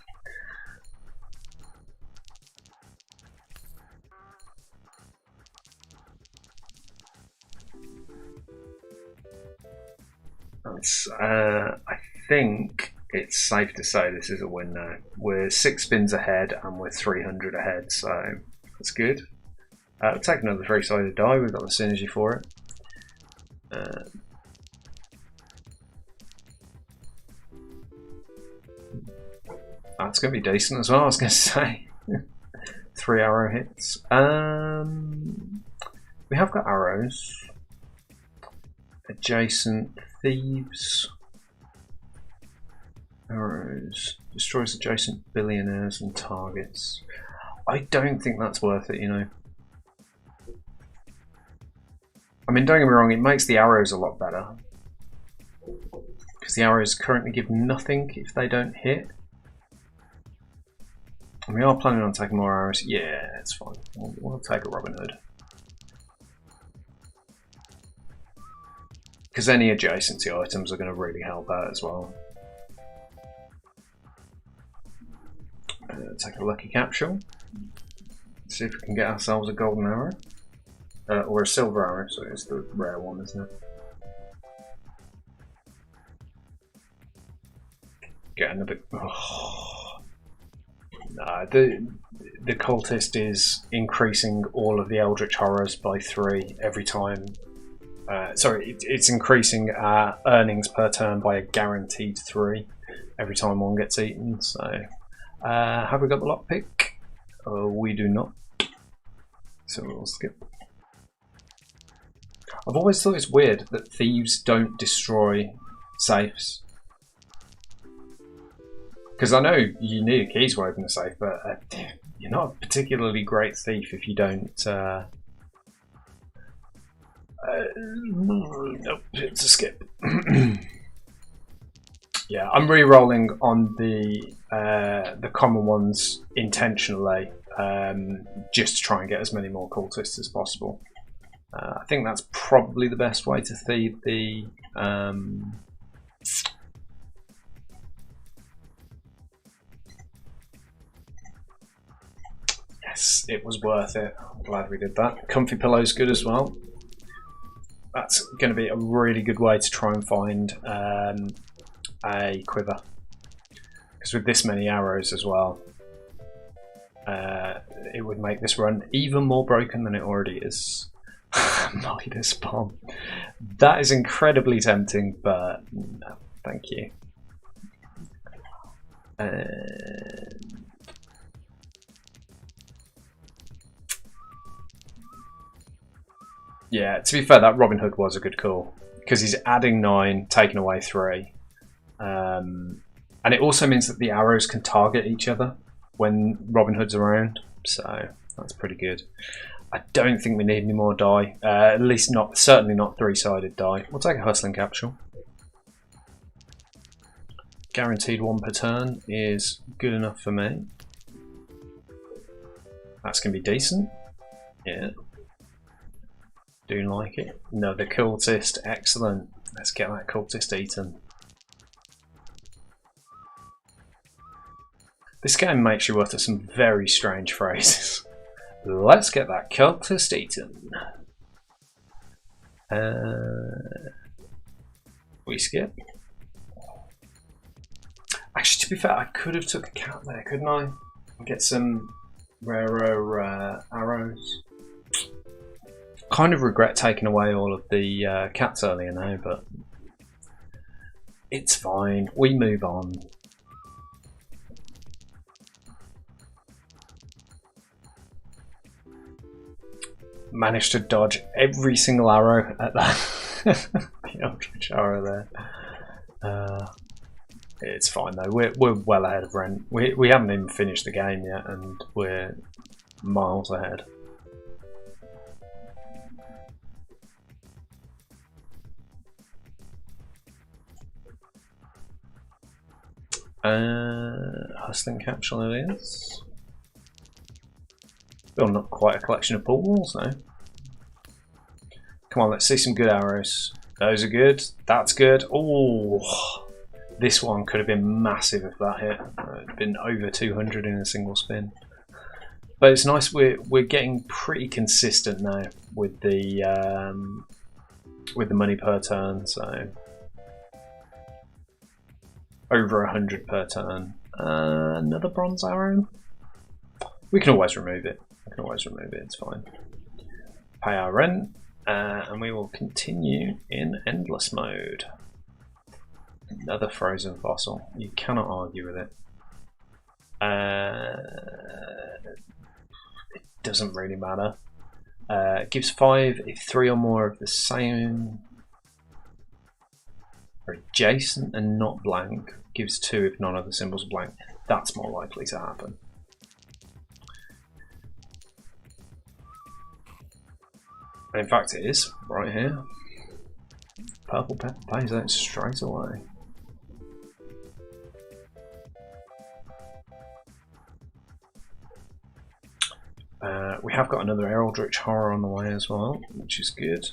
That's, I think it's safe to say this is a win now. We're 6 spins ahead and we're 300 ahead, so that's good. We'll take another 3-sided die, we've got the synergy for it. That's going to be decent as well, I was going to say. 3 arrow hits. We have got arrows. Adjacent thieves. Arrows. Destroys adjacent billionaires and targets. I don't think that's worth it, you know. I mean, don't get me wrong, it makes the arrows a lot better. Because the arrows currently give nothing if they don't hit. And we are planning on taking more arrows. Yeah, it's fine. We'll take a Robin Hood. Because any adjacency items are going to really help out as well. Take a lucky capsule. See if we can get ourselves a golden arrow. Or a silver arrow, so it's the rare one, isn't it? Getting a bit... Oh. Nah, the cultist is increasing all of the Eldritch Horrors by 3 every time. Sorry, it's increasing our earnings per turn by a guaranteed 3 every time one gets eaten. So, have we got the lockpick? We do not. So we'll skip. I've always thought it's weird that thieves don't destroy safes. Because I know you need a key to open a safe, but you're not a particularly great thief if you don't... nope, it's a skip. Yeah, I'm re-rolling on the common ones intentionally, just to try and get as many more cultists as possible. I think that's probably the best way to thieve the... Yes, it was worth it. I'm glad we did that. Comfy pillow's good as well. That's going to be a really good way to try and find a quiver. Because with this many arrows as well, it would make this run even more broken than it already is. Midas bomb. That is incredibly tempting, but no, thank you. Yeah, to be fair, that Robin Hood was a good call because he's adding 9, taking away 3, and it also means that the arrows can target each other when Robin Hood's around. So that's pretty good. I don't think we need any more die. At least not, certainly not 3-sided die. We'll take a hustling capsule. Guaranteed 1 per turn is good enough for me. That's gonna be decent. Yeah. Do like it. Another cultist, excellent. Let's get that cultist eaten. This game makes you utter some very strange phrases. Let's get that cultist eaten. We skip. Actually, to be fair, I could have took a cat there, couldn't I? Get some rarer arrows. Kind of regret taking away all of the cats earlier now, but it's fine. We move on. Managed to dodge every single arrow at that the Eldritch arrow there. It's fine though. We're well ahead of Rent. We haven't even finished the game yet, and we're miles ahead. Hustling capsule it is. Still not quite a collection of balls though. Come on, let's see some good arrows. Those are good. That's good. Oh, this one could have been massive if that hit. It'd been over 200 in a single spin. But it's nice. We're getting pretty consistent now with the money per turn. So over 100 per turn. Another bronze arrow. We can always remove it. It's fine. Pay our rent, and we will continue in endless mode. Another frozen fossil. You cannot argue with it. It doesn't really matter. It gives 5 if 3 or more of the same are adjacent and not blank. Gives 2 if none of the symbols are blank. That's more likely to happen. And in fact it is, right here. Purple pepper pays out straight away. We have got another Eldritch Horror on the way as well, which is good.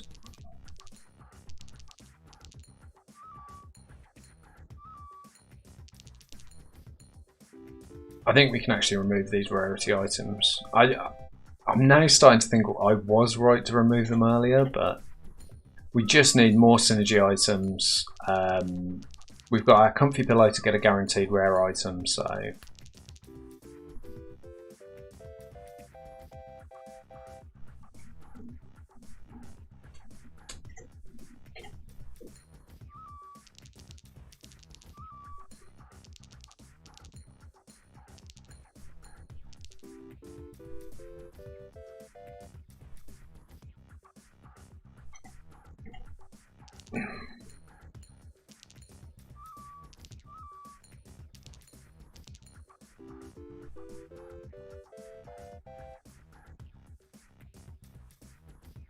I think we can actually remove these rarity items. I'm now starting to think I was right to remove them earlier, but we just need more synergy items. We've got our comfy pillow to get a guaranteed rare item, so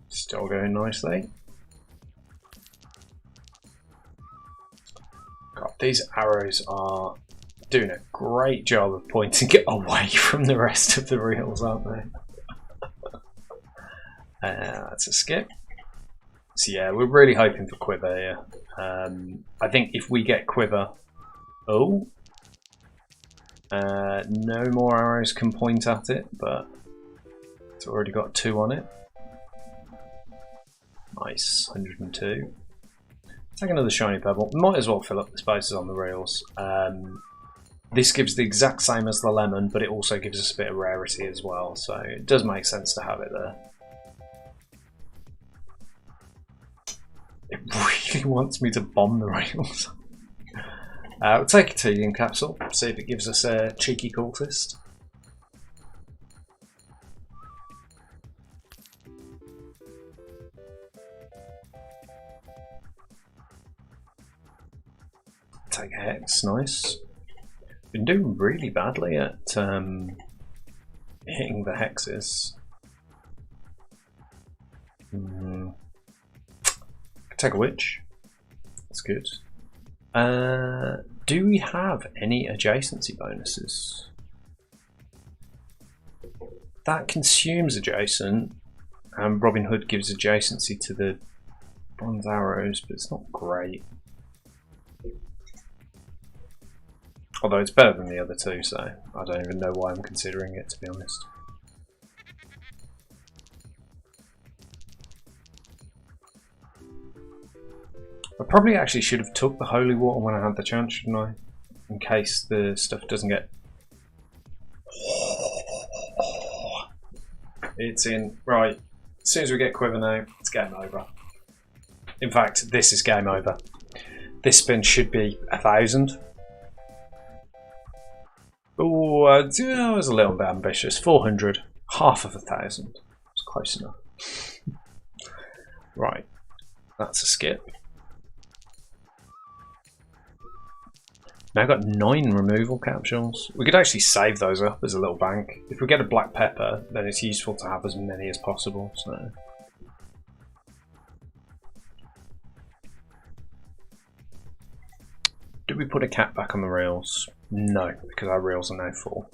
still going nicely. God, these arrows are doing a great job of pointing it away from the rest of the reels, aren't they? That's a skip. So yeah, we're really hoping for quiver here. I think if we get quiver... Oh! No more arrows can point at it, but it's already got 2 on it. Nice, 102. Take another shiny pebble. Might as well fill up the spaces on the reels. This gives the exact same as the lemon, but it also gives us a bit of rarity as well, so it does make sense to have it there. It really wants me to bomb the rails. We'll take a tedium capsule, see if it gives us a cheeky cultist. Take a hex, nice. Been doing really badly at hitting the hexes. Take a witch. That's good. Do we have any adjacency bonuses? That consumes adjacent, and Robin Hood gives adjacency to the bronze arrows, but it's not great. Although it's better than the other two, so I don't even know why I'm considering it, to be honest. I probably actually should have took the holy water when I had the chance, shouldn't I? In case the stuff doesn't get... It's in. Right. As soon as we get quiver now, it's game over. In fact, this is game over. This spin should be 1,000. Oh, I was a little bit ambitious. 400. Half of 1,000. It's close enough. Right. That's a skip. Now I've got 9 removal capsules. We could actually save those up as a little bank. If we get a black pepper, then it's useful to have as many as possible. So. Did we put a cat back on the reels? No, because our reels are now full.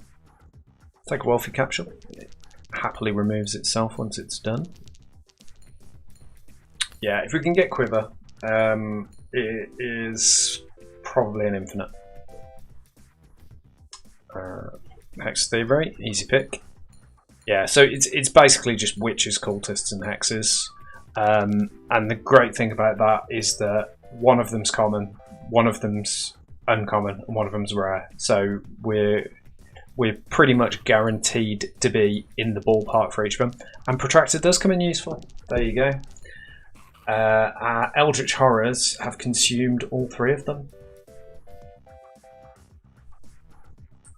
Take a wealthy capsule. It happily removes itself once it's done. Yeah, if we can get quiver, It is probably an infinite. Hex thievery, easy pick. Yeah, so it's basically just witches, cultists, and hexes. And the great thing about that is that one of them's common, one of them's uncommon, and one of them's rare. So we're pretty much guaranteed to be in the ballpark for each of them. And Protractor does come in useful. There you go. Our Eldritch Horrors have consumed all 3 of them.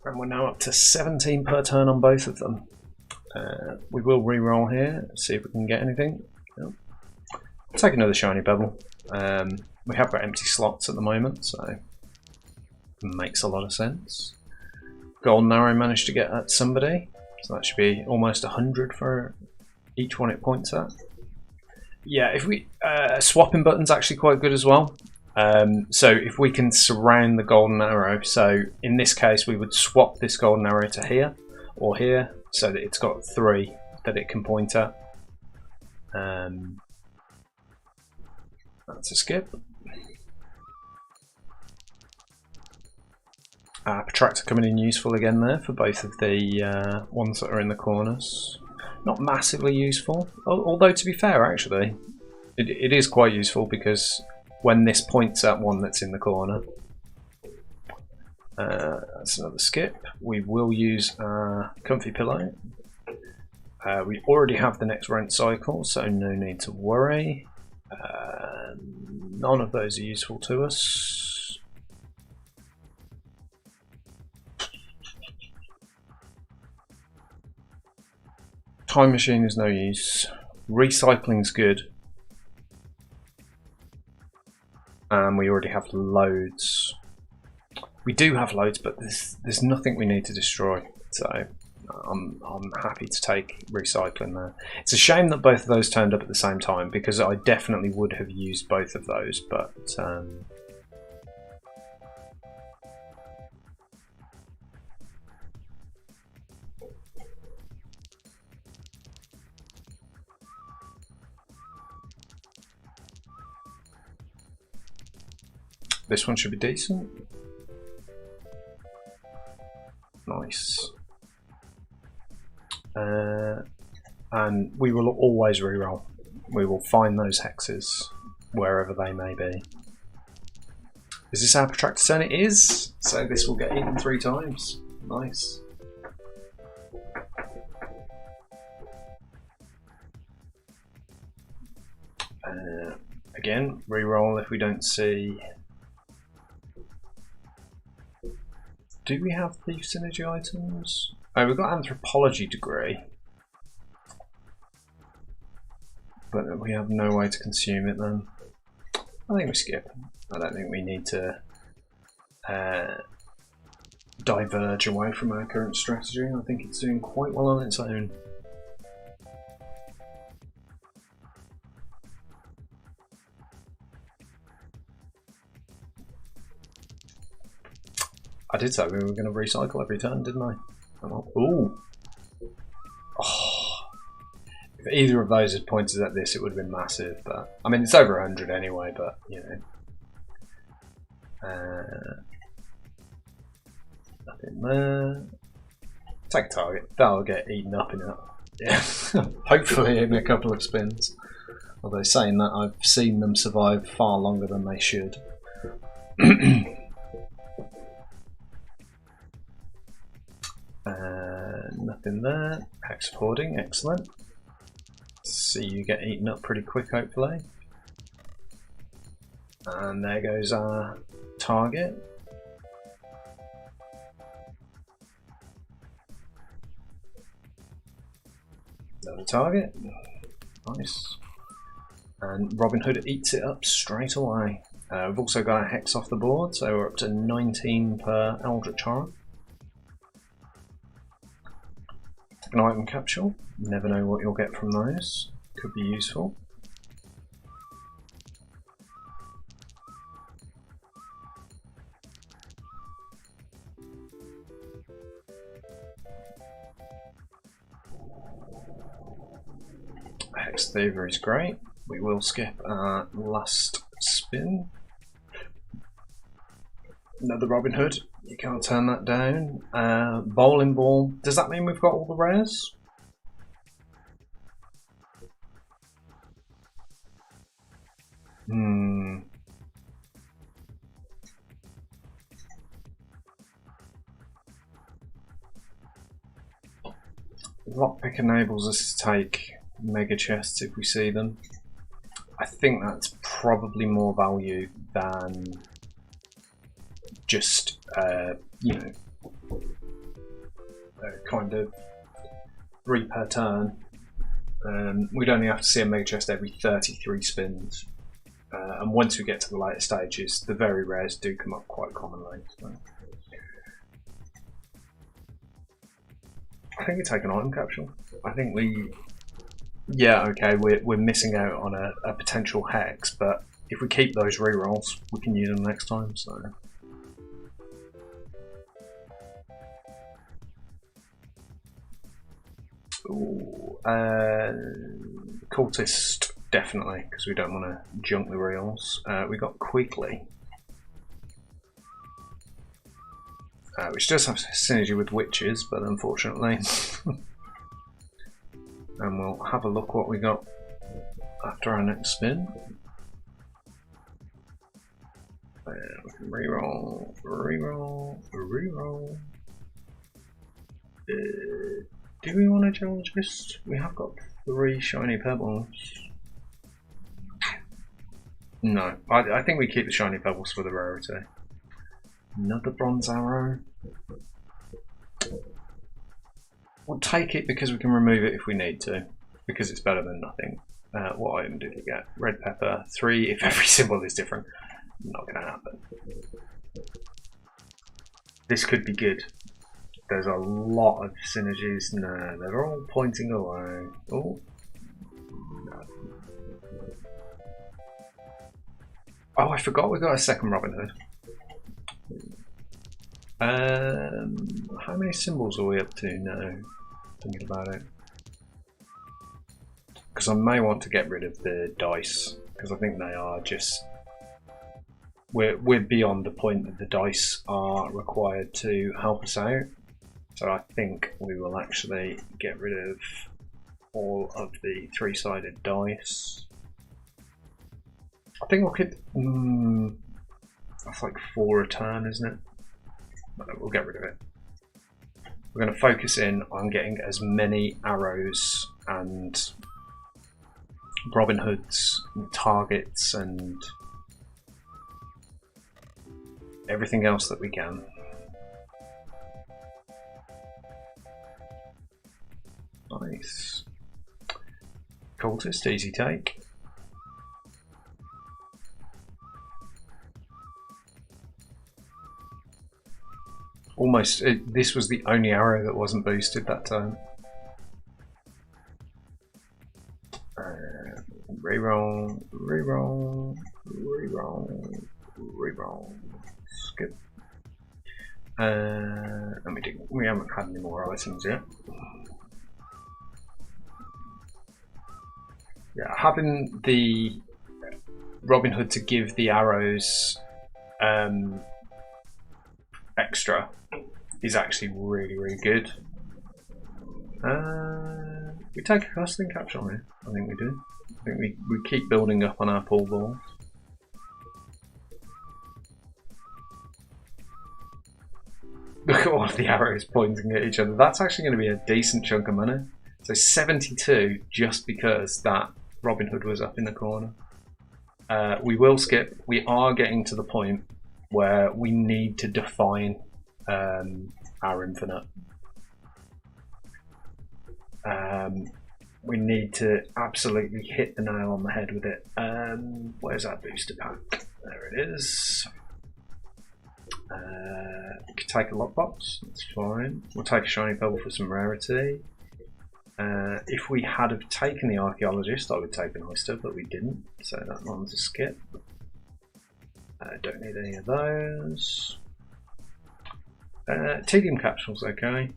And we're now up to 17 per turn on both of them. We will re-roll here, see if we can get anything. Yep. Take another shiny pebble. We have got empty slots at the moment, so it makes a lot of sense. Golden Arrow managed to get at somebody, so that should be almost 100 for each one it points at. Yeah, if we swapping button's actually quite good as well. So if we can surround the golden arrow, so in this case we would swap this golden arrow to here or here, so that it's got 3 that it can point at. That's a skip. Protractor coming in useful again there for both of the ones that are in the corners. Not massively useful, although to be fair actually, it is quite useful because when this points at one that's in the corner. That's another skip. We will use our comfy pillow. We already have the next rent cycle, so no need to worry. None of those are useful to us. Time machine is no use. Recycling's good. And we already have loads. We do have loads, but there's nothing we need to destroy. So I'm happy to take recycling there. It's a shame that both of those turned up at the same time because I definitely would have used both of those, but this one should be decent. Nice. And we will always reroll. We will find those hexes wherever they may be. Is this our Protractor turn? It is. So this will get eaten 3 times. Nice. Again, reroll if we don't see. Do we have thief synergy items? Oh, we've got anthropology degree, but we have no way to consume it then. I think we skip. I don't think we need to diverge away from our current strategy. I think it's doing quite well on its own. I did say we were going to recycle every turn, didn't I? Ooh. Oh. If either of those had pointed at this, it would have been massive. But I mean, it's over 100 anyway. But you know, nothing there. Take a target. That'll get eaten up in it. Yeah, hopefully in a couple of spins. Although saying that, I've seen them survive far longer than they should. Nothing there. Hex hoarding, excellent. See you get eaten up pretty quick, hopefully. And there goes our target. Another target. Nice. And Robin Hood eats it up straight away. We've also got a hex off the board, so we're up to 19 per Eldritch Horror. An item capsule, never know what you'll get from those, could be useful. Hex Thievery is great. We will skip our last spin. Another Robin Hood. You can't turn that down. Bowling ball. Does that mean we've got all the rares? Lockpick enables us to take mega chests if we see them. I think that's probably more value than just, you know, kind of 3 per turn. We'd only have to see a mega chest every 33 spins. And once we get to the later stages, the very rares do come up quite commonly. So. I think we take an item capsule. I think we... Yeah, okay, we're missing out on a potential hex, but if we keep those rerolls, we can use them next time, so... Ooh, cultist, definitely, because we don't want to junk the reels. We got quickly, which does have synergy with witches, but unfortunately. And we'll have a look what we got after our next spin. We can reroll, reroll, reroll. Do we want to challenge this? We have got 3 shiny pebbles. No, I think we keep the shiny pebbles for the rarity. Another bronze arrow. We'll take it because we can remove it if we need to, because it's better than nothing. What item did we get? Red pepper, 3 if every symbol is different. Not going to happen. This could be good. There's a lot of synergies. No, they're all pointing away. Oh, no. Oh, I forgot we got a second Robin Hood. How many symbols are we up to now? Thinking about it. Because I may want to get rid of the dice, because I think they are just... We're beyond the point that the dice are required to help us out. So I think we will actually get rid of all of the 3-sided dice. I think we could... that's like 4 a turn, isn't it? No, we'll get rid of it. We're going to focus in on getting as many arrows and Robin Hoods and targets and everything else that we can. Nice. Cultist, easy take. Almost, this was the only arrow that wasn't boosted that time. Reroll, reroll, reroll, reroll. Skip. And we haven't had any more items yet. Yeah, having the Robin Hood to give the arrows extra is actually really, really good. We take a casting capsule here. I think we do. I think we keep building up on our pool balls. Look at all of the arrows pointing at each other. That's actually going to be a decent chunk of money. So 72 just because that Robin Hood was up in the corner. We will skip. We are getting to the point where we need to define our infinite. We need to absolutely hit the nail on the head with it. Where's our booster pack? There it is. We could take a lockbox, that's fine. We'll take a shiny pebble for some rarity. If we had have taken the archaeologist, I would take an oyster, but we didn't, so that one's a skip. Don't need any of those. Tedium capsules, okay.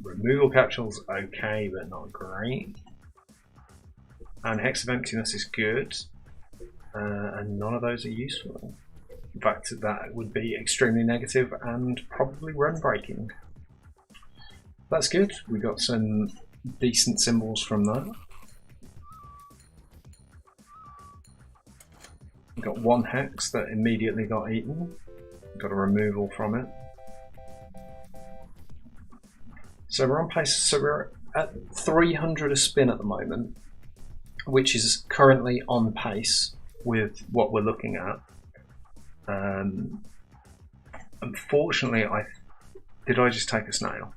Removal capsules, okay, but not great. And Hex of Emptiness is good. and none of those are useful. In fact, that would be extremely negative and probably run breaking. That's good. We got some decent symbols from that. We got one hex that immediately got eaten. Got a removal from it. So we're on pace. So we're at 300 a spin at the moment, which is currently on pace with what we're looking at. Unfortunately, did I just take a snail?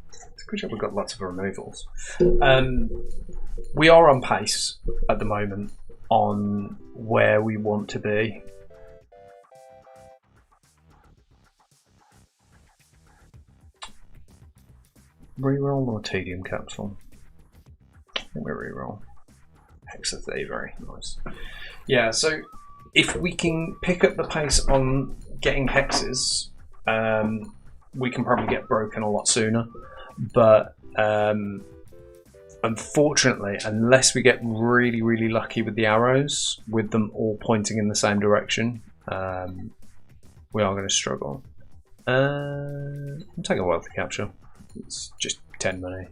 It's a good job we've got lots of removals. We are on pace at the moment on where we want to be. Reroll or tedium capsule? I think we reroll. Hex of Thievery, nice. Yeah, so if we can pick up the pace on getting hexes, we can probably get broken a lot sooner. But unfortunately, unless we get really, really lucky with the arrows, with them all pointing in the same direction, we are going to struggle. I'm taking a while to capture. It's just 10 money.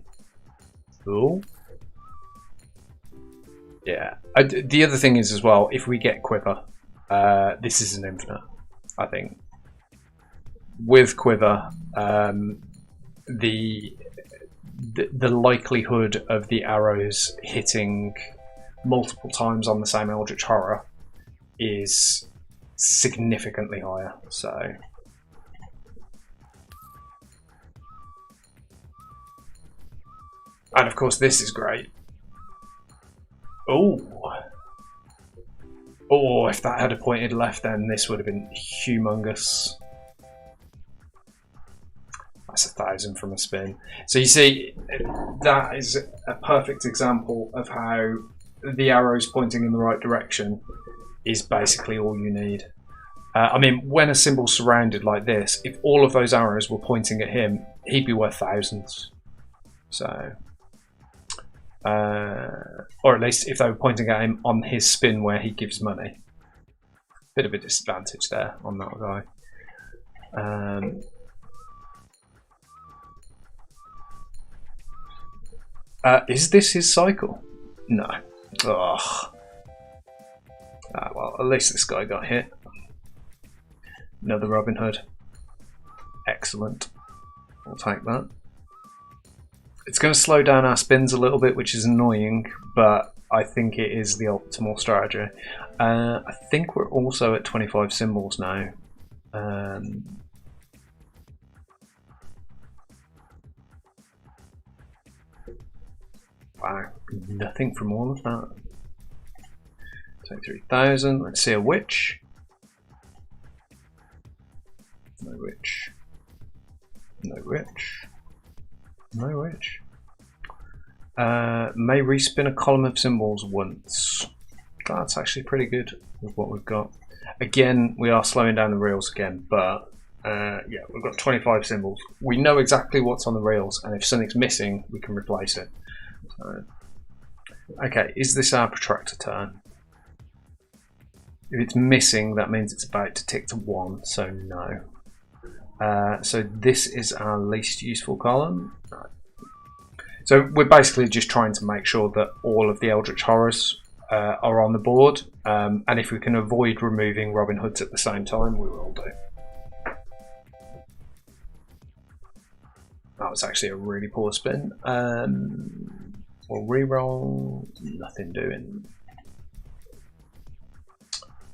Cool. Yeah. The other thing is as well, if we get Quiver, this is an infinite, I think. With Quiver, the likelihood of the arrows hitting multiple times on the same Eldritch Horror is significantly higher. So. And of course, this is great. Oh, if that had a pointed left, then this would have been humongous. That's 1,000 from a spin. So you see, that is a perfect example of how the arrows pointing in the right direction is basically all you need. I mean, when a symbol's surrounded like this, if all of those arrows were pointing at him, he'd be worth thousands. So. Or at least if they were pointing at him on his spin where he gives money. Bit of a disadvantage there on that guy. Is this his cycle? No. Ugh. Well, at least this guy got hit. Another Robin Hood. Excellent. We'll take that. It's going to slow down our spins a little bit, which is annoying, but I think it is the optimal strategy. I think we're also at 25 symbols now. Wow, nothing from all of that. 23,000. Let's see a witch. No witch. No witch. No witch. May respin a column of symbols once. That's actually pretty good with what we've got. Again, we are slowing down the reels again, but yeah, we've got 25 symbols. We know exactly what's on the reels, and if something's missing, we can replace it. So, okay, is this our protractor turn? If it's missing, that means it's about to tick to 1, so no. So this is our least useful column. So we're basically just trying to make sure that all of the Eldritch Horrors are on the board, and if we can avoid removing Robin Hoods at the same time, we will do. That was actually a really poor spin. We'll reroll. Nothing doing.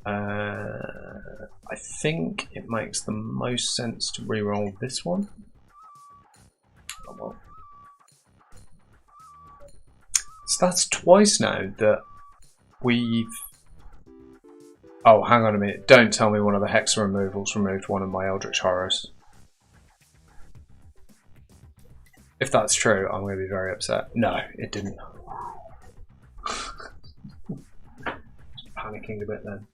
I think it makes the most sense to reroll this one. Oh well. So that's twice now that we've... Oh, hang on a minute. Don't tell me one of the Hex removals removed one of my Eldritch Horrors. If that's true, I'm going to be very upset. No, it didn't. Just panicking a bit then.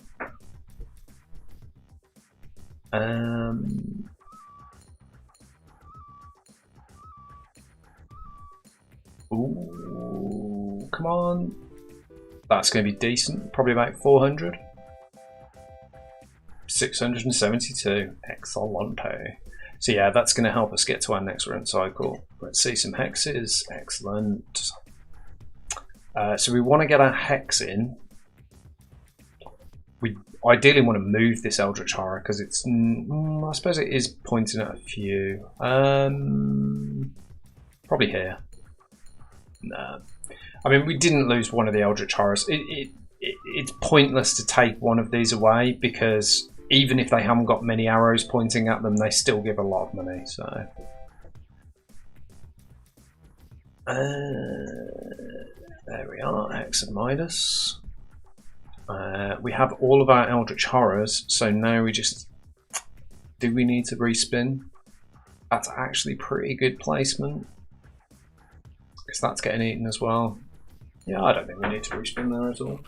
Ooh, come on. That's going to be decent. Probably about 400. 672. Excellent. So yeah, that's going to help us get to our next run cycle. Let's see some hexes. Excellent. So we want to get our hex in. We ideally want to move this Eldritch Horror because it's, I suppose it is pointing at a few. Probably here. No. I mean, we didn't lose one of the Eldritch Horrors. It's pointless to take one of these away because even if they haven't got many arrows pointing at them, they still give a lot of money. So, there we are, Hex and Midas. We have all of our Eldritch Horrors, so now we just... Do we need to respin? That's actually pretty good placement. Because that's getting eaten as well. Yeah, I don't think we need to respin there at all.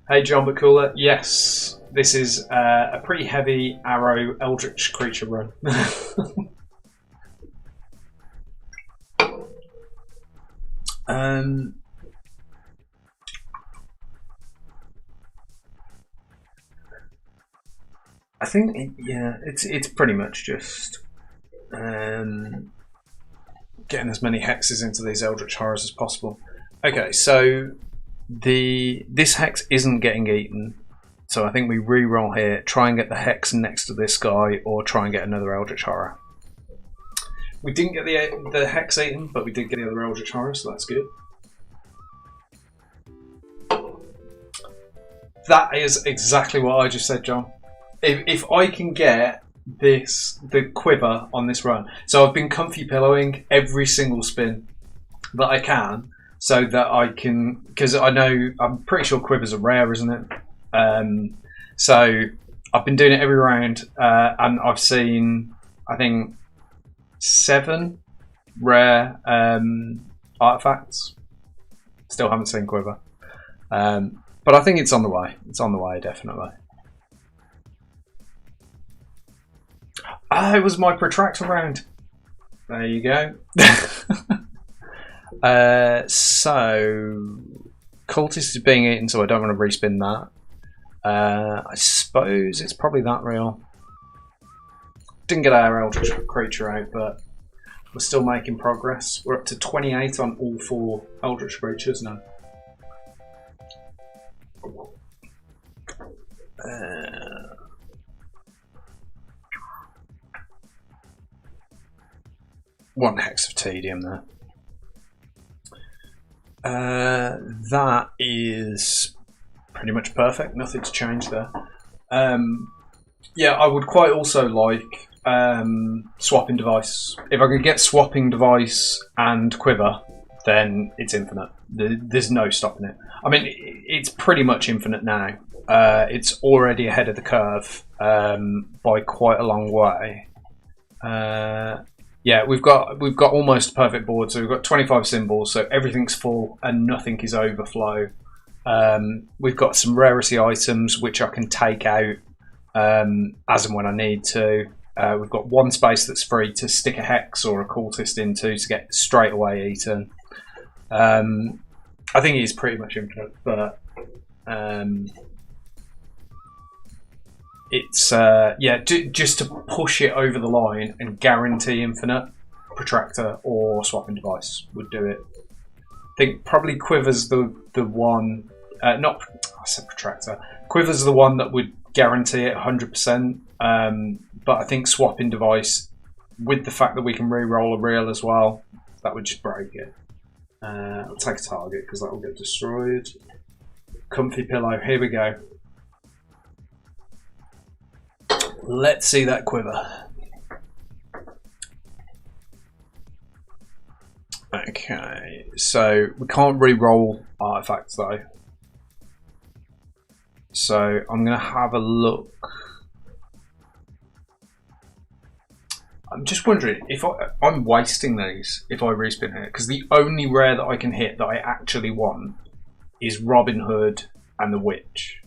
Hey John Bacula, yes, this is a pretty heavy arrow Eldritch creature run. I think, yeah, it's pretty much just getting as many hexes into these Eldritch Horrors as possible. Okay, so this hex isn't getting eaten, so I think we re-roll here, try and get the hex next to this guy, or try and get another Eldritch Horror. We didn't get the hex eaten, but we did get the other Eldritch Horror, so that's good. That is exactly what I just said, John. If I can get the quiver on this run, so I've been comfy pillowing every single spin that I can, so that I can, because I'm pretty sure quivers are rare, isn't it? So I've been doing it every round, and I've seen, I think, 7 rare artifacts. Still haven't seen quiver, but I think it's on the way. It's on the way, definitely. Ah, it was my protractor round. There you go. So cultist is being eaten, so I don't want to respin that. I suppose it's probably that real. Didn't get our Eldritch creature out, but we're still making progress. We're up to 28 on all 4 Eldritch creatures now. One hex of tedium there. That is pretty much perfect. Nothing's changed there. Yeah, I would quite also like swapping device. If I could get swapping device and quiver, then it's infinite. There's no stopping it. I mean, it's pretty much infinite now. It's already ahead of the curve by quite a long way. Yeah, we've got almost a perfect board. So we've got 25 symbols, so everything's full and nothing is overflow. We've got some rarity items which I can take out as and when I need to. We've got 1 space that's free to stick a hex or a cultist into to get straight away eaten. I think it's pretty much infinite, but it's yeah, just to push it over the line and guarantee infinite, protractor or swapping device would do it. I think probably quiver's the one. Not I said protractor. Quiver's the one that would guarantee it 100%. But I think swapping device, with the fact that we can re-roll a reel as well, that would just break it. I'll take a target because that will get destroyed. Comfy pillow. Here we go. Let's see that quiver. Okay, so we can't re-roll artifacts though. So I'm going to have a look. I'm just wondering if I'm wasting these if I respin it, because the only rare that I can hit that I actually want is Robin Hood and the Witch.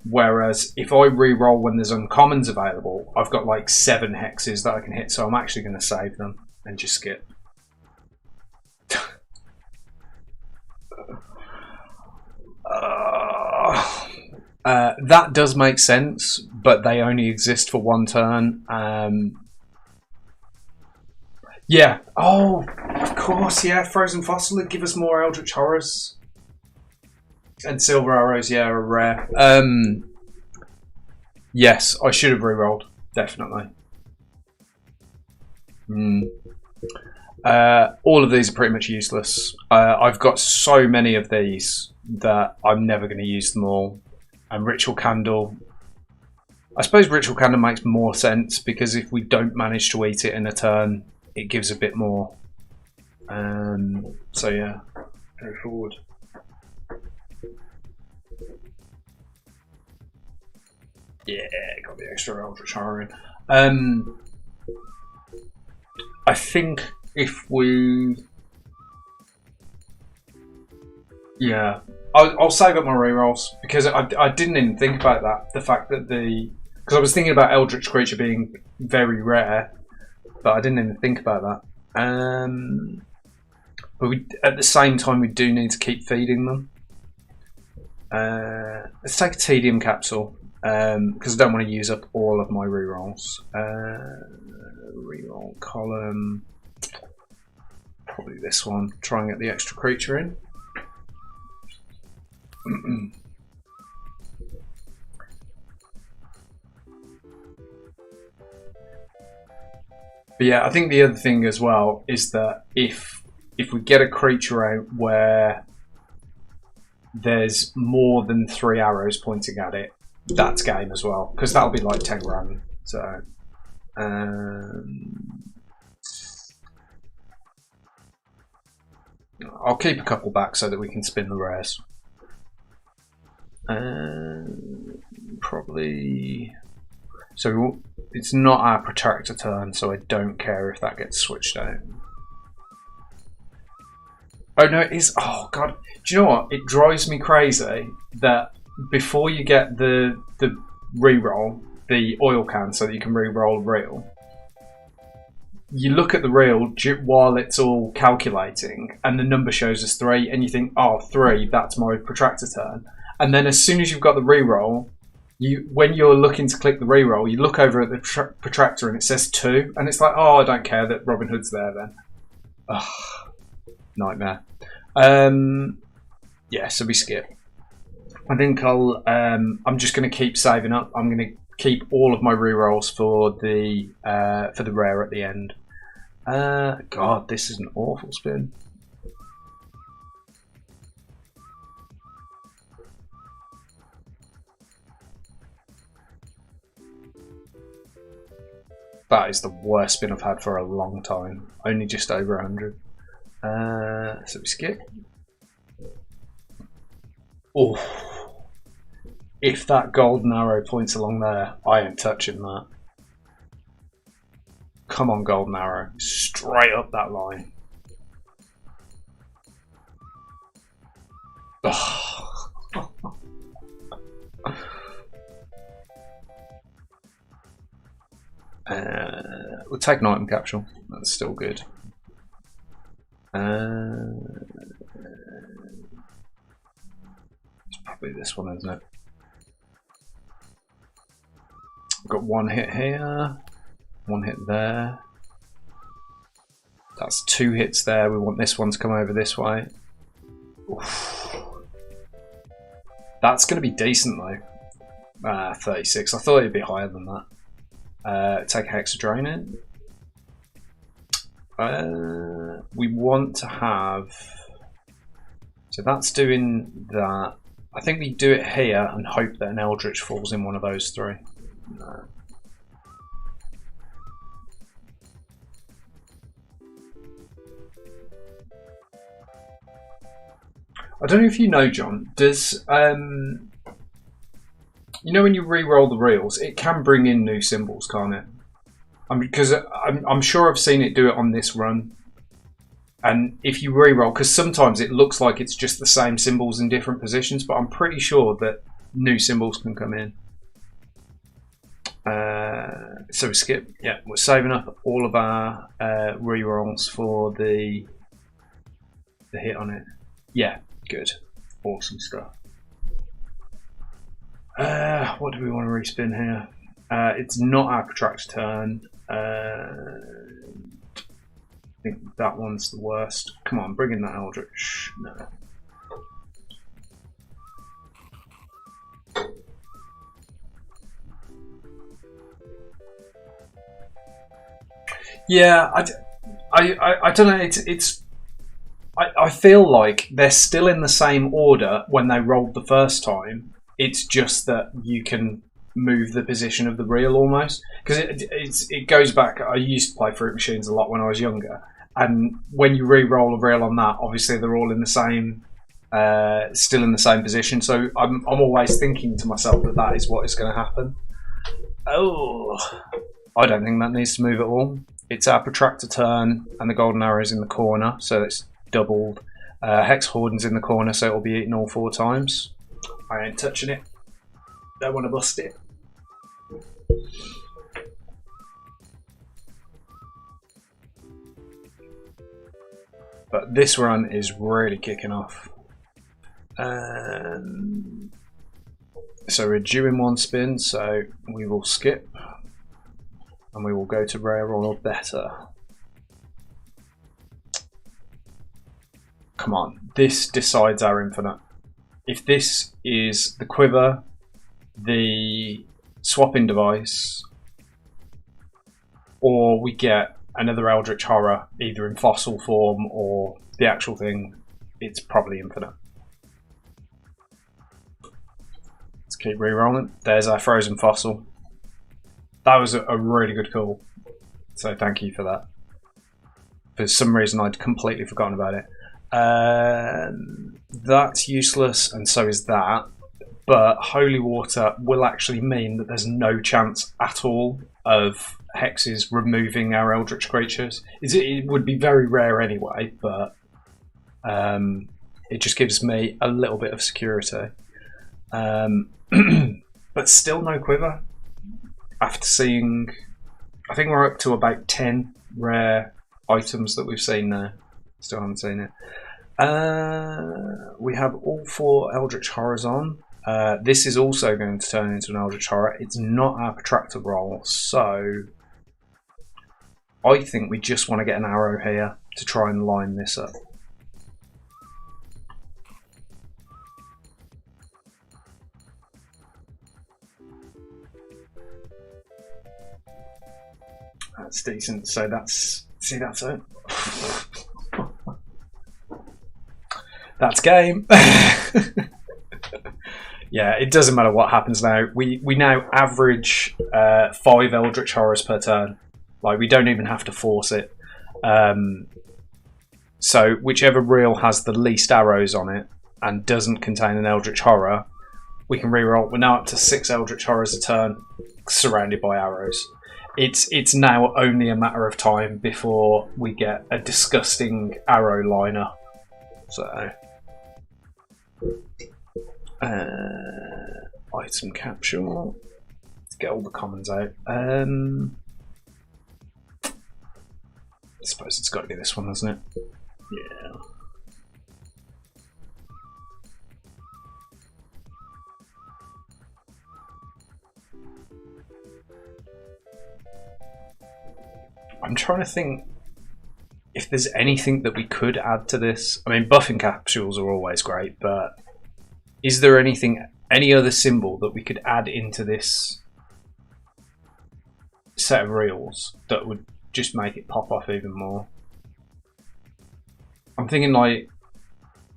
Whereas if I re-roll when there's uncommons available, I've got like 7 hexes that I can hit, so I'm actually going to save them and just skip. That does make sense, but they only exist for one turn. Yeah. Oh, of course, yeah. Frozen Fossil would give us more Eldritch Horrors. And Silver Arrows, yeah, are rare. Yes, I should have rerolled. Definitely. All of these are pretty much useless. I've got so many of these that I'm never going to use them all. And Ritual Candle. I suppose Ritual Candle makes more sense because if we don't manage to eat it in a turn, it gives a bit more. So yeah, go forward. Yeah, got the extra Eldritch Horror in. I think if we... Yeah. I'll save up my rerolls because I didn't even think about that. The fact that because I was thinking about Eldritch Creature being very rare, but I didn't even think about that. But at the same time, we do need to keep feeding them. Let's take a Tedium Capsule because I don't want to use up all of my rerolls. Reroll column. Probably this one. Try and get the extra creature in. But yeah, I think the other thing as well is that if we get a creature out where there's more than 3 arrows pointing at it, that's game as well, because that'll be like 10 grand. So I'll keep a couple back so that we can spin the rares. Probably. So it's not our Protractor turn, so I don't care if that gets switched out. Oh no, it is. Oh god, do you know what? It drives me crazy that before you get the reroll, the oil can, so that you can reroll reel. You look at the reel while it's all calculating, and the number shows us 3, and you think, "Oh, 3, that's my Protractor turn." And then as soon as you've got the reroll, when you're looking to click the reroll, you look over at the Protractor and it says 2, and it's like, "Oh, I don't care that Robin Hood's there then." Ugh. Nightmare. Yeah, so we skip. I think I'm just going to keep saving up. I'm going to keep all of my rerolls for the rare at the end. God, this is an awful spin. That is the worst spin I've had for a long time. Only just over 100. So we skip. Oh, if that golden arrow points along there, I ain't touching that. Come on, golden arrow, straight up that line. We'll take an item capsule. That's still good. It's probably this one, isn't it? We've got 1 hit here, 1 hit there. That's 2 hits there. We want this one to come over this way. Oof. That's going to be decent though. 36. I thought it'd be higher than that. Take a Hexadrain in. We want to have, so that's doing that. I think we do it here and hope that an Eldritch falls in one of those 3. No. I don't know if you know, John, does you know when you re-roll the reels, it can bring in new symbols, can't it? Because I'm sure I've seen it do it on this run. And if you re-roll, because sometimes it looks like it's just the same symbols in different positions, but I'm pretty sure that new symbols can come in. So we skip. Yeah, we're saving up all of our re-rolls for the the hit on it. Yeah, good. Awesome stuff. What do we want to respin here? It's not our protractor turn. I think that one's the worst. Come on, bring in that Eldritch. No. Yeah, I don't know. I feel like they're still in the same order when they rolled the first time. It's just that you can move the position of the reel almost, because it goes back. I used to play fruit machines a lot when I was younger, and when you re-roll a reel on that, obviously they're all in the same, still in the same position. So I'm always thinking to myself that is what is going to happen. Oh, I don't think that needs to move at all. It's our protractor turn, and the golden arrow's in the corner, so it's doubled. Hex Horden's in the corner, so it'll be eaten all 4 times. I ain't touching it. Don't want to bust it. But this run is really kicking off. So we're due in 1 spin, so we will skip. And we will go to rare or better. Come on, this decides our infinite. If this is the quiver, the swapping device, or we get another Eldritch Horror, either in fossil form or the actual thing, it's probably infinite. Let's keep re-rolling. There's our frozen fossil. That was a really good call, so thank you for that. For some reason I'd completely forgotten about it. That's useless, and so is that. But Holy Water will actually mean that there's no chance at all of hexes removing our Eldritch creatures. It would be very rare anyway, but it just gives me a little bit of security. But still no quiver. After seeing, I think we're up to about 10 rare items that we've seen there. Still haven't seen it. We have all 4 Eldritch Horrors on. This is also going to turn into an Eldritch Horror. It's not our protractor roll, so I think we just want to get an arrow here to try and line this up. That's decent. So that's it. That's game. Yeah, it doesn't matter what happens now. We now average 5 Eldritch Horrors per turn. Like, we don't even have to force it. So whichever reel has the least arrows on it and doesn't contain an Eldritch Horror, we can reroll. We're now up to 6 Eldritch Horrors a turn, surrounded by arrows. It's now only a matter of time before we get a disgusting arrow liner. So, item capsule. Let's get all the commons out. I suppose it's got to be this one, hasn't it? Yeah. I'm trying to think if there's anything that we could add to this. I mean, buffing capsules are always great, but is there any other symbol that we could add into this set of reels that would just make it pop off even more? I'm thinking, like,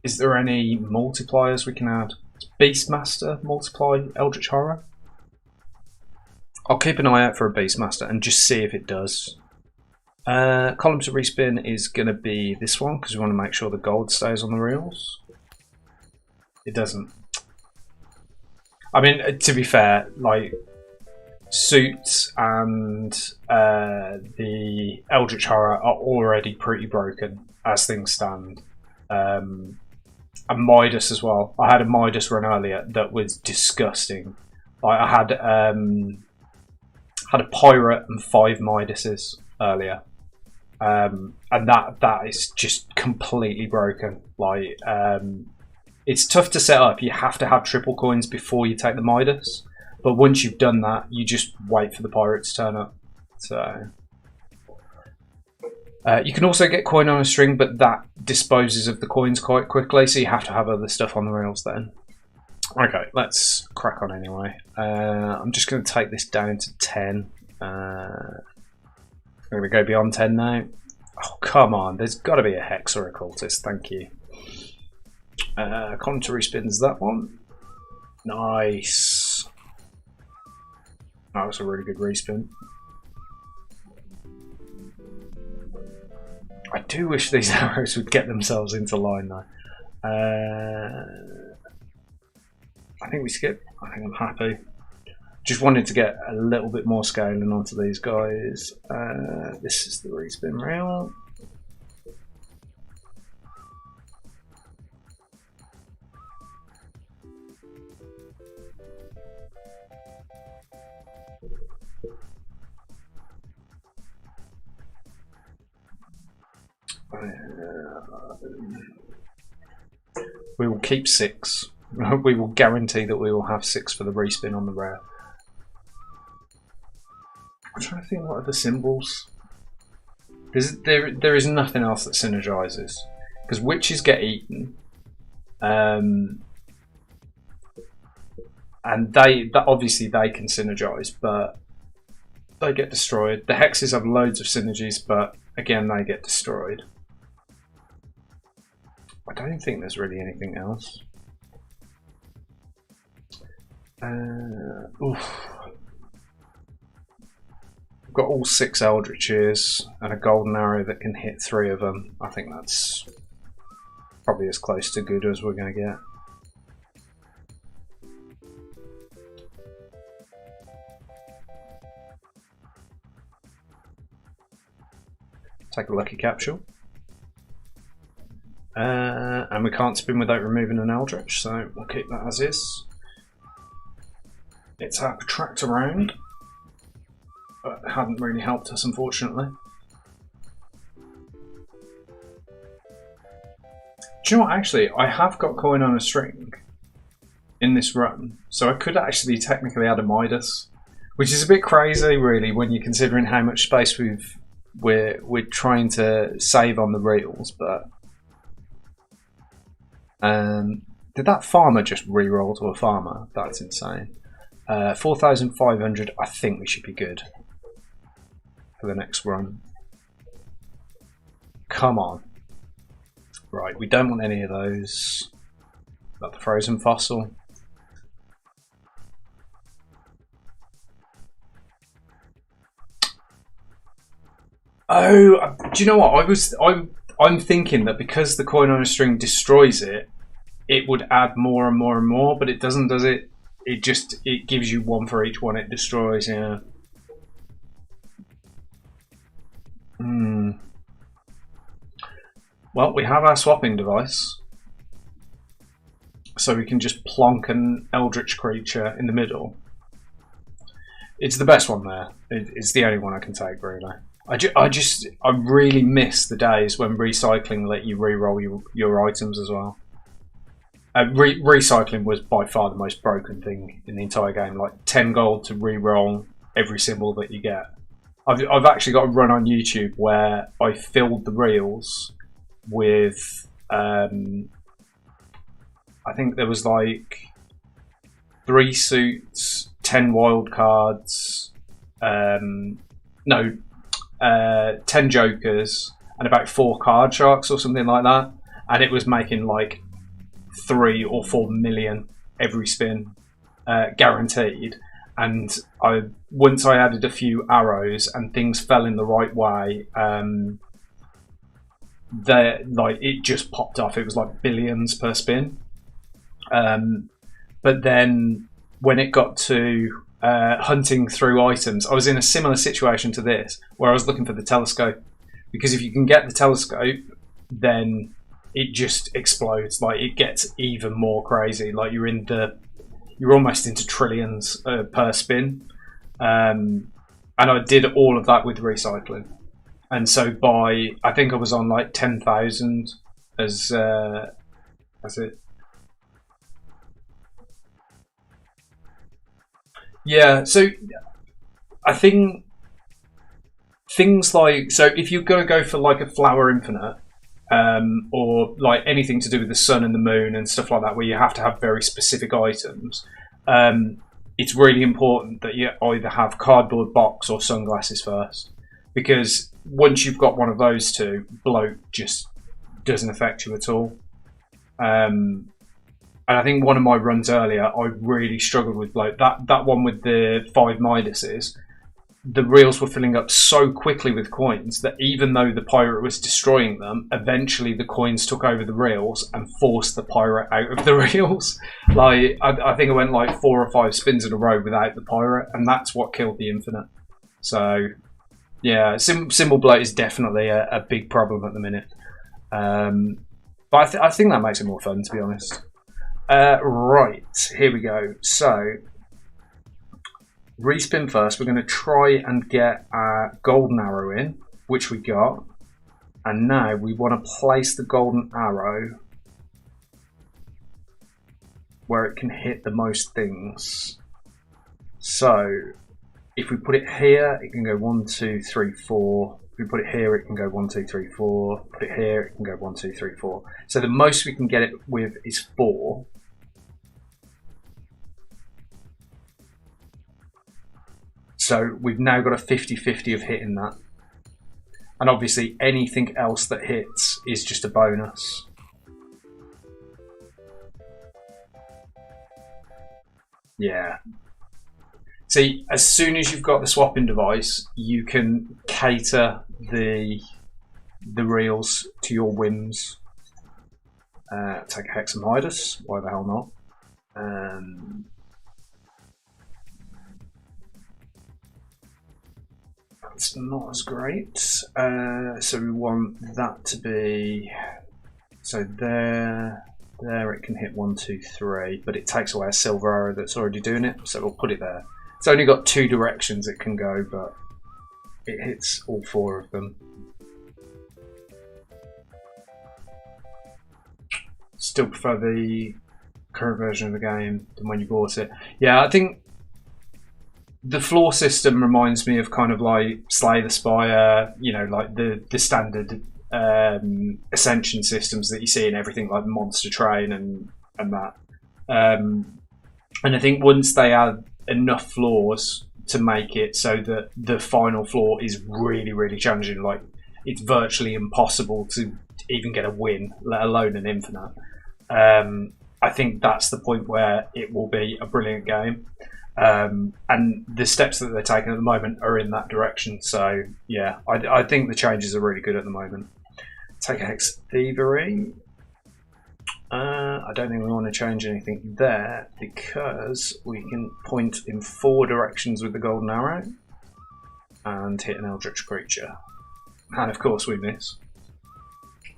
is there any multipliers we can add? Does Beastmaster multiply Eldritch Horror? I'll keep an eye out for a Beastmaster and just see if it does. Column to respin is going to be this one because we want to make sure the gold stays on the reels. It doesn't. I mean, to be fair, like, Suits and the Eldritch Horror are already pretty broken as things stand. And Midas as well. I had a Midas run earlier that was disgusting. Like, I had a Pirate and 5 Midases earlier. and that is just completely broken. Like, it's tough to set up. You have to have triple coins before you take the Midas, but once you've done that, you just wait for the pirate to turn up. So you can also get coin on a string, but that disposes of the coins quite quickly, so you have to have other stuff on the rails then. Okay, let's crack on anyway. I'm just going to take this down to 10. I'm going to go beyond 10 now. Oh, come on. There's got to be a hex or a cultist. Thank you. Commentary spins that one. Nice. That was a really good respin. I do wish these arrows would get themselves into line though. I think we skip. I think I'm happy. Just wanted to get a little bit more scaling onto these guys. This is the respin rail. We will keep 6. We will guarantee that we will have 6 for the respin on the rare. I'm trying to think what are the symbols. There is nothing else that synergizes, because witches get eaten, and obviously they can synergize, but they get destroyed. The hexes have loads of synergies, but again they get destroyed. I don't think there's really anything else. Oof. We've got all 6 Eldritches and a golden arrow that can hit 3 of them. I think that's probably as close to good as we're going to get. Take a lucky capsule. And we can't spin without removing an Eldritch, so we'll keep that as is. It's our protractor round, but it hadn't really helped us, unfortunately. Do you know what, actually, I have got coin on a string in this run, so I could actually technically add a Midas, which is a bit crazy, really, when you're considering how much space we're trying to save on the reels, but... did that farmer just re-roll to a farmer? That's insane. 4,500, I think we should be good for the next run. Come on. Right, we don't want any of those. Got the frozen fossil. Oh, do you know what? I'm thinking that because the coin on a string destroys it, it would add more and more and more, but it doesn't, does it? It gives you 1 for each one it destroys, yeah. Well, we have our swapping device, so we can just plonk an Eldritch creature in the middle. It's the best one there. It's the only one I can take, really. I really miss the days when recycling let you re-roll your items as well. Recycling was by far the most broken thing in the entire game. Like 10 gold to re-roll every symbol that you get. I've actually got a run on YouTube where I filled the reels with I think there was like 3 suits, 10 wild cards, 10 jokers, and about 4 card sharks or something like that, and it was making like 3 or 4 million every spin, guaranteed. And once I added a few arrows and things fell in the right way, it just popped off. It was like billions per spin. But then when it got to hunting through items, I was in a similar situation to this, where I was looking for the telescope, because if you can get the telescope, then it just explodes. Like, it gets even more crazy. Like, you're almost into trillions per spin. And I did all of that with recycling. And so I think I was on like 10,000 as it. Yeah, so I think things like, so if you're going to go for like a flower infinite, or like anything to do with the sun and the moon and stuff like that, where you have to have very specific items, it's really important that you either have cardboard box or sunglasses first, because once you've got one of those two, bloat just doesn't affect you at all. And I think one of my runs earlier, I really struggled with bloat. That one with the 5 Midases, the reels were filling up so quickly with coins that even though the pirate was destroying them, eventually the coins took over the reels and forced the pirate out of the reels. Like I think I went like 4 or 5 spins in a row without the pirate, and that's what killed the infinite. So yeah, symbol bloat is definitely a big problem at the minute. But I think that makes it more fun, to be honest. Right, here we go. So respin first. We're going to try and get our golden arrow in, which we got. And now we want to place the golden arrow where it can hit the most things. So if we put it here, it can go 1, 2, 3, 4. If we put it here, it can go 1, 2, 3, 4. Put it here, it can go 1, 2, 3, 4. So the most we can get it with is 4. So we've now got a 50-50 of hitting that. And obviously anything else that hits is just a bonus. Yeah. See, as soon as you've got the swapping device, you can cater the reels to your whims. Take a Hex and Midas, why the hell not? That's not as great. So we want that to be, so there it can hit 1, 2, 3, but it takes away a silver arrow that's already doing it, so we'll put it there. It's only got 2 directions it can go, but it hits all 4 of them. Still prefer the current version of the game than when you bought it. Yeah, I think the floor system reminds me of kind of like Slay the Spire, you know, like the standard ascension systems that you see in everything like Monster Train and that. And I think once they add enough floors to make it so that the final floor is really, really challenging, like it's virtually impossible to even get a win, let alone an infinite. I think that's the point where it will be a brilliant game. And the steps that they're taking at the moment are in that direction. So yeah, I think the changes are really good at the moment. Take a Hex Thievery. I don't think we want to change anything there because we can point in 4 directions with the golden arrow and hit an eldritch creature. And of course we miss.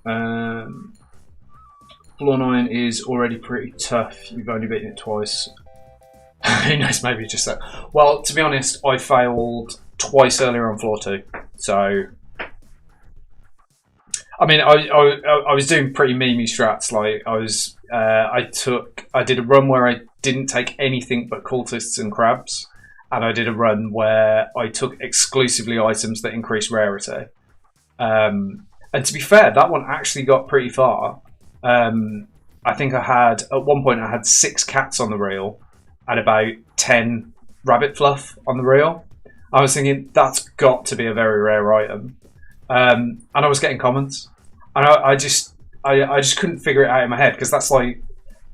Floor 9 is already pretty tough. You've only beaten it twice. Who knows, maybe just that. Well, to be honest, I failed twice earlier on floor 2. So, I mean, I was doing pretty memey strats. Like, I did a run where I didn't take anything but cultists and crabs. And I did a run where I took exclusively items that increase rarity. And to be fair, that one actually got pretty far. I think at one point I had 6 cats on the reel and about 10 rabbit fluff on the reel. I was thinking, that's got to be a very rare item. And I was getting comments. And I just couldn't figure it out in my head, because that's like,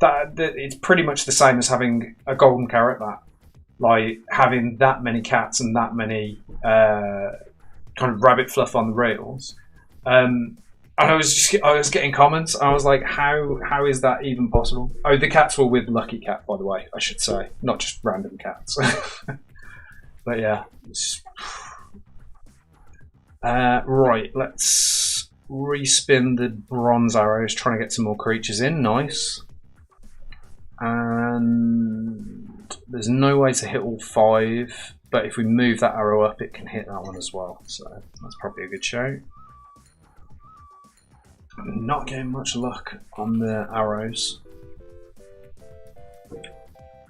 it's pretty much the same as having a golden carrot, that. Like, having that many cats and that many kind of rabbit fluff on the reels. And I was getting comments, and I was like, how is that even possible? Oh, the cats were with Lucky Cat, by the way, I should say, not just random cats. But yeah. Right, let's respin the bronze arrows, trying to get some more creatures in. Nice. And there's no way to hit all 5, but if we move that arrow up, it can hit that one as well. So that's probably a good shout. I'm not getting much luck on the arrows.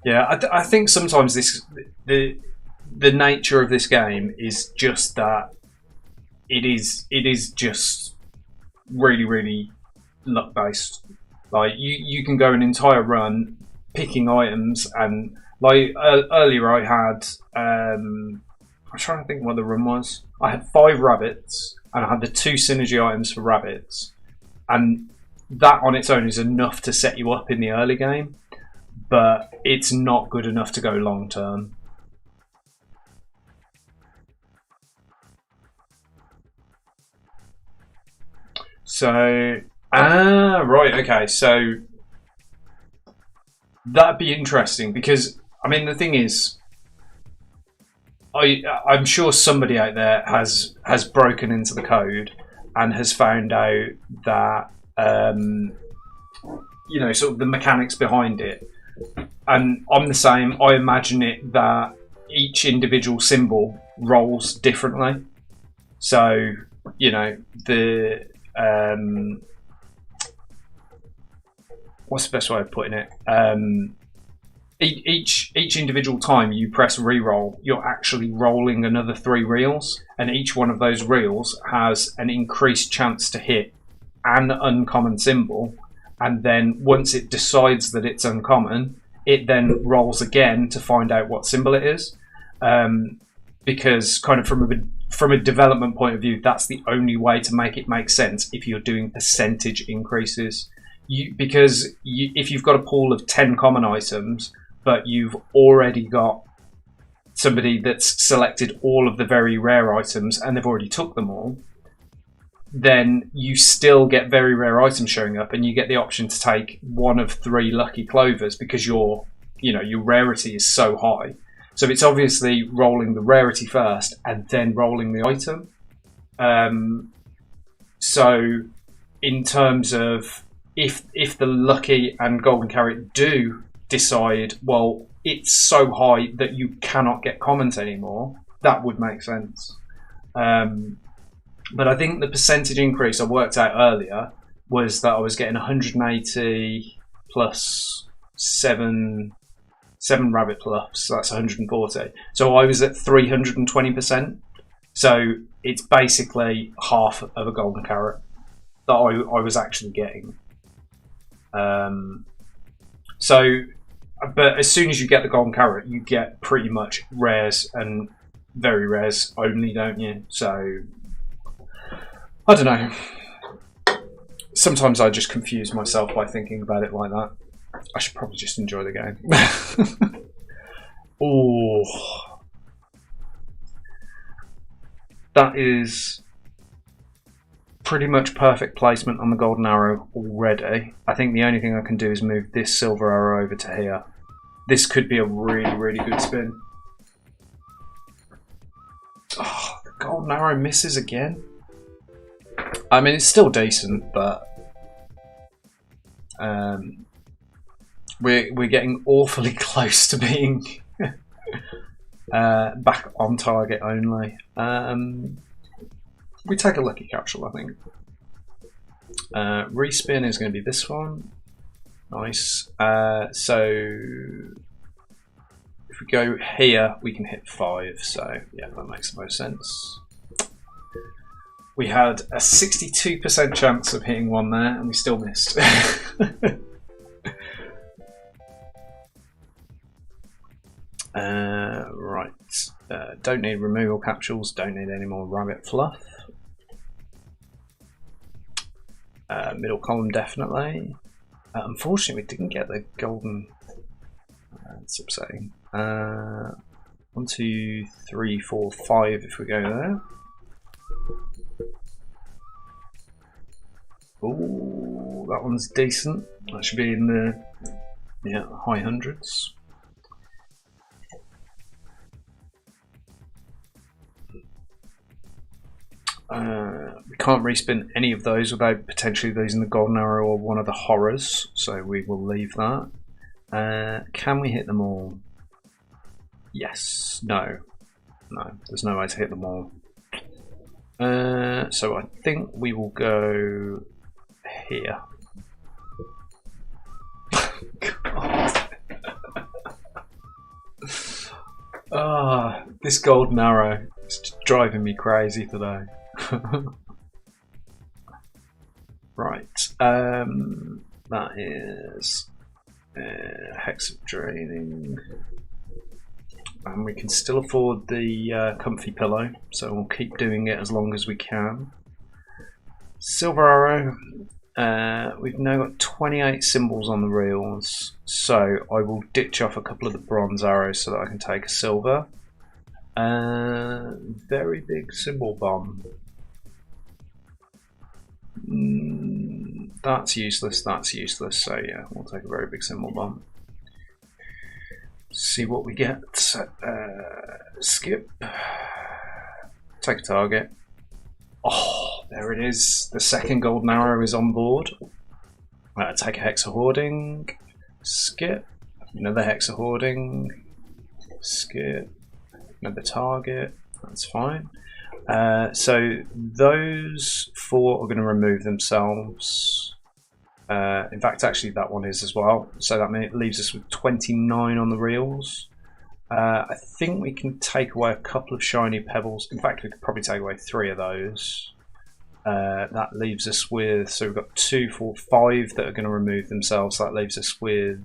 Yeah, I think sometimes the nature of this game is just that it is just really luck based. Like you can go an entire run picking items, and like earlier I had I'm trying to think what the run was. I had 5 rabbits and I had the 2 synergy items for rabbits, and that on its own is enough to set you up in the early game, but it's not good enough to go long term. So, right, okay, so that'd be interesting because, I mean, the thing is, I'm sure somebody out there has broken into the code and has found out that, you know, sort of the mechanics behind it. And I'm the same. I imagine it that each individual symbol rolls differently. So, you know, the what's the best way of putting it? Each individual time you press reroll, you're actually rolling another 3 reels, and each one of those reels has an increased chance to hit an uncommon symbol. And then once it decides that it's uncommon, it then rolls again to find out what symbol it is. Because kind of from a development point of view, that's the only way to make it make sense if you're doing percentage increases. If you've got a pool of 10 common items, but you've already got somebody that's selected all of the very rare items and they've already took them all, then you still get very rare items showing up, and you get the option to take one of 3 lucky clovers because your rarity is so high. So it's obviously rolling the rarity first and then rolling the item. So in terms of if the lucky and golden carrot do decide, well, it's so high that you cannot get commons anymore, that would make sense. But I think the percentage increase I worked out earlier was that I was getting 180 plus 7 rabbit pluffs, so that's 140. So I was at 320%. So it's basically half of a golden carrot that I was actually getting. But as soon as you get the golden carrot, you get pretty much rares and very rares only, don't you? So I don't know. Sometimes I just confuse myself by thinking about it like that. I should probably just enjoy the game. Oh, that is pretty much perfect placement on the golden arrow already. I think the only thing I can do is move this silver arrow over to here. This could be a really good spin. Oh, the golden arrow misses again. I mean, it's still decent, but we're getting awfully close to being back on target only. We take a lucky capsule, I think. Respin is going to be this one. Nice. So if we go here, we can hit 5. So yeah, that makes the most sense. We had a 62% chance of hitting 1 there, and we still missed. Right. Don't need removal capsules. Don't need any more rabbit fluff. Middle column definitely. Unfortunately, we didn't get the golden. It's upsetting. 1, 2, 3, 4, 5. If we go there. Oh, that one's decent. That should be in the high hundreds. We can't respin any of those without potentially losing the golden arrow or one of the horrors, so we will leave that. Can we hit them all? Yes. No. No, there's no way to hit them all. So I think we will go here. Ah, this golden arrow is driving me crazy today. Right, that is hex of draining, and we can still afford the comfy pillow, so we'll keep doing it as long as we can. Silver arrow. We've now got 28 symbols on the reels, so I will ditch off a couple of the bronze arrows so that I can take a silver. Very big symbol bomb. That's useless, so yeah, we'll take a very big symbol bomb. See what we get. Skip. Take a target. Oh, there it is. The second golden arrow is on board. Take a hex of hoarding. Skip. Another hex of hoarding. Skip. Another target. That's fine. So those 4 are going to remove themselves. In fact, actually that one is as well. So that leaves us with 29 on the reels. I think we can take away a couple of shiny pebbles. In fact, we could probably take away 3 of those. That leaves us with, so we've got 2, 4, 5 that are going to remove themselves. So that leaves us with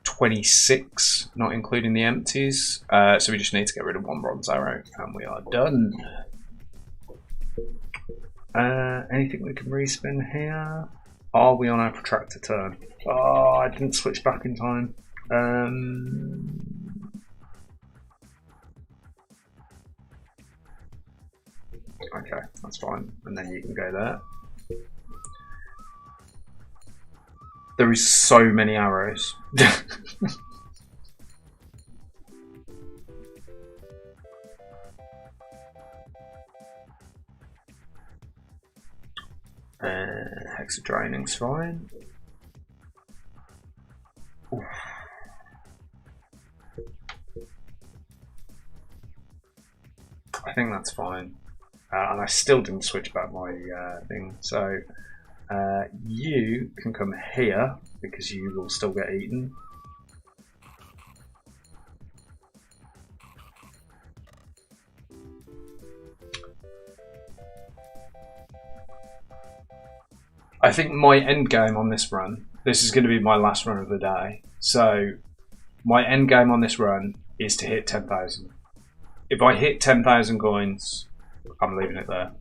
26, not including the empties. So we just need to get rid of 1 bronze arrow, and we are done. Anything we can respin here? Are we on our protractor turn? Oh, I didn't switch back in time. Okay, that's fine. And then you can go there. There is so many arrows. Hex of draining's fine. Oof. I think that's fine. And I still didn't switch back my thing. So you can come here because you will still get eaten. I think my end game on this run, this is going to be my last run of the day. So my end game on this run is to hit 10,000. If I hit 10,000 coins, I'm leaving it there.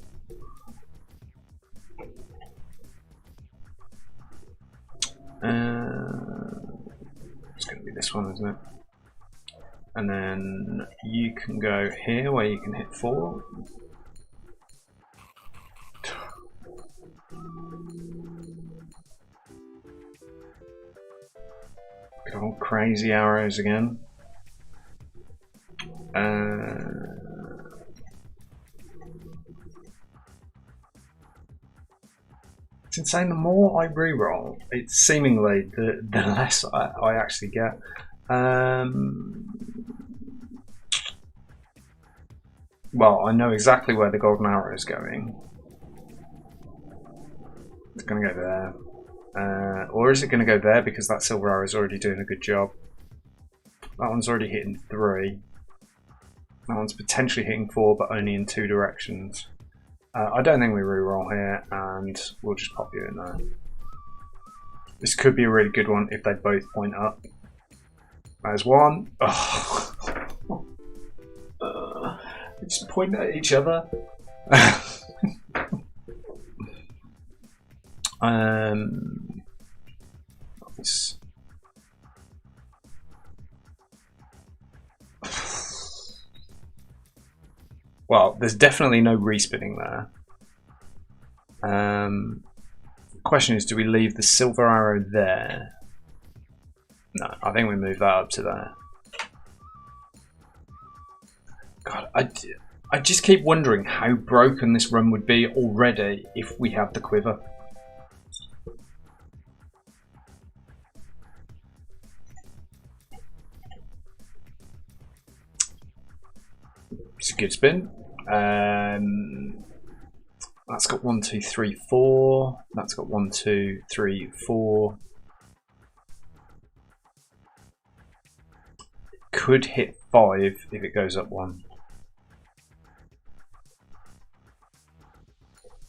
It's going to be this one, isn't it? And then you can go here where you can hit 4. Good old crazy arrows again. It's insane. The more I reroll, it's seemingly the less I actually get. Well, I know exactly where the golden arrow is going. It's going to go there. Or is it going to go there because that silver arrow is already doing a good job? That one's already hitting 3. That one's potentially hitting 4, but only in 2 directions. I don't think we reroll here, and we'll just pop you in there. This could be a really good one if they both point up. There's one. Oh. They just point at each other. Nice. Well, there's definitely no respinning there. The question is, do we leave the silver arrow there? No, I think we move that up to there. God, I just keep wondering how broken this run would be already if we had the quiver. a good spin. That's got 1, 2, 3, 4. That's got 1, 2, 3, 4. Could hit 5 if it goes up 1.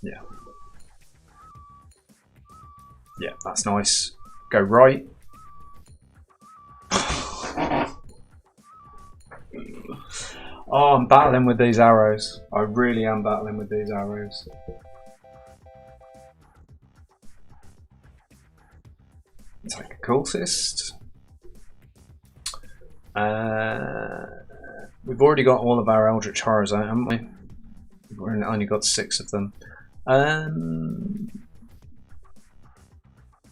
Yeah. Yeah, that's nice. Go right. Oh, I'm battling with these arrows. I really am battling with these arrows. Take a cultist. We've already got all of our Eldritch Horrors out, haven't we? We've only got 6 of them. I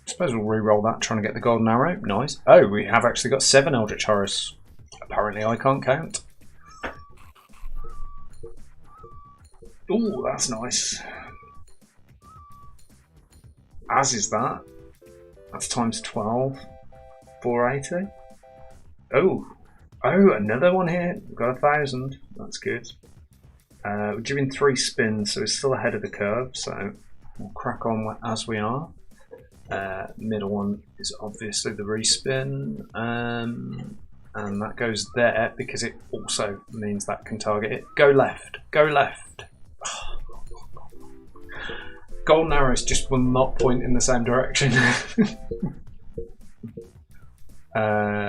suppose we'll re-roll that, trying to get the golden arrow. Nice. Oh, we have actually got 7 Eldritch Horrors. Apparently I can't count. Oh, that's nice. As is that. That's times 12. 480. Oh, another one here. We've got 1,000. That's good. We're doing 3 spins, so we're still ahead of the curve. So we'll crack on as we are. Middle one is obviously the respin, and that goes there because it also means that can target it. Go left. Go left. Golden arrows just will not point in the same direction.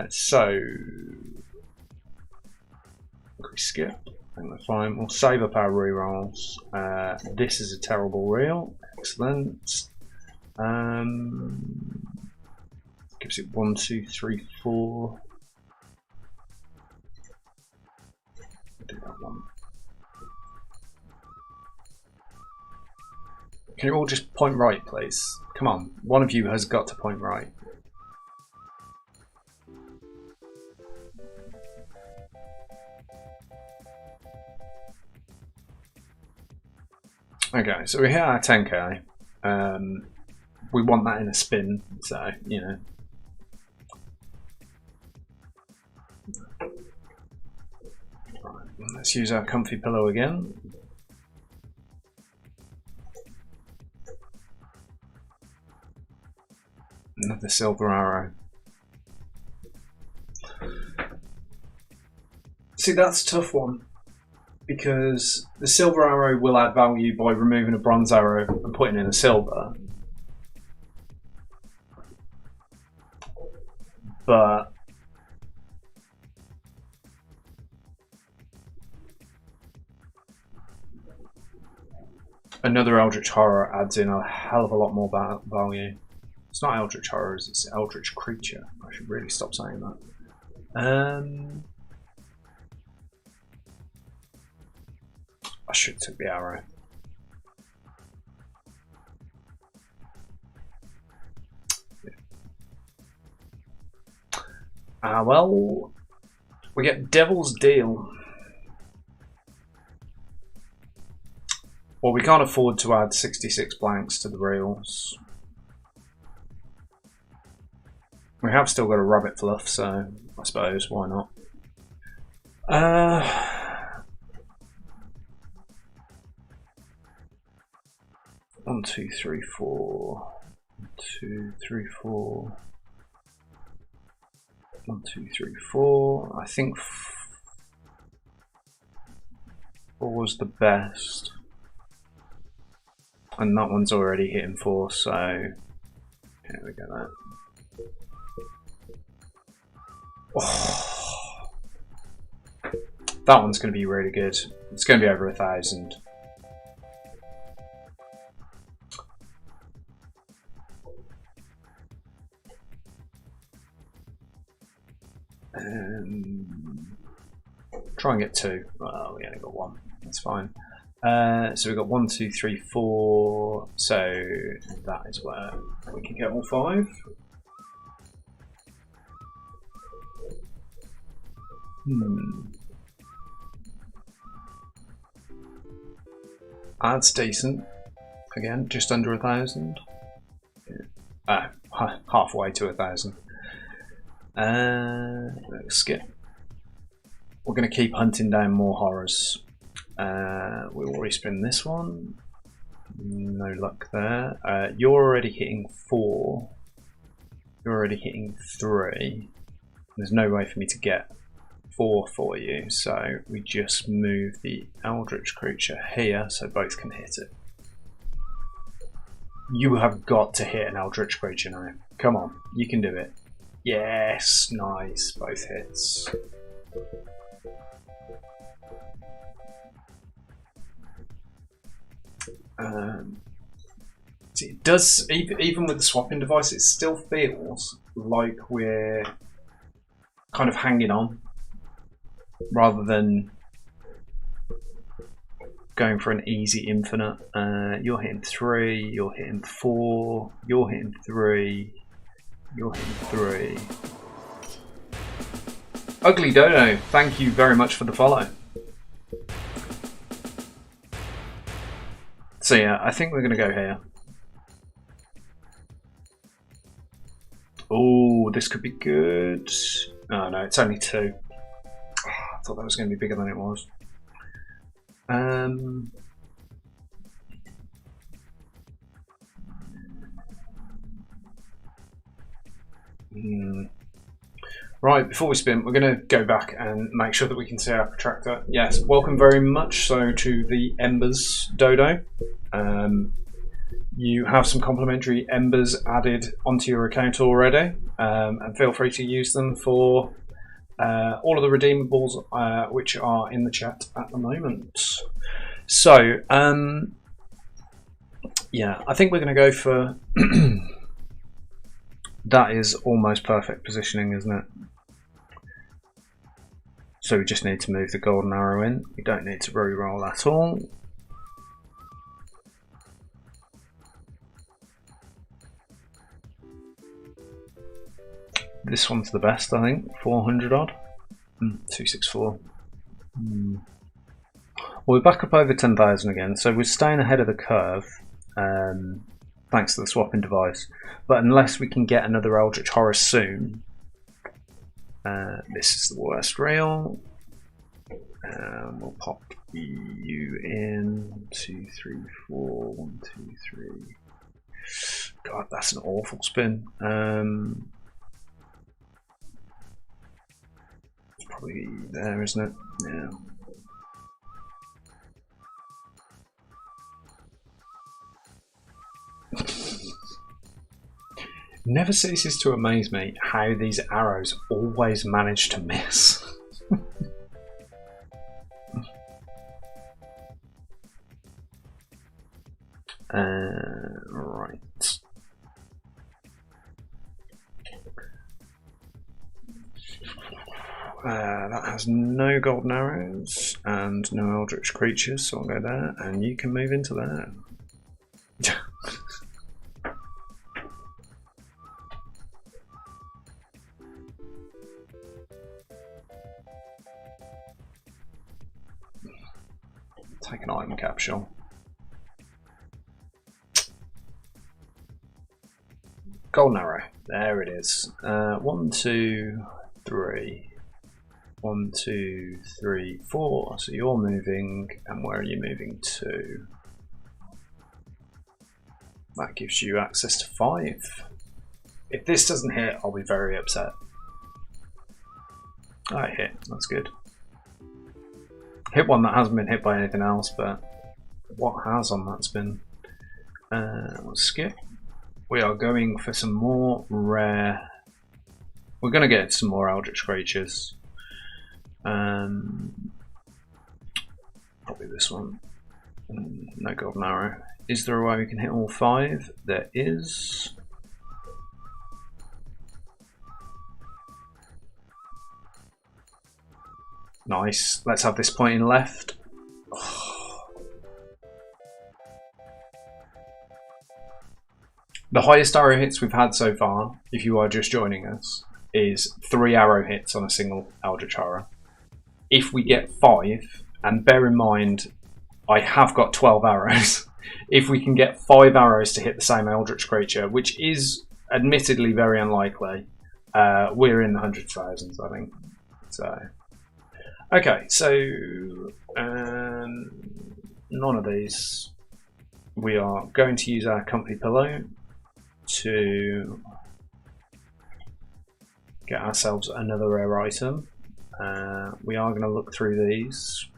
So we skip. I think that's fine. We'll save up our rerolls. This is a terrible reel. Excellent. Gives it 1, 2, 3, 4. Do that one. Can you all just point right, please? Come on, one of you has got to point right. Okay, so we hit our 10k. We want that in a spin, so, you know. Right, let's use our comfy pillow again. Another silver arrow. See, that's a tough one, because the silver arrow will add value by removing a bronze arrow and putting in a silver. But another Eldritch Horror adds in a hell of a lot more value. It's not Eldritch Horrors, it's Eldritch Creature. I should really stop saying that. I should have took the arrow. Well, we get Devil's Deal. Well, we can't afford to add 66 blanks to the reels. We have still got a rabbit fluff, so I suppose why not? 1, 2, 3, 4. 1, 2, 3, 4. 1, 2, 3, 4. I think 4 was the best. And that one's already hitting 4, so here we go. That. Oh. That one's going to be really good. It's going to be over 1,000. Try and get 2. Well, we only got 1. That's fine. So we've got 1, 2, 3, 4. So that is where we can get all 5. That's decent. Again, just under 1,000. Halfway to 1,000. Let's skip. We're going to keep hunting down more horrors. We'll respin this one. No luck there. You're already hitting 4. You're already hitting 3. There's no way for me to get 4 for you, so we just move the Eldritch creature here so both can hit it. You have got to hit an Eldritch creature now. Come on, you can do it. Yes, nice, both hits. It does, even with the swapping device, it still feels like we're kind of hanging on rather than going for an easy infinite. You're hitting 3, you're hitting 4, you're hitting 3, you're hitting 3. Ugly Dodo, thank you very much for the follow. So yeah, I think we're going to go here. Oh, this could be good. Oh no, it's only 2. Oh, I thought that was going to be bigger than it was. Right, before we spin, we're going to go back and make sure that we can see our protractor. Yes, welcome very much so to the Embers, Dodo. You have some complimentary Embers added onto your account already, and feel free to use them for all of the redeemables which are in the chat at the moment. So, yeah, I think we're going to go for... That is almost perfect positioning, isn't it? So we just need to move the golden arrow in. We don't need to re-roll at all. This one's the best, I think. 400 odd. 264. Well, we're back up over 10,000 again, so we're staying ahead of the curve, thanks to the swapping device. But unless we can get another Eldritch Horror soon, this is the worst reel. We'll pop you in. 2, 3, 4. 1, 2, 3. God, that's an awful spin. It's probably there, isn't it? Yeah. Never ceases to amaze me how these arrows always manage to miss. Right. That has no golden arrows and no eldritch creatures, so I'll go there, and you can move into there. Take an item capsule. Golden arrow. There it is. 1, 2, 3. 1, 2, 3, 4. So you're moving, and where are you moving to? That gives you access to 5. If this doesn't hit, I'll be very upset. Oh, it hit. That's good. Hit one that hasn't been hit by anything else, but what has on that spin? Let's skip. We are going for some more rare. We're going to get some more eldritch creatures. Probably this one. No golden arrow. Is there a way we can hit all 5? There is. Nice. Let's have this point in left. Oh. The highest arrow hits we've had so far, if you are just joining us, is 3 arrow hits on a single Eldritch Horror. If we get 5, and bear in mind, I have got 12 arrows. If we can get 5 arrows to hit the same Eldritch creature, which is admittedly very unlikely, we're in the hundreds of thousands, I think. So. Okay, so none of these. We are going to use our comfy pillow to get ourselves another rare item. We are going to look through these.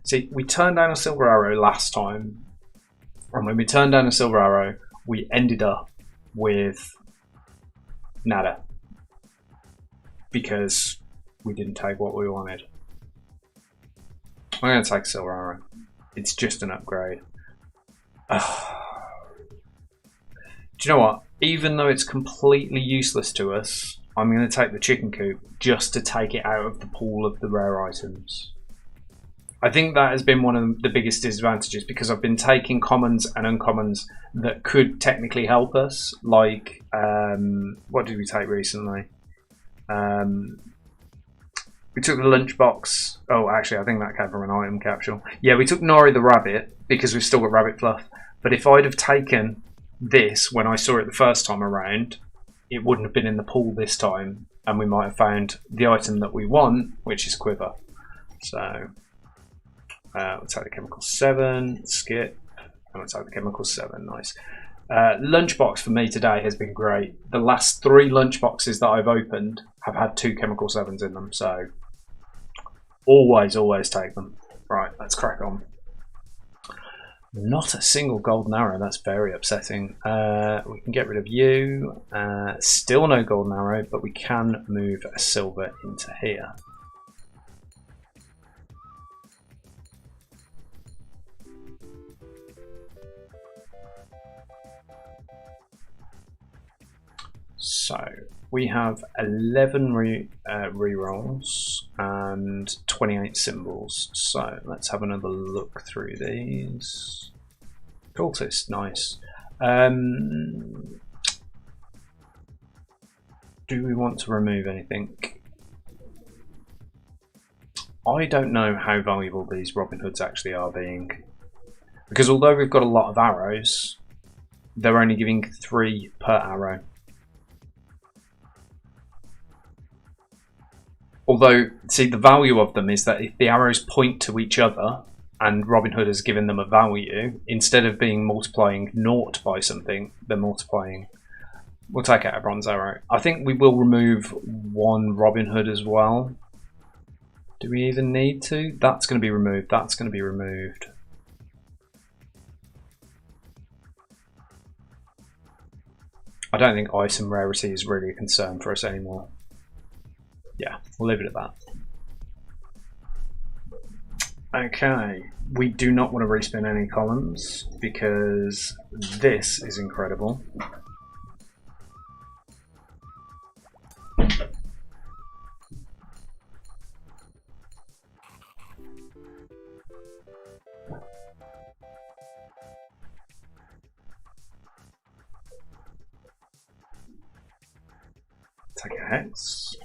See, we turned down a silver arrow last time, and when we turned down a silver arrow, we ended up with nada because we didn't take what we wanted. I'm going to take a silver arrow. It's just an upgrade. Do you know what? Even though it's completely useless to us, I'm going to take the chicken coop just to take it out of the pool of the rare items. I think that has been one of the biggest disadvantages because I've been taking commons and uncommons that could technically help us. Like, what did we take recently? We took the lunchbox. Oh, actually, I think that came from an item capsule. Yeah, we took Nori the rabbit because we've still got rabbit fluff. But if I'd have taken this when I saw it the first time around, it wouldn't have been in the pool this time, and we might have found the item that we want, which is quiver. So we'll take the chemical 7, skip, and we'll take the chemical 7. Nice. Lunchbox for me today has been great. The last 3 lunchboxes that I've opened have had 2 chemical 7s in them, so always take them. Right, let's crack on. Not a single golden arrow, that's very upsetting. We can get rid of you. Still no golden arrow, but we can move a silver into here. So we have 11 rerolls and 28 symbols. So let's have another look through these. Cultist, nice. Do we want to remove anything? I don't know how valuable these Robin Hoods actually are being. Because although we've got a lot of arrows, they're only giving 3 per arrow. Although, see, the value of them is that if the arrows point to each other and Robin Hood has given them a value, instead of being multiplying naught by something, they're multiplying. We'll take out a bronze arrow. I think we will remove 1 Robin Hood as well. Do we even need to? That's going to be removed. That's going to be removed. I don't think item rarity is really a concern for us anymore. Yeah, we'll leave it at that. Okay, we do not want to respin any columns because this is incredible. Take a hex.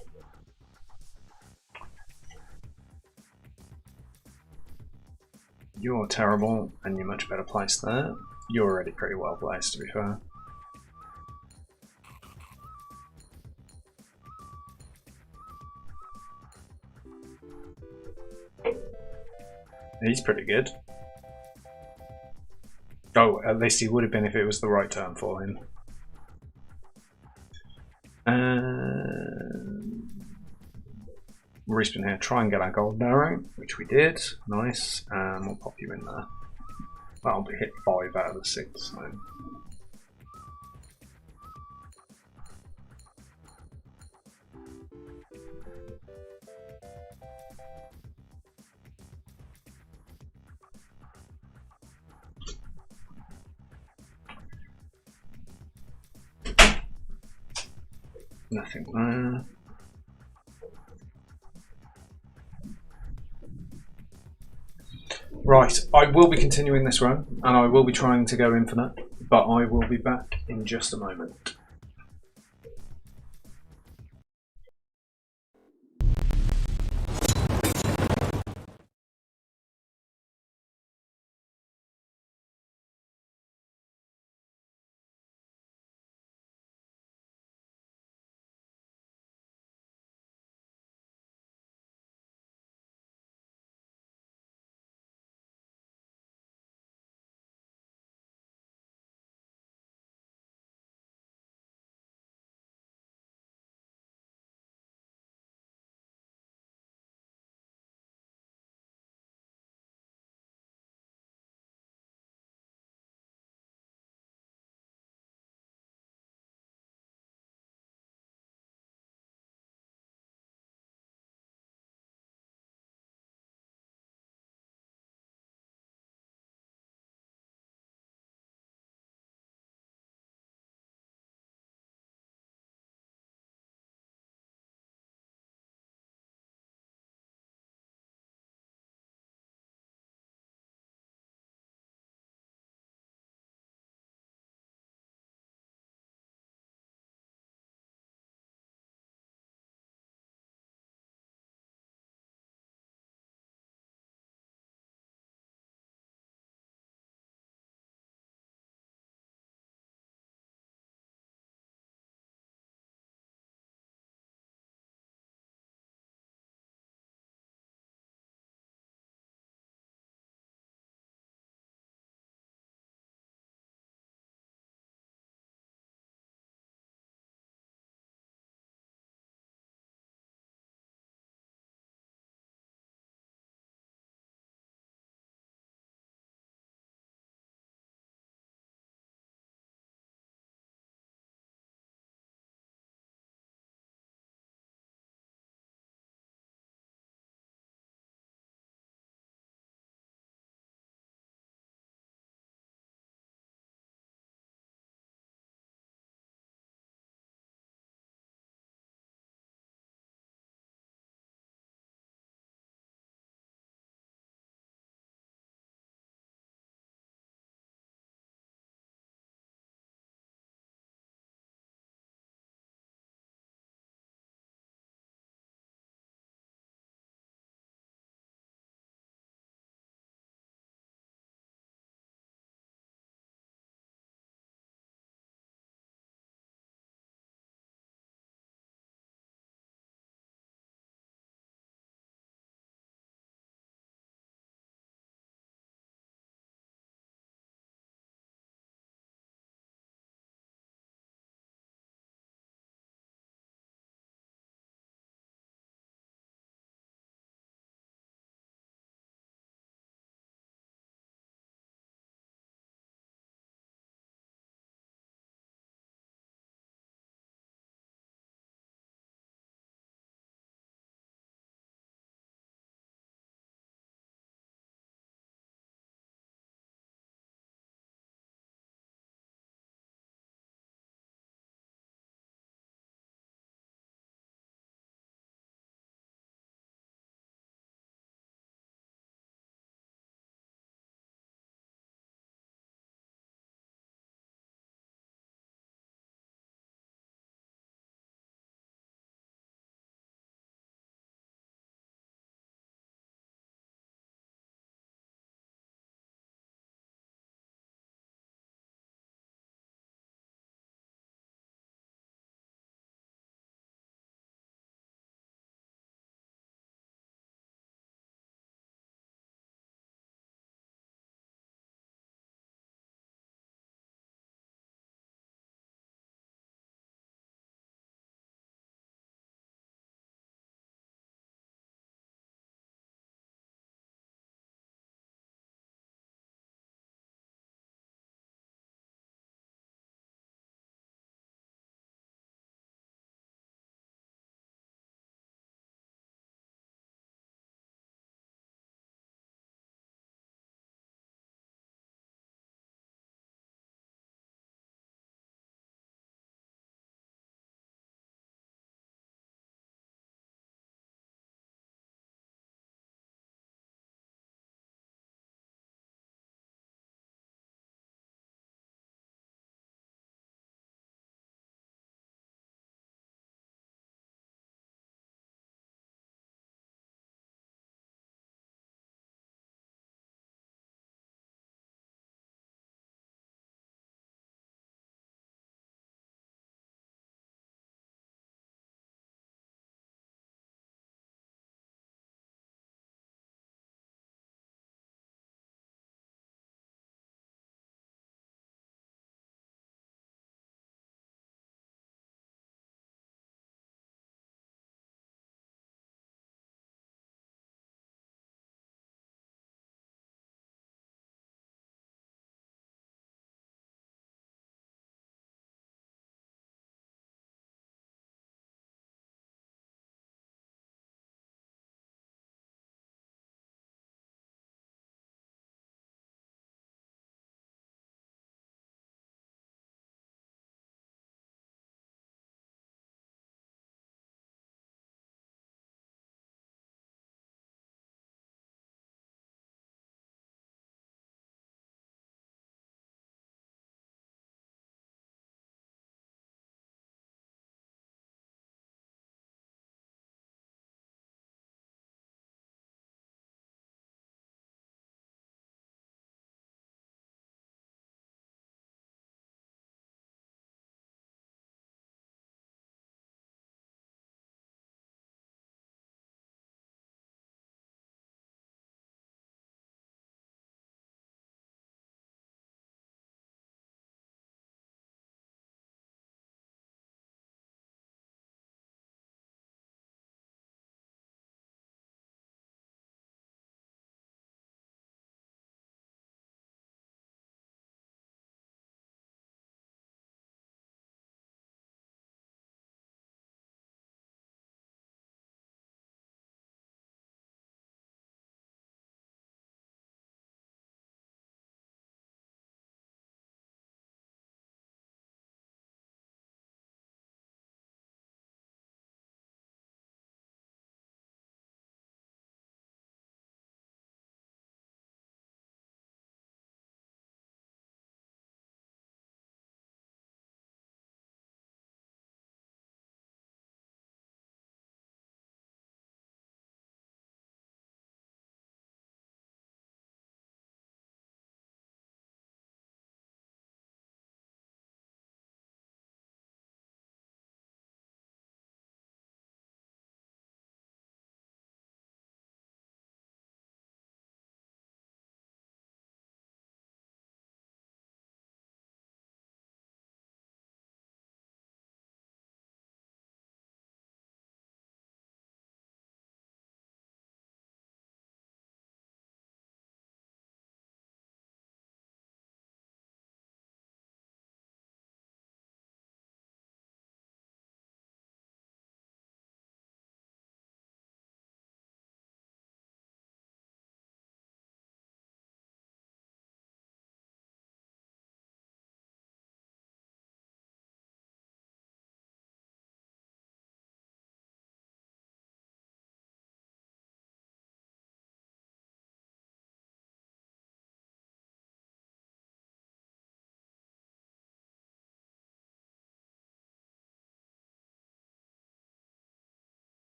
You're terrible, and you're much better placed there. You're already pretty well placed, to be fair. He's pretty good. Oh, at least he would have been if it was the right turn for him. Respin here, try and get our golden arrow, which we did. Nice, and we'll pop you in there. That'll be hit 5 out of the 6. So. Nothing there. Right, I will be continuing this run, and I will be trying to go infinite, but I will be back in just a moment.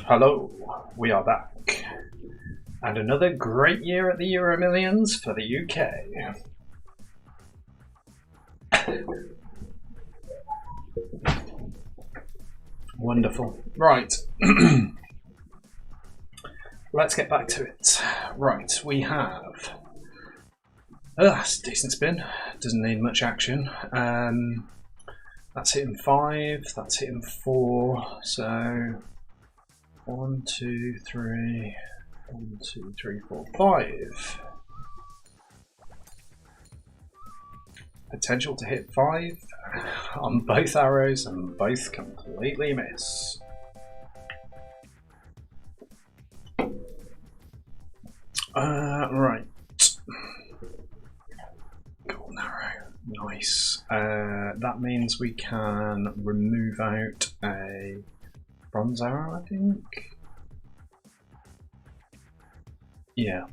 Hello, we are back. And another great year at the Euro Millions for the UK. Wonderful. Right. Let's get back to it. Right, we have... that's a decent spin. Doesn't need much action. That's hitting 5, that's hitting 4, so... 1, 2, 3... 1, 2, 3, 4, 5. Potential to hit 5 on both arrows and both completely miss. Right. Golden arrow. Nice. That means we can remove out a bronze arrow, I think. Yeah.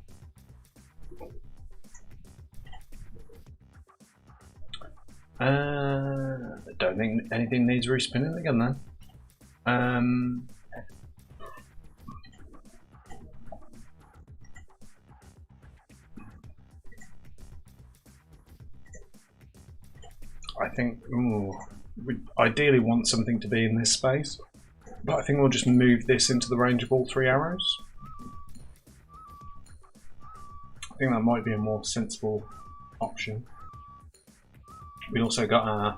I don't think anything needs respinning again then. I think we ideally want something to be in this space, but I think we'll just move this into the range of all 3 arrows. I think that might be a more sensible option. We also got our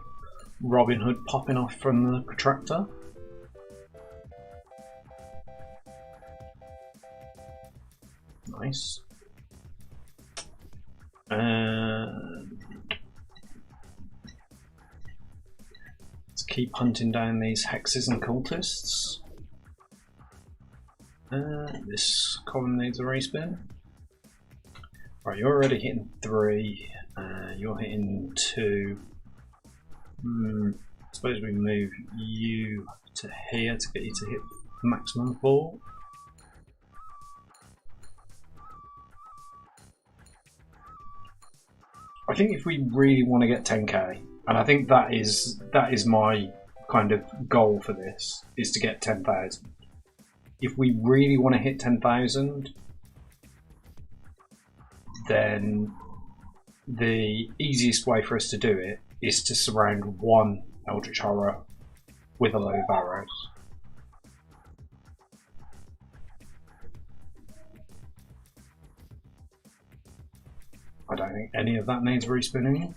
Robin Hood popping off from the protractor. Nice. Let's keep hunting down these hexes and cultists. This column needs a respin. Right, you're already hitting 3. You're hitting 2. I suppose we move you to here to get you to hit maximum 4. I think if we really want to get 10k, and I think that is my kind of goal for this, is to get 10,000. If we really want to hit 10,000, then the easiest way for us to do it is to surround one Eldritch Horror with a load of arrows. I don't think any of that needs respinning.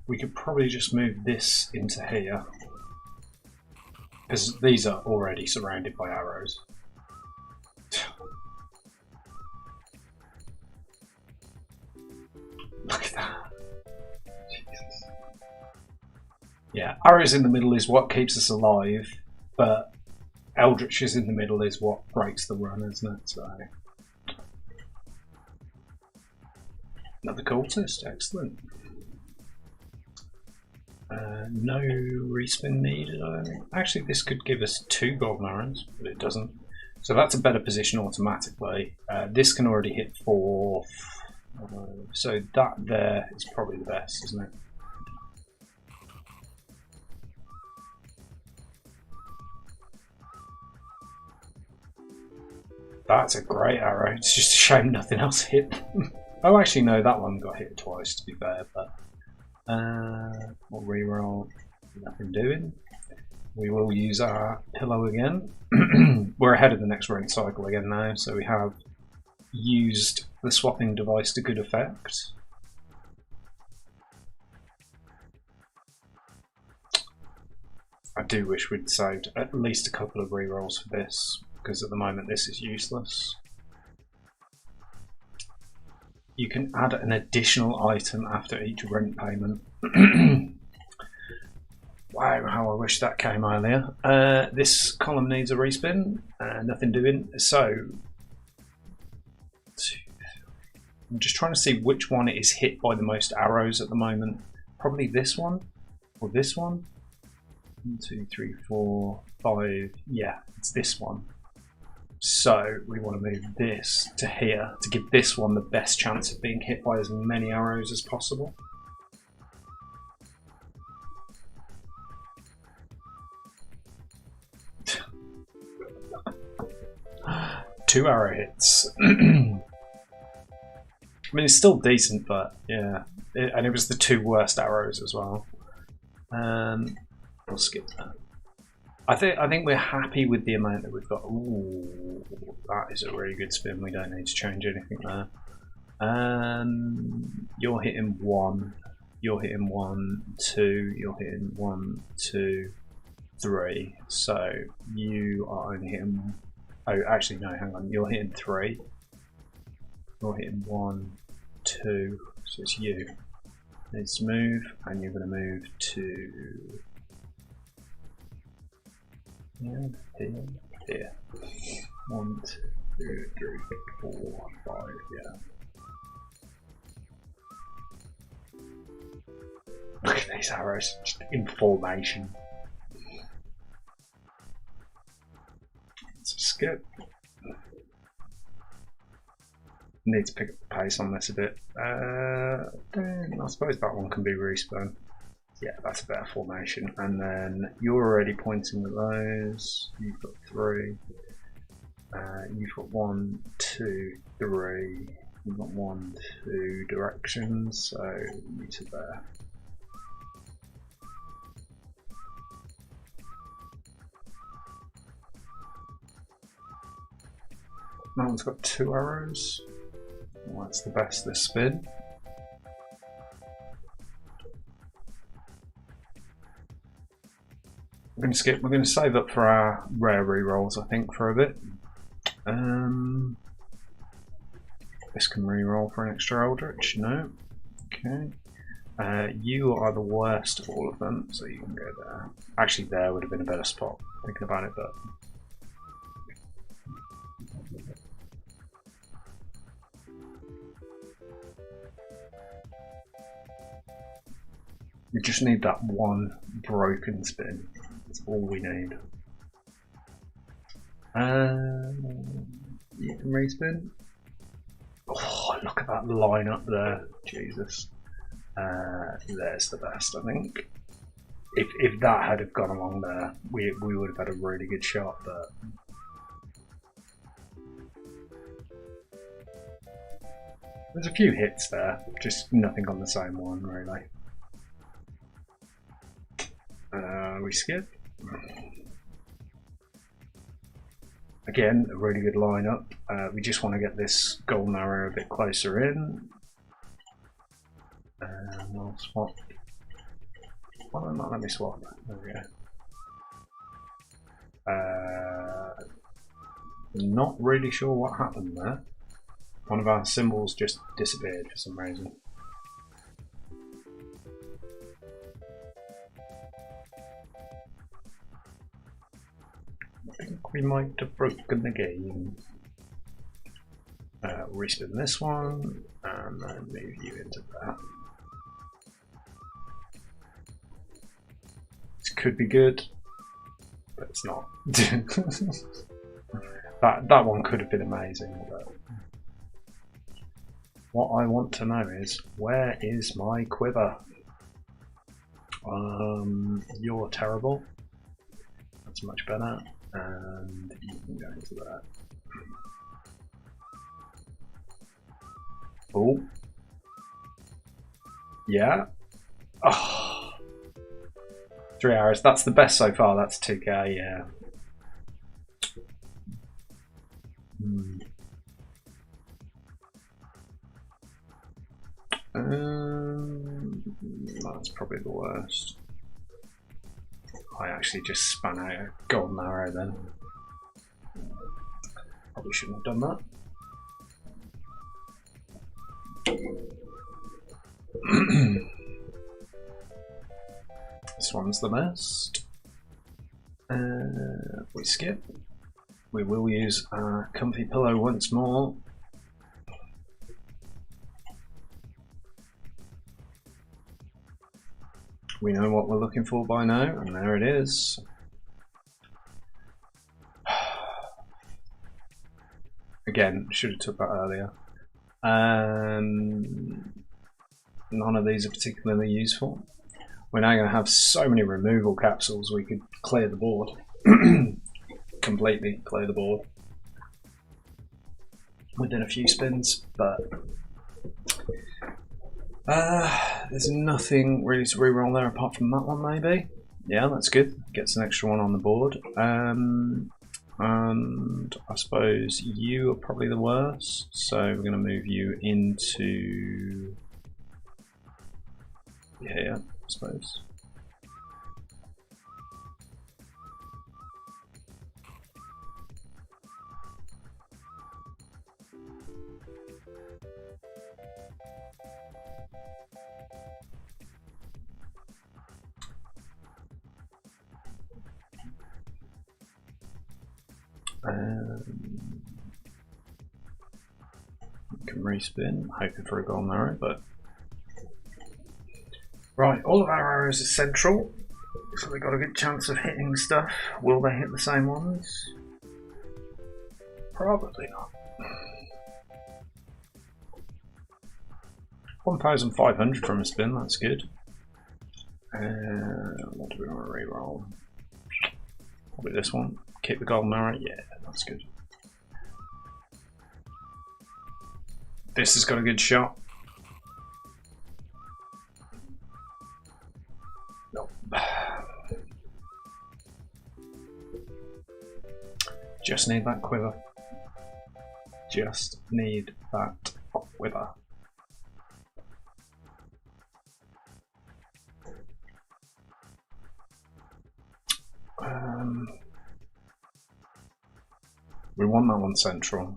We could probably just move this into here, because these are already surrounded by arrows. Look at that. Jesus. Yeah, arrows in the middle is what keeps us alive, but Eldritches in the middle is what breaks the run, isn't it? So, another cultist, excellent. No respin needed, I don't think. Actually, this could give us 2 golden arrows, but it doesn't. So that's a better position automatically. This can already hit 4. So that there is probably the best, isn't it? That's a great arrow. It's just a shame nothing else hit. Oh, actually, no, that one got hit twice, to be fair. But we'll reroll. Nothing doing. We will use our pillow again. We're ahead of the next rank cycle again now, so we have used the swapping device to good effect. I do wish we'd saved at least a couple of rerolls for this, because at the moment this is useless. You can add an additional item after each rent payment. Wow, how I wish that came earlier. This column needs a respin, nothing doing. So I'm just trying to see which one is hit by the most arrows at the moment. Probably this one or this one. 1, 2, 3, 4, 5. Yeah, it's this one. So we want to move this to here to give this one the best chance of being hit by as many arrows as possible. 2 arrow hits. I mean, it's still decent, but yeah. And it was the 2 worst arrows as well. We'll skip that. I think we're happy with the amount that we've got. Ooh, that is a really good spin. We don't need to change anything there. You're hitting 1. You're hitting 1, 2. You're hitting 1, 2, 3. So you are only hitting. Oh, actually no. Hang on. You're hitting 3. You're hitting 1, 2. So it's you. Let's move, and you're going to move to. Yeah, here. 1, 2, 3, 4, 5, yeah. Look at these arrows, just in formation. Let's skip. Need to pick up the pace on this a bit. I suppose that one can be respun. Yeah, that's a better formation. And then you're already pointing at those. You've got 3. You've got 1, 2, 3. You've got 1, 2 directions, so you to there. That one's got 2 arrows. Well, that's the best this spin. We're going to skip. We're going to save up for our rare rerolls, I think, for a bit. This can reroll for an extra Eldritch. No. Okay. You are the worst of all of them, so you can go there. Actually, there would have been a better spot, thinking about it, but. We just need that one broken spin. That's all we need. You can respin. Oh, look at that line up there. Jesus. There's the best, I think. If that had have gone along there, we would have had a really good shot, but. There's a few hits there, just nothing on the same one, really. We skip. Again, a really good lineup. We just want to get this golden arrow a bit closer in. And we'll swap. Why don't I let me swap? There we go. Not really sure what happened there. One of our symbols just disappeared for some reason. I think we might have broken the game. Respin this one and then move you into that. This could be good, but it's not. that one could have been amazing, but what I want to know is, where is my quiver? You're terrible. That's much better. And you can go into that. Oh. Yeah. Oh. 3 hours. That's the best so far. That's 2k, yeah. That's probably the worst. I actually just spun out a golden arrow then. Probably shouldn't have done that. This one's the best. We skip. We will use our comfy pillow once more. We know what we're looking for by now, and there it is. Again, should have took that earlier. None of these are particularly useful. We're now going to have so many removal capsules we could clear the board. Completely clear the board. within a few spins, but there's nothing really to reroll there apart from that one, maybe. Yeah, that's good. Gets an extra one on the board. And I suppose you are probably the worst, so we're going to move you into here, I suppose. Can respin, hoping for a golden arrow, but right, all of our arrows are central, so they've got a good chance of hitting stuff. Will they hit the same ones? Probably not. 1,500 from a spin, that's good. What do we want to reroll? Probably this one. Keep the golden arrow, yeah, that's good. This has got a good shot. Nope. Just need that quiver. Just need that quiver. We want that one central.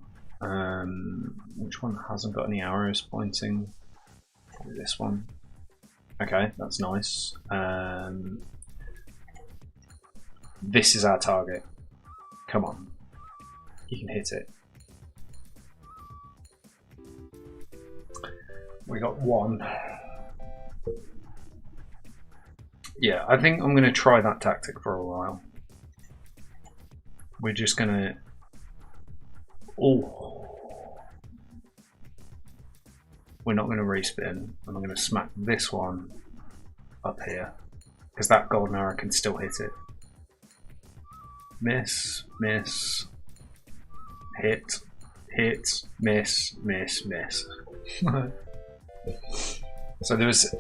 Which one hasn't got any arrows pointing? Probably this one. Okay, that's nice. This is our target. Come on. You can hit it. We got one. Yeah, I think I'm going to try that tactic for a while. We're just going to... Oh. We're not going to respin, and I'm going to smack this one up here, because that golden arrow can still hit it. Miss, miss, hit, hit, miss, miss, miss. So there was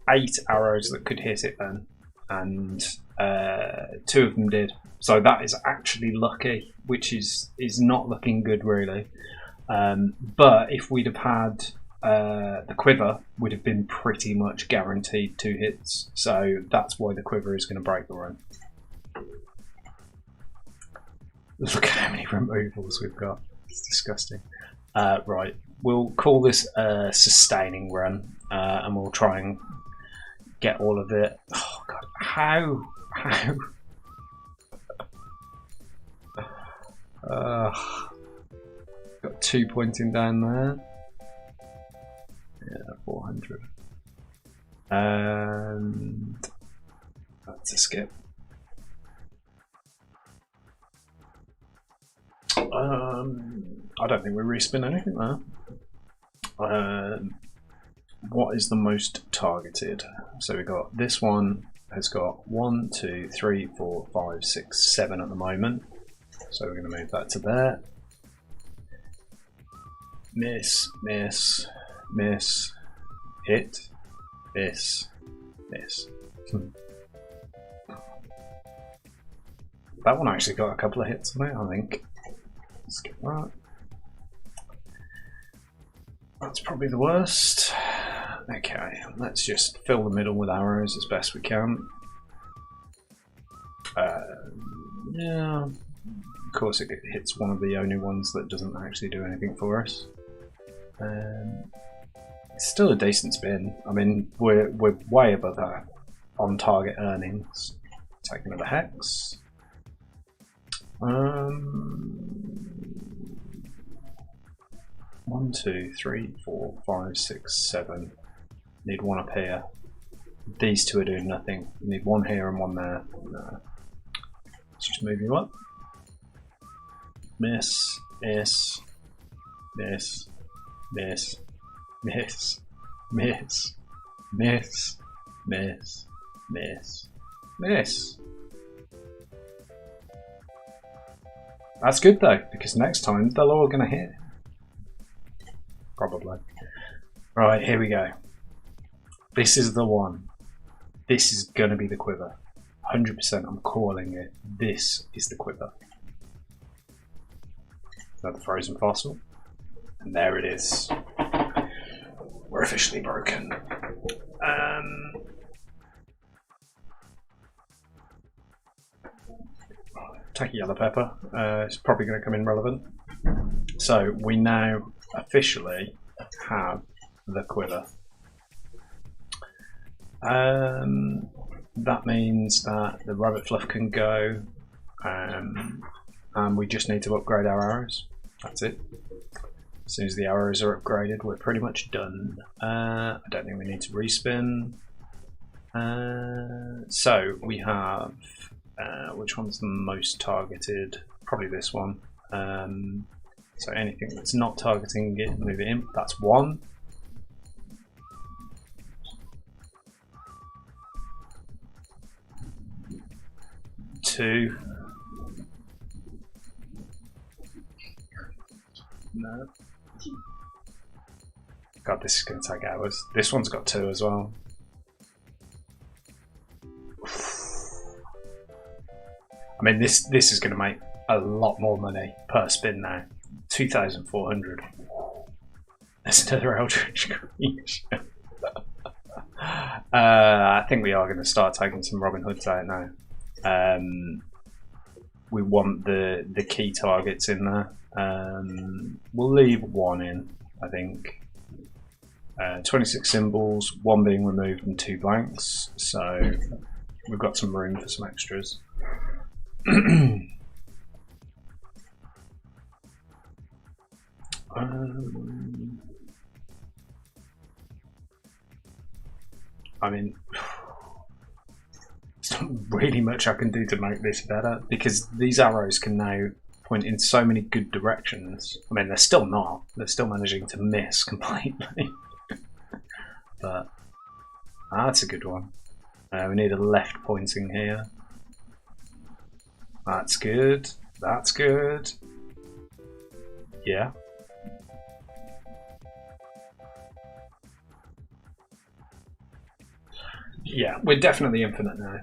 8 arrows that could hit it then, and 2 of them did. So that is actually lucky, which is not looking good really. But if we'd have had the quiver, would have been pretty much guaranteed 2 hits. So that's why the quiver is going to break the run. Look at how many removals we've got. It's disgusting. Right, we'll call this a sustaining run, and we'll try and get all of it. Oh god, how? Got 2 pointing down there. Yeah, 400. And that's a skip. I don't think we respin anything there. What is the most targeted? So we got this one has got 1, 2, 3, 4, 5, 6, 7 at the moment. So we're going to move that to there. Miss, miss, miss, hit, miss, miss. That one actually got a couple of hits on it, I think. Let's get that. That's probably the worst. Okay, let's just fill the middle with arrows as best we can. Yeah, of course it hits one of the only ones that doesn't actually do anything for us. It's still a decent spin. I mean, we're way above our on-target earnings. Take another hex. 1, 2, 3, 4, 5, 6, 7. Need one up here. These two are doing nothing. You need one here and one there. No. Let's just move you up. Miss, miss, miss, miss, miss, miss, miss, miss, miss, miss. That's good though, because next time they're all going to hit. probably. Right, here we go. This is the one. This is going to be the quiver. 100%, I'm calling it. This is the quiver. Another frozen fossil. And there it is. We're officially broken. Take a yellow pepper. It's probably going to come in relevant. So we now officially have the quiver. That means that the rabbit fluff can go, and we just need to upgrade our arrows. That's it. As soon as the arrows are upgraded, we're pretty much done. I don't think we need to respin. So we have, which one's the most targeted? Probably this one. So anything that's not targeting it, move it in. That's 1. 2. No. God, this is going to take hours. This one's got 2 as well. I mean, this is going to make a lot more money per spin now. 2,400. That's another Eldritch creature. I think we are going to start taking some Robin Hoods out now. We want the key targets in there. We'll leave 1 in, I think. 26 symbols, 1 being removed and 2 blanks, so we've got some room for some extras. I mean, there's not really much I can do to make this better, because these arrows can now point in so many good directions. I mean, they're still not. They're still managing to miss completely. But that's a good one. We need a left pointing here. That's good. That's good. Yeah. Yeah, we're definitely infinite now.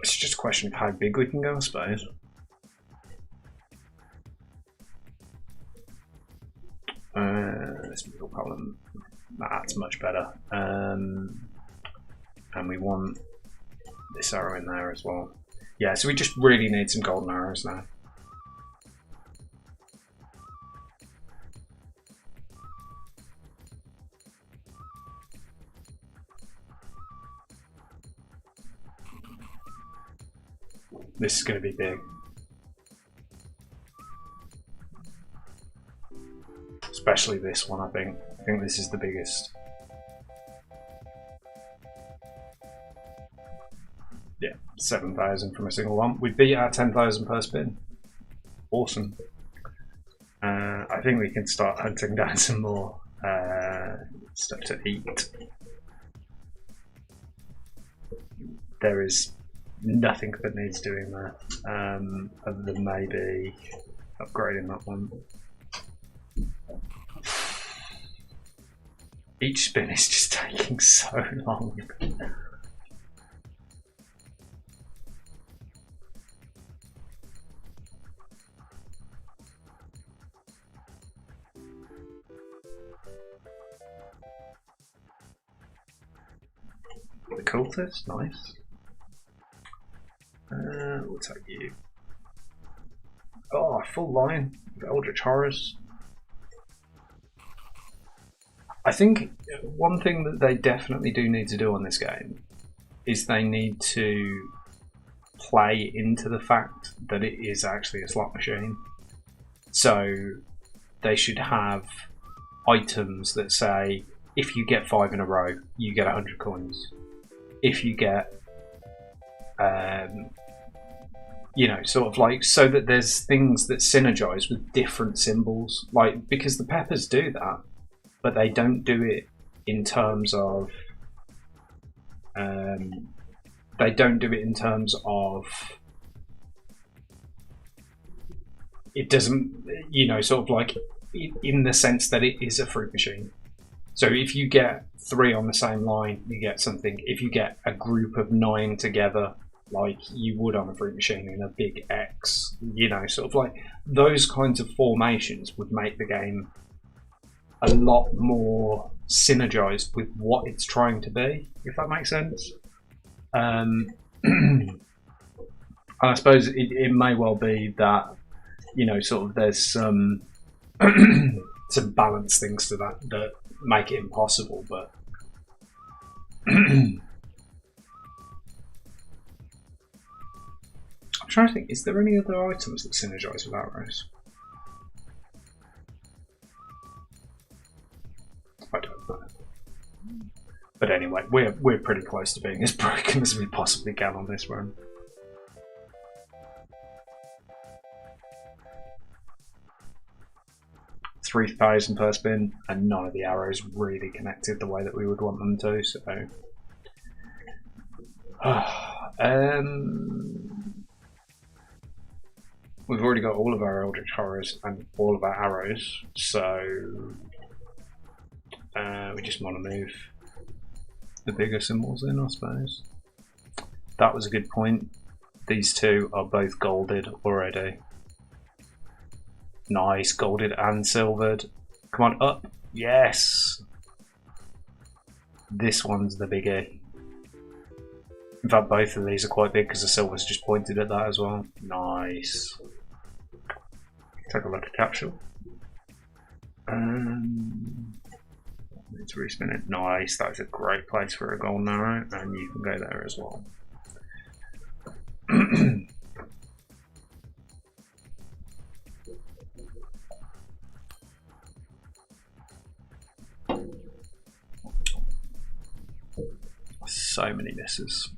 It's just a question of how big we can go, I suppose. This middle column, that's much better. And we want this arrow in there as well. Yeah, so we just really need some golden arrows now. This is going to be big. Especially this one, I think. I think this is the biggest. Yeah, 7,000 from a single one. We beat our 10,000 per spin. Awesome. I think we can start hunting down some more stuff to eat. There is nothing that needs doing there, other than maybe upgrading that one. Each spin is just taking so long. The cultist, nice. We'll take you. Oh, full line of Eldritch Horrors. I think one thing that they definitely do need to do on this game is they need to play into the fact that it is actually a slot machine. So they should have items that say, if you get 5 in a row, you get 100 coins. If you get you know, sort of like, so that there's things that synergize with different symbols, like, because the peppers do that, but they don't do it in terms of it doesn't, you know, sort of like, in the sense that it is a fruit machine. So if you get 3 on the same line, you get something. If you get a group of 9 together, like you would on a fruit machine in a big X, you know, sort of like those kinds of formations would make the game a lot more synergized with what it's trying to be, if that makes sense. And I suppose it may well be that, you know, sort of there's some some balance things to that make it impossible, but I'm trying to think, is there any other items that synergize with arrows? I don't know. But anyway, we're pretty close to being as broken as we possibly can on this run. $3,000 per spin, and none of the arrows really connected the way that we would want them to. So, we've already got all of our Eldritch Horrors and all of our arrows, so we just want to move the bigger symbols in, I suppose. That was a good point. These two are both golded already. Nice, golded and silvered. Come on, up. Yes. This one's the biggie. In fact, both of these are quite big because the silver's just pointed at that as well. Nice. Take a look at capsule. Let's respin it. Nice, that's a great place for a golden arrow, and you can go there as well. So many misses.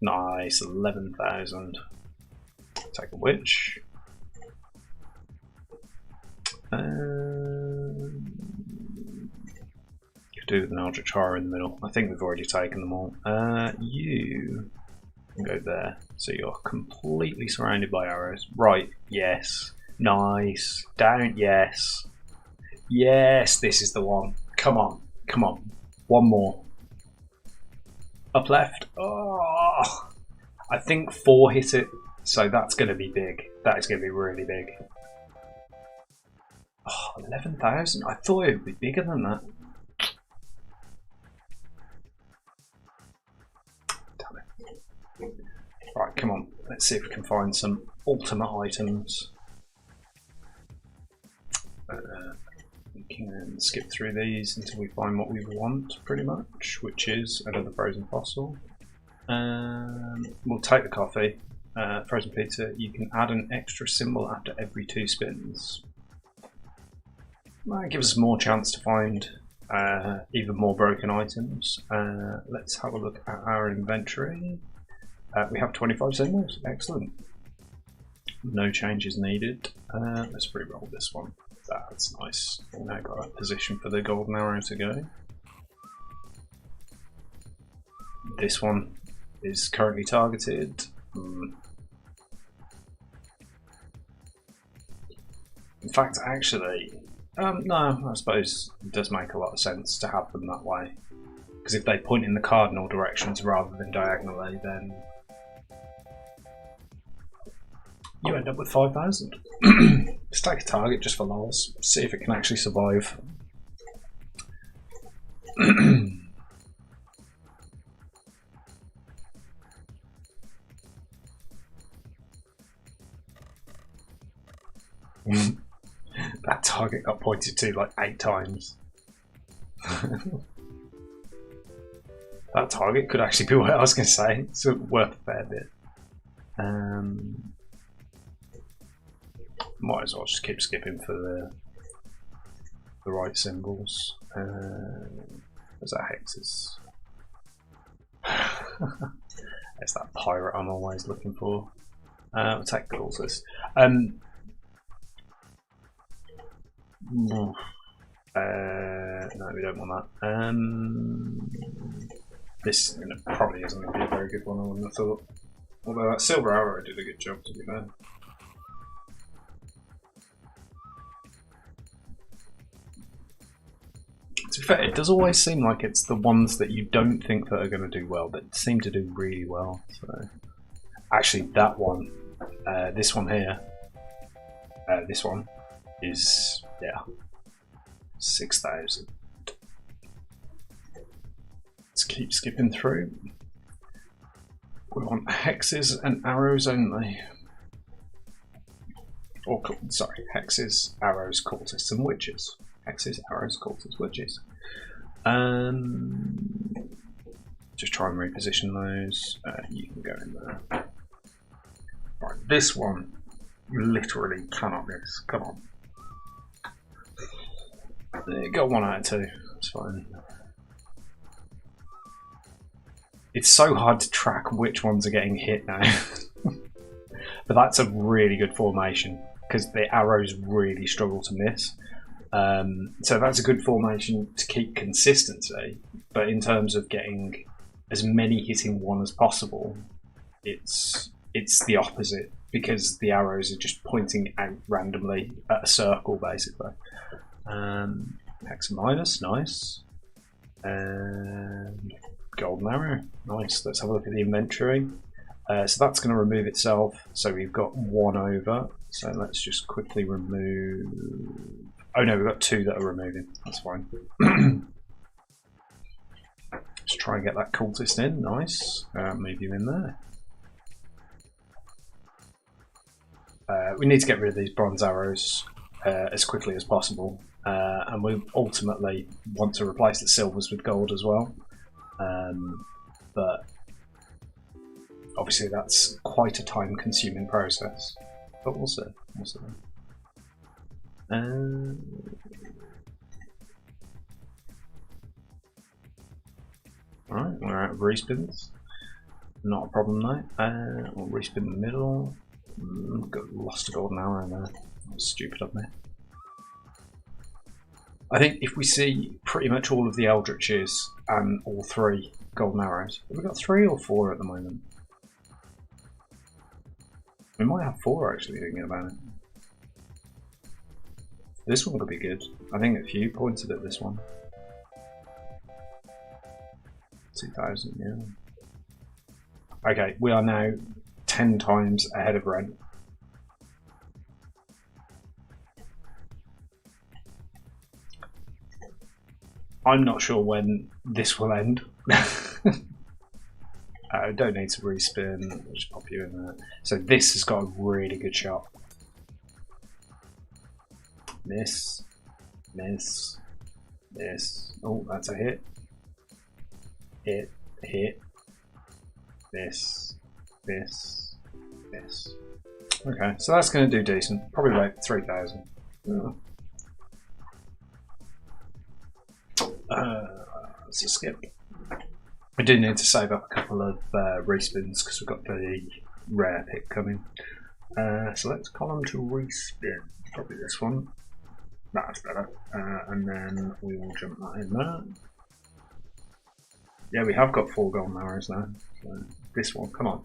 Nice, 11,000. Take a witch. Do an Eldritch Horror in the middle. I think we've already taken them all. You can go there. So you're completely surrounded by arrows. Right, yes. Nice. Down, yes. Yes, this is the one. Come on, come on. One more. Up left. Oh, I think 4 hit it, so that's going to be big. That is going to be really big. Oh, 11,000. I thought it would be bigger than that. Damn it. Right, come on. Let's see if we can find some ultimate items. We can skip through these until we find what we want, pretty much, which is another frozen fossil. We'll take the coffee. Frozen pizza, you can add an extra symbol after every 2 spins. That gives us more chance to find even more broken items. Let's have a look at our inventory. We have 25 symbols, excellent. No changes needed. Let's re-roll this one. That's nice. We've now got a position for the golden arrow to go. This one is currently targeted. In fact, actually, no, I suppose it does make a lot of sense to have them that way. Because if they point in the cardinal directions rather than diagonally, then you end up with 5,000. Let's take a target just for lols, see if it can actually survive. That target got pointed to like 8 times. That target could actually be what I was going to say. It's worth a fair bit. Might as well just keep skipping for the right symbols. There's that hexes. It's that pirate I'm always looking for. We'll take Gauseless. No, we don't want that. This probably isn't going to be a very good one, I wouldn't have thought. Although that silver arrow did a good job, to be fair. To be fair, it does always seem like it's the ones that you don't think that are going to do well that seem to do really well. So, actually, that one, this one here, this one is, yeah, 6,000. Let's keep skipping through. We want hexes and arrows only. Or, sorry, hexes, arrows, cultists, and witches. Hexes, arrows, cultists, witches. Just try and reposition those. You can go in there. Right, this one you literally cannot miss. Come on. Got 1 out of 2. That's fine. It's so hard to track which ones are getting hit now. But that's a really good formation because the arrows really struggle to miss. So that's a good formation to keep consistency. But in terms of getting as many hitting one as possible, it's the opposite because the arrows are just pointing out randomly at a circle, basically. Hex minus, nice. And golden arrow, nice. Let's have a look at the inventory. So that's going to remove itself. So we've got 1 over. So let's just quickly remove. Oh no, we've got 2 that are removing. That's fine. Let's try and get that cultist in. Nice. Move you in there. We need to get rid of these bronze arrows as quickly as possible. And we ultimately want to replace the silvers with gold as well. But obviously that's quite a time-consuming process. But we'll see. We'll see. Alright, we're out of respins. Not a problem though. We'll respin in the middle. Got lost a golden arrow in there. That was stupid of me. I think if we see pretty much all of the Eldritches and all 3 golden arrows, have we got 3 or 4 at the moment? We might have 4 actually, thinking about it. This one could be good. I think a few pointed at this one. 2,000, yeah. Okay, we are now 10 times ahead of Ren. I'm not sure when this will end. I don't need to respin. I'll just pop you in there. So this has got a really good shot. Miss, miss, miss. Oh, that's a hit. Hit, hit. Miss, miss, miss. Okay, so that's going to do decent. Probably like 3,000. Let's just skip. I do need to save up a couple of respins because we've got the rare pick coming. So let's column to respin. Probably this one. That's better. And then we will jump that in there. Yeah, we have got 4 golden arrows now. So this one, come on.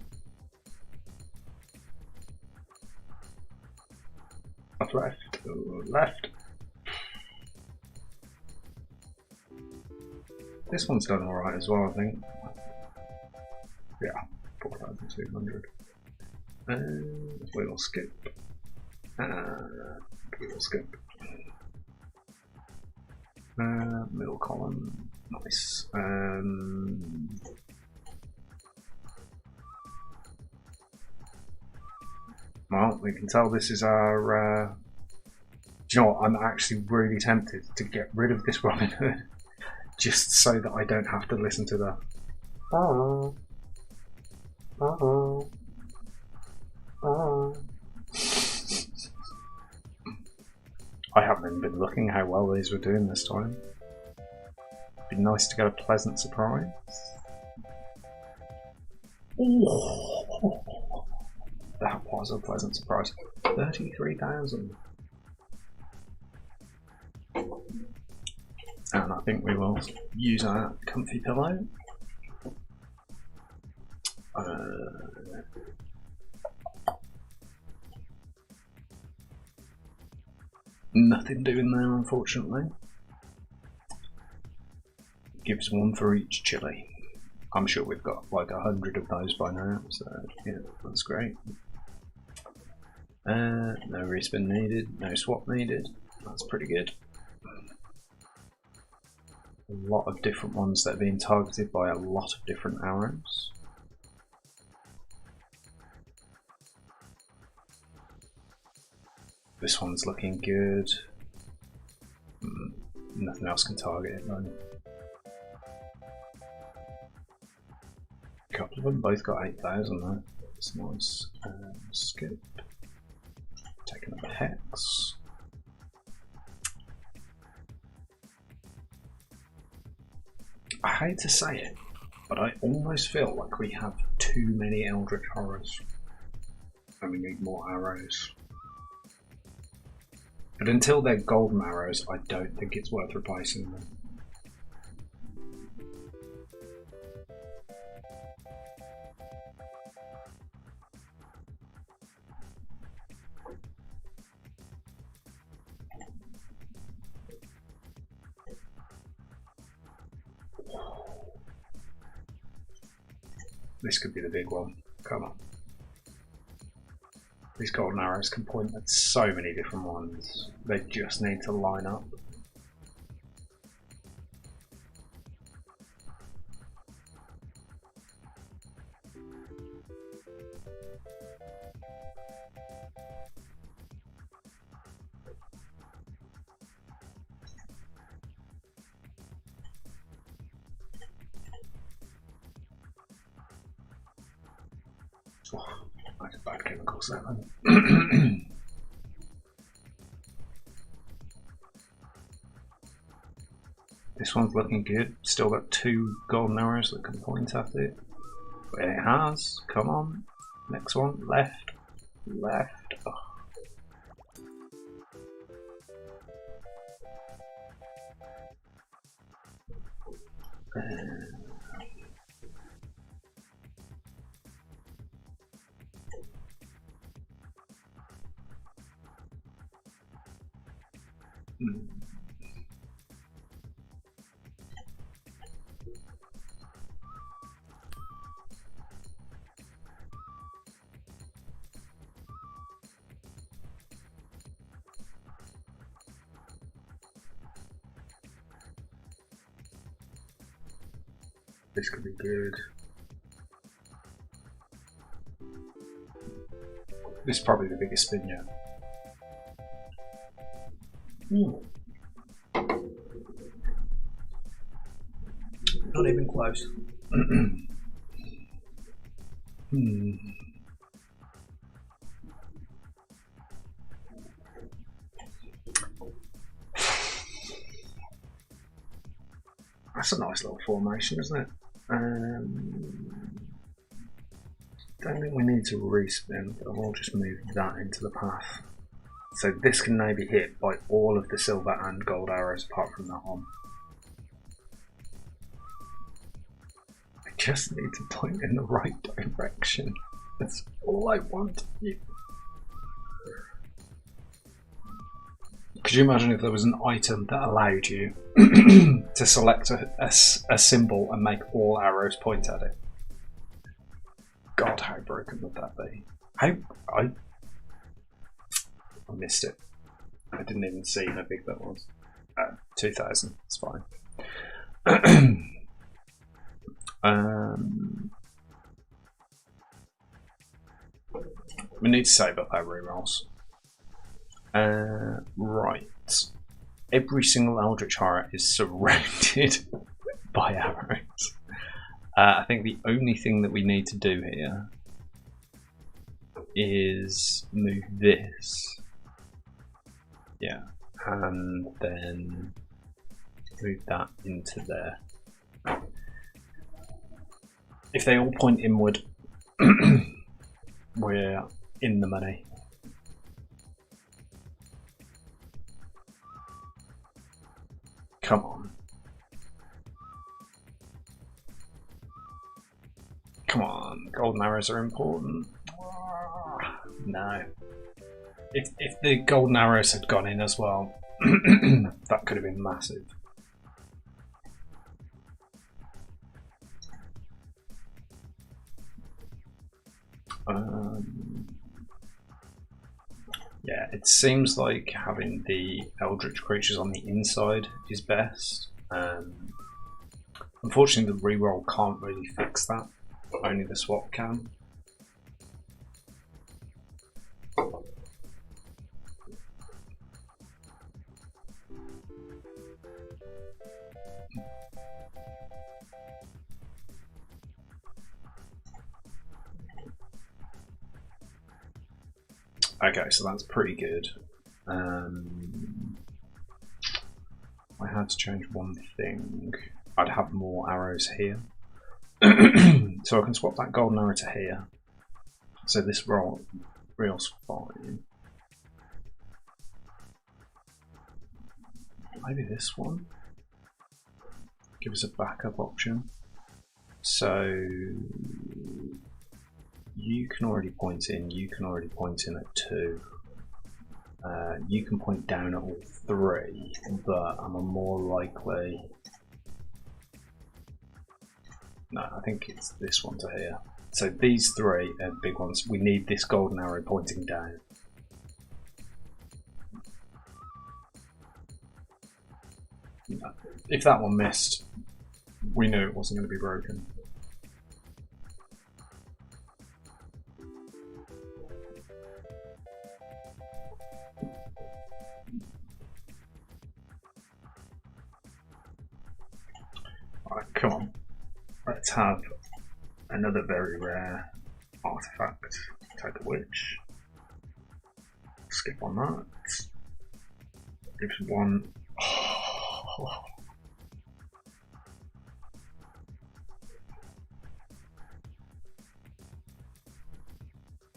Up left, left. This one's done alright as well, I think. Yeah, 4,200. And we will skip. We will skip. Middle column, nice. Well, we can tell this is our. Do you know what? I'm actually really tempted to get rid of this Robin Hood, just so that I don't have to listen to the. I haven't even been looking how well these were doing this time. It'd be nice to get a pleasant surprise. Ooh. That was a pleasant surprise. 33,000. And I think we will use our comfy pillow. Nothing doing there, unfortunately. Gives one for each chili. I'm sure we've got like 100 of those by now, so yeah, that's great. No respin needed, no swap needed. That's pretty good. A lot of different ones that are being targeted by a lot of different arrows. This one's looking good. Nothing else can target it though. A couple of them both got 8,000 though. That's nice. Skip. Take another hex. I hate to say it, but I almost feel like we have too many Eldritch Horrors and we need more arrows. But until they're golden arrows, I don't think it's worth replacing them. This could be the big one. Come on. These golden arrows can point at so many different ones. They just need to line up. Oh, that's bad chemicals that one. This one's looking good. Still got 2 golden arrows that can point at it. But it has. Come on. Next one. Left. Left. Oh. This could be good. This is probably the biggest spin yet. Not even close. That's a nice little formation, isn't it? Don't think we need to respin, but I'll just move that into the path. So this can now be hit by all of the silver and gold arrows apart from that one. I just need to point in the right direction. That's all I want. Could you imagine if there was an item that allowed you to select a symbol and make all arrows point at it? God, how broken would that be? I missed it. I didn't even see how big that was. 2,000, it's fine. We need to save up our rerolls. Right. Every single Eldritch Horror is surrounded by arrows. I think the only thing that we need to do here is move this. Yeah. And then move that into there. If they all point inward, we're in the money. Come on. Come on, golden arrows are important. No. If the golden arrows had gone in as well, that could have been massive. Yeah, it seems like having the eldritch creatures on the inside is best. Unfortunately, the reroll can't really fix that. Only the swap can. Okay, so that's pretty good. I had to change one thing. I'd have more arrows here. So I can swap that golden arrow to here. So this reel's fine. Maybe this one? Give us a backup option. So you can already point in, you can already point in at 2. You can point down at all 3, but I'm more likely... No, I think it's this one to here. So these 3 are big ones. We need this golden arrow pointing down. If that one missed, we knew it wasn't going to be broken. Alright, come on. Let's have another very rare artifact. Take a witch. Skip on that. Gives one. Oh.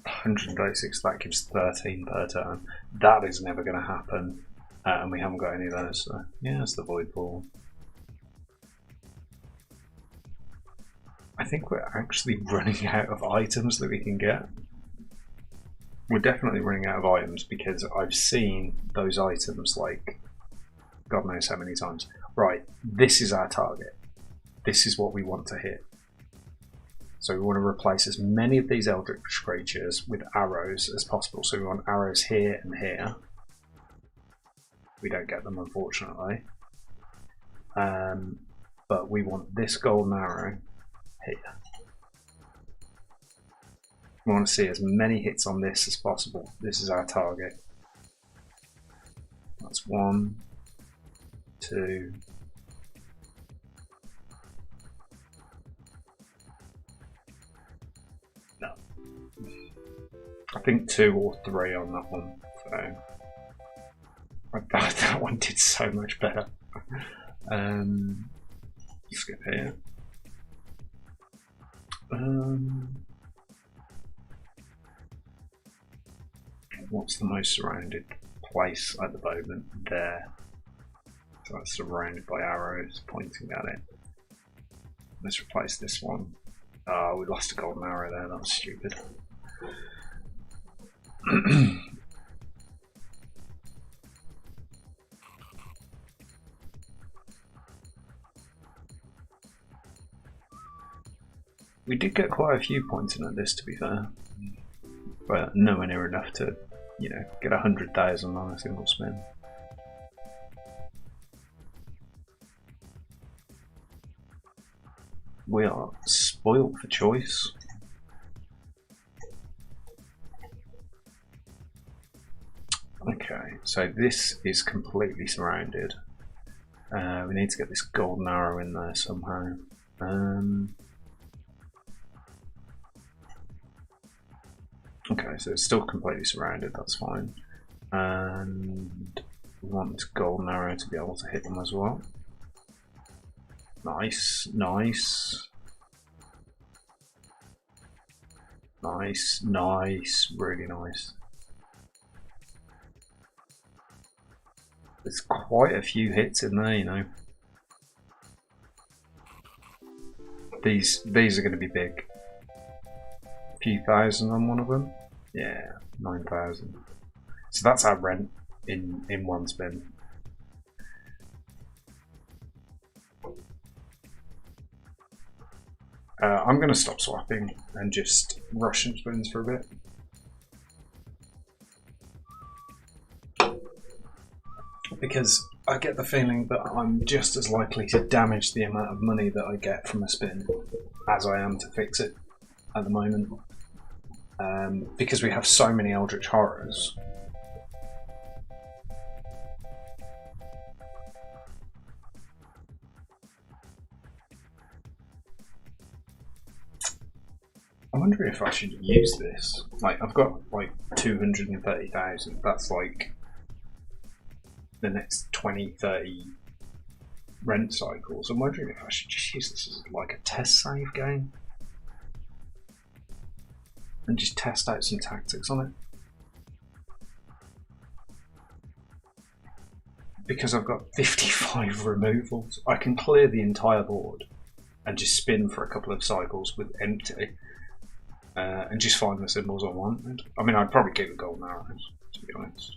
136, that gives 13 per turn. That is never going to happen, and we haven't got any of those. So yeah, it's the void ball. I think we're actually running out of items that we can get. We're definitely running out of items because I've seen those items like God knows how many times. Right, this is our target. This is what we want to hit. So we want to replace as many of these eldritch creatures with arrows as possible. So we want arrows here and here. We don't get them, unfortunately. But we want this golden arrow here. We want to see as many hits on this as possible. This is our target. That's 1, 2. No. I think 2 or 3 on that one. So that one did so much better. Skip here. What's the most surrounded place at the moment? There. So that's surrounded by arrows pointing at it. Let's replace this one. Oh, we lost a golden arrow there, that was stupid. We did get quite a few points in at this, to be fair. But nowhere near enough to, you know, get 100,000 on a single spin. We are spoilt for choice. Okay, so this is completely surrounded. We need to get this golden arrow in there somehow. Okay, so it's still completely surrounded, that's fine. And we want this golden arrow to be able to hit them as well. Nice, nice. Nice, nice, really nice. There's quite a few hits in there, you know. These are going to be big. A few thousand on one of them. Yeah, 9,000. So that's our rent in one spin. I'm going to stop swapping and just Russian spins for a bit. Because I get the feeling that I'm just as likely to damage the amount of money that I get from a spin as I am to fix it at the moment. Because we have so many Eldritch Horrors. I wonder if I should use this. Like, I've got like 230,000. That's like the next 20, 30 rent cycles. I'm wondering if I should just use this as like a test save game and just test out some tactics on it. Because I've got 55 removals, I can clear the entire board and just spin for a couple of cycles with empty. And just find the symbols I want. I mean, I'd probably keep the golden arrows, to be honest.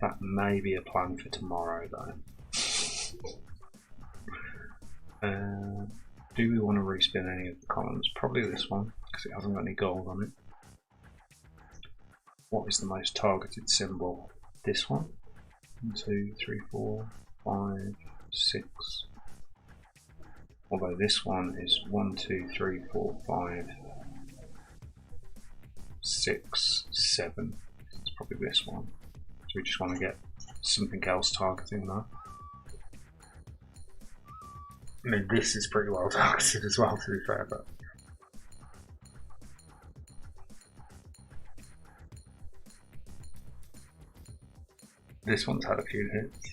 That may be a plan for tomorrow, though. Do we want to respin any of the columns? Probably this one, because it hasn't got any gold on it. What is the most targeted symbol? This one? 1, 2, 3, 4, 5, 6. Although this one is 1, 2, 3, 4, 5, 6, 7. It's probably this one. So we just want to get something else targeting that. I mean, this is pretty well targeted as well, to be fair, but this one's had a few hits.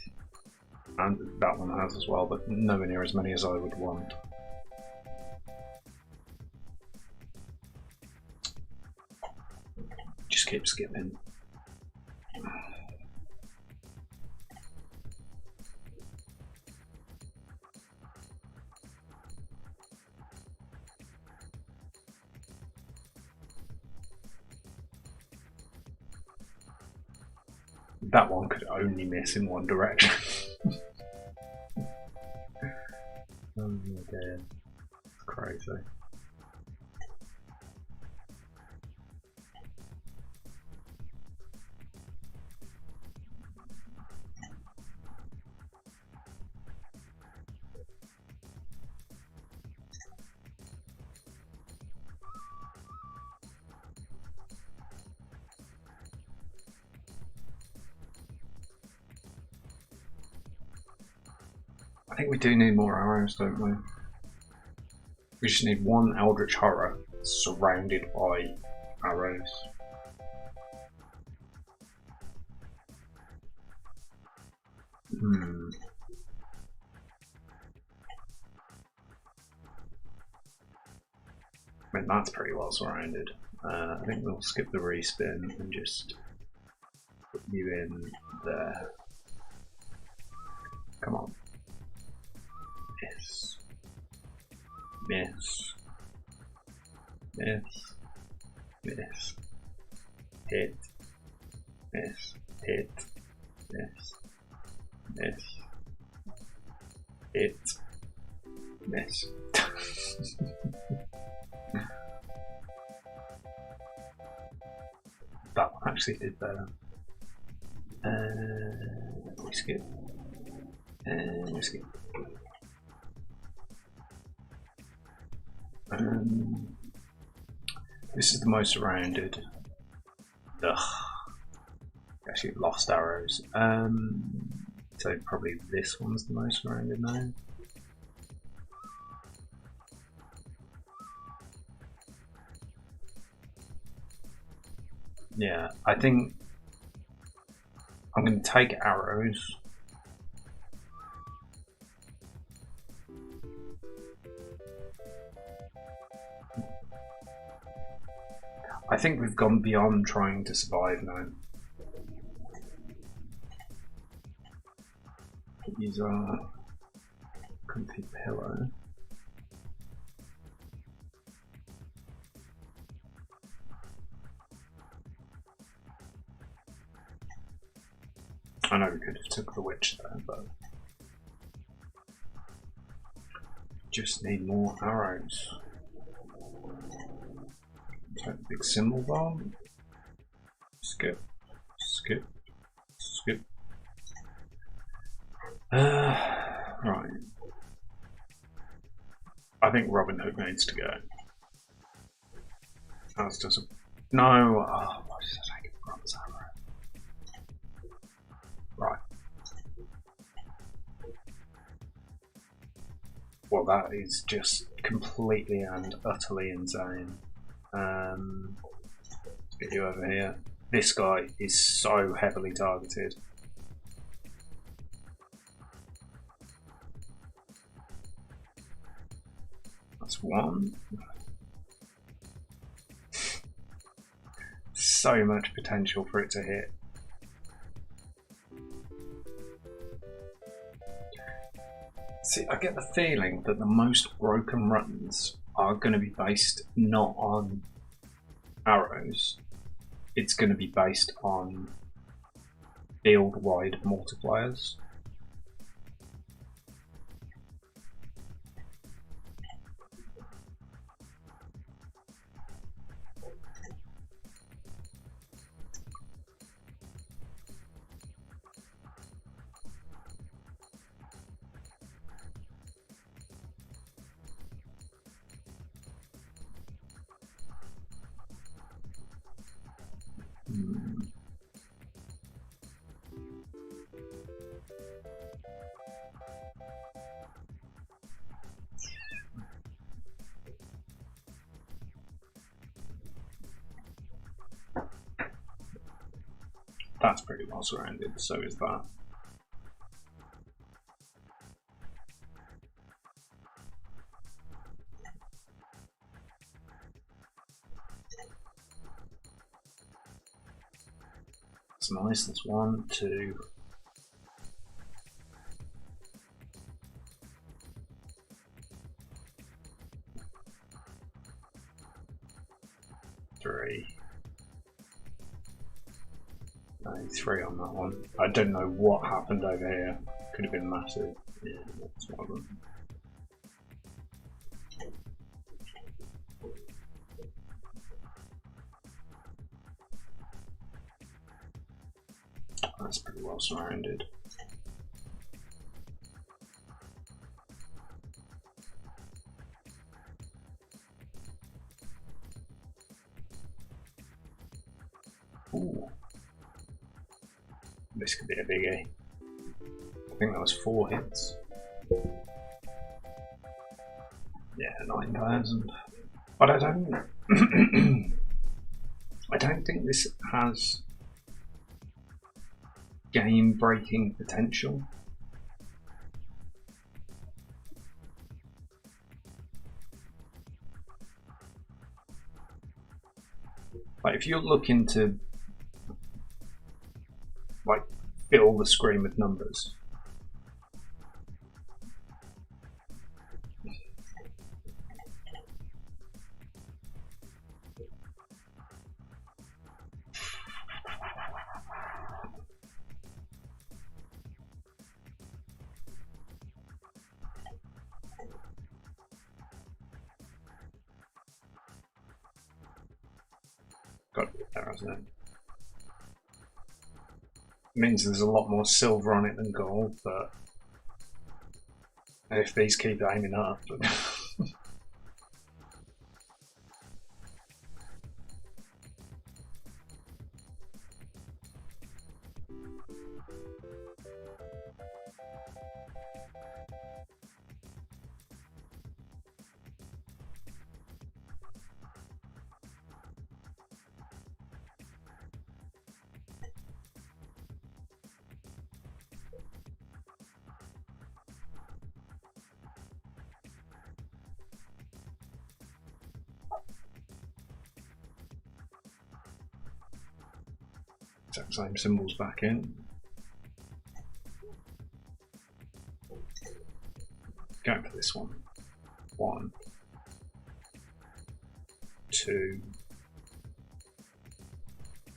And that one has as well, but nowhere near as many as I would want. Just keep skipping. That one could only miss in one direction. Oh my dear, it's crazy. I think we do need more arrows, don't we? We just need one Eldritch Horror surrounded by arrows. I mean, that's pretty well surrounded. I think we'll skip the respin and just put you in there. Come on. Miss. Miss. Miss. Miss. Hit. Miss. Hit. Miss. Miss. Hit. Miss. That one actually did better. We skip. We skip. This is the most rounded. Ugh. Actually lost arrows. So probably this one's the most rounded now. Yeah, I think I'm going to take arrows. I think we've gone beyond trying to survive now. Use our comfy pillow. I know we could have took the witch there, but just need more arrows. Take the big symbol bomb. Skip, skip, skip. Right. I think Robin Hood needs to go. As does a... No! Oh, why did I take a bronze arrow? Right. Well, that is just completely and utterly insane. Let's get you over here. This guy is so heavily targeted. That's one. So much potential for it to hit. See, I get the feeling that the most broken runs are going to be based not on arrows, it's going to be based on field-wide multipliers. That's pretty well surrounded, so is that. That's nice, that's 1, 2. No, 3 on that one. I don't know what happened over here. Could have been massive. Yeah, that's one of them. That's pretty well surrounded. Ooh. This could be a biggie. I think that was 4 hits. Yeah, 9,000. But I don't I don't think this has game breaking potential. Like if you're looking to like fill the screen with numbers, got to be there, hasn't it? Means there's a lot more silver on it than gold, but if these keep aiming up. Exact same symbols back in. Going for this one. 1, 2,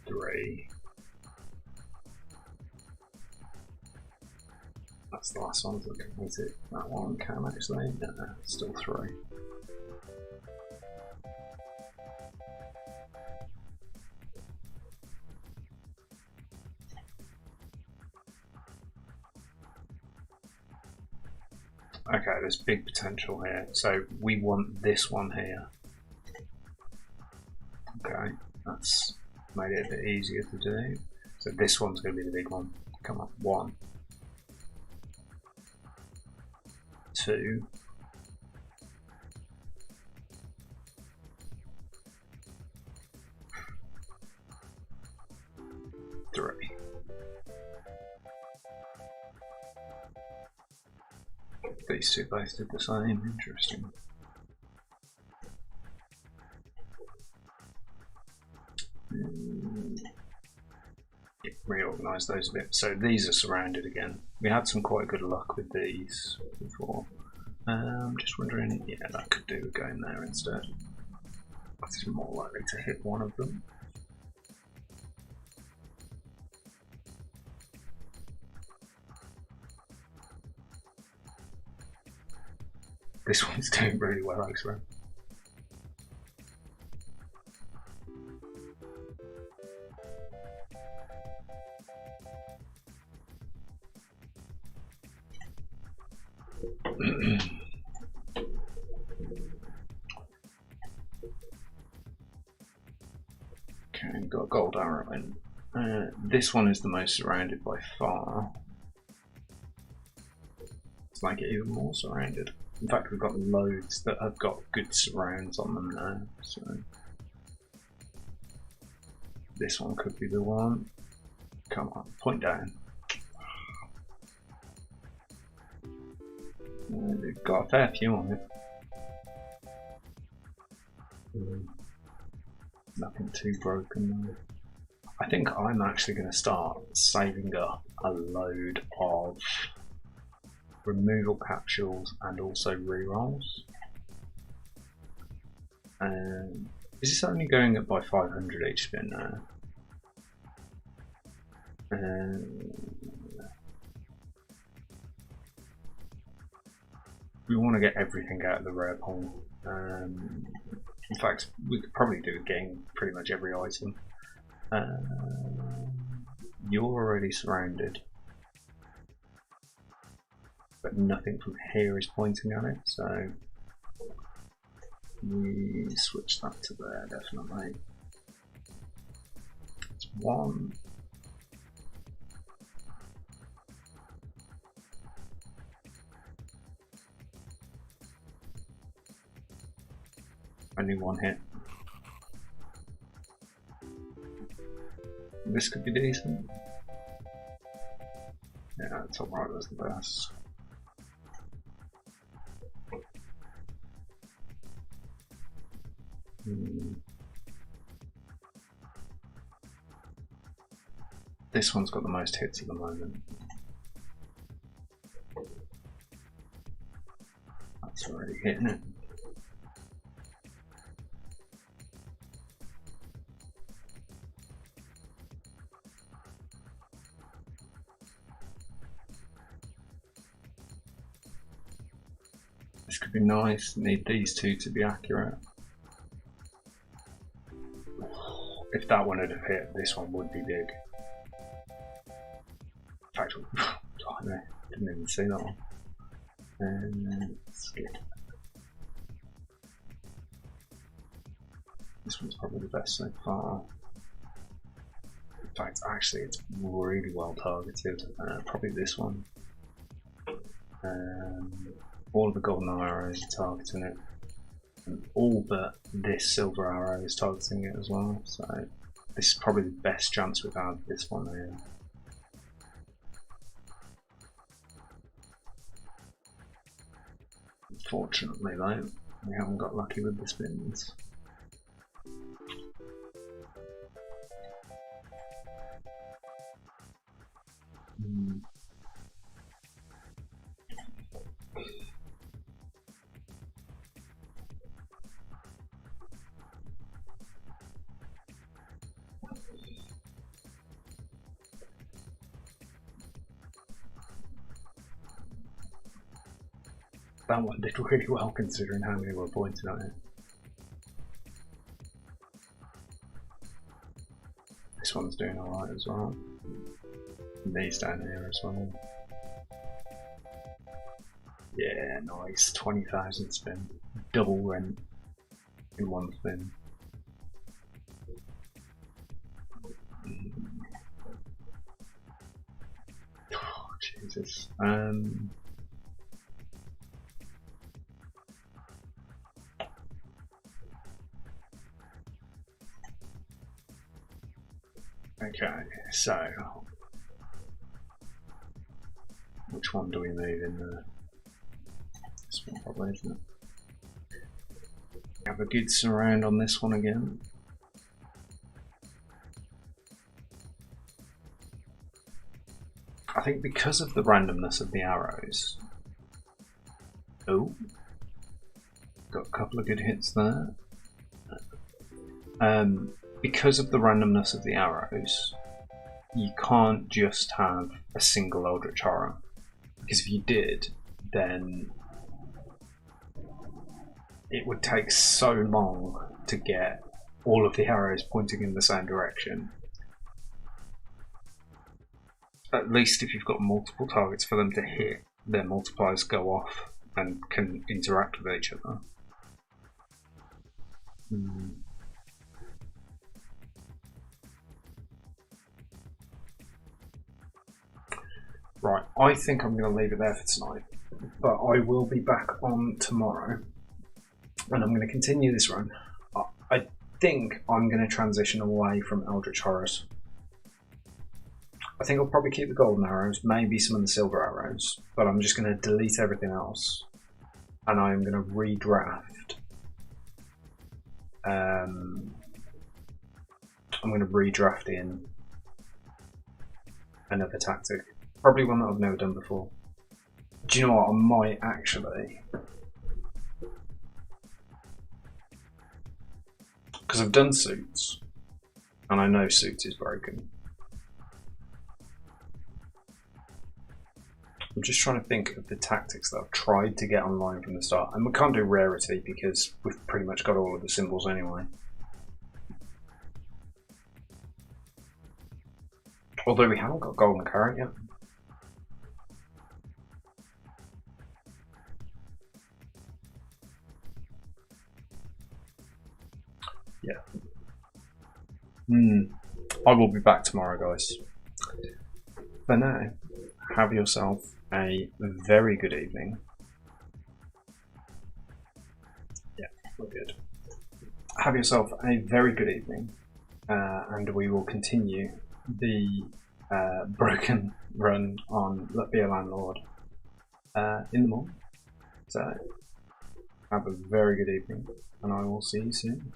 3, That's the last one. Is it that one can actually? No, still 3. Okay, there's big potential here. So we want this one here. Okay, that's made it a bit easier to do. So this one's going to be the big one. Come on, 1, 2, 3. These two both did the same. Interesting. Reorganise those a bit. So these are surrounded again. We had some quite good luck with these before. I'm just wondering, yeah, that could do going there instead. It's more likely to hit one of them. This one's doing really well, actually. Okay, got a gold arrow in. This one is the most surrounded by far. It's like it even more surrounded. In fact, we've got loads that have got good surrounds on them now. So this one could be the one. Come on, point down. They've got a fair few on it. Nothing too broken though. I think I'm actually going to start saving up a load of removal capsules and also rerolls. Is this only going up by 500 each spin now? We want to get everything out of the rare pool. In fact, we could probably do a game pretty much every item. You're already surrounded, but nothing from here is pointing at it, so we switch that to there definitely. It's 1. Only 1 hit. This could be decent. Yeah, top right was the best. This one's got the most hits at the moment. That's already hitting it. This could be nice. Need these two to be accurate. If that one had hit, this one would be big. In fact, oh, no, didn't even see that one. And skip. This one's probably the best so far. In fact, actually, it's really well targeted. Probably this one. All of the golden arrows are targeting it, and all but this silver arrow is targeting it as well. So this is probably the best chance we've had. This one here. Unfortunately, though, we haven't got lucky with the spins. That one did really well considering how many were pointing at it. This one's doing alright as well. And these down here as well. Yeah, nice. 20,000 spin. Double rent in one spin. Oh, Jesus. Okay, so which one do we move in there? This one probably, isn't it? Have a good surround on this one again. I think because of the randomness of the arrows. Oh, got a couple of good hits there. Because of the randomness of the arrows, you can't just have a single Eldritch Horror. Because if you did, then it would take so long to get all of the arrows pointing in the same direction. At least if you've got multiple targets for them to hit, their multipliers go off and can interact with each other. Right, I think I'm going to leave it there for tonight, but I will be back on tomorrow, and I'm going to continue this run. I think I'm going to transition away from Eldritch Horrors. I think I'll probably keep the golden arrows, maybe some of the silver arrows, but I'm just going to delete everything else, and I'm going to redraft. I'm going to redraft in another tactic. Probably one that I've never done before. Do you know what? I might actually, because I've done suits, and I know suits is broken. I'm just trying to think of the tactics that I've tried to get online from the start, and we can't do rarity because we've pretty much got all of the symbols anyway. Although we haven't got golden carrot yet. Yeah. I will be back tomorrow, guys. For now, have yourself a very good evening. Yeah, we're good. Have yourself a very good evening, and we will continue the broken run on Let Be a Landlord in the morning. So, have a very good evening, and I will see you soon.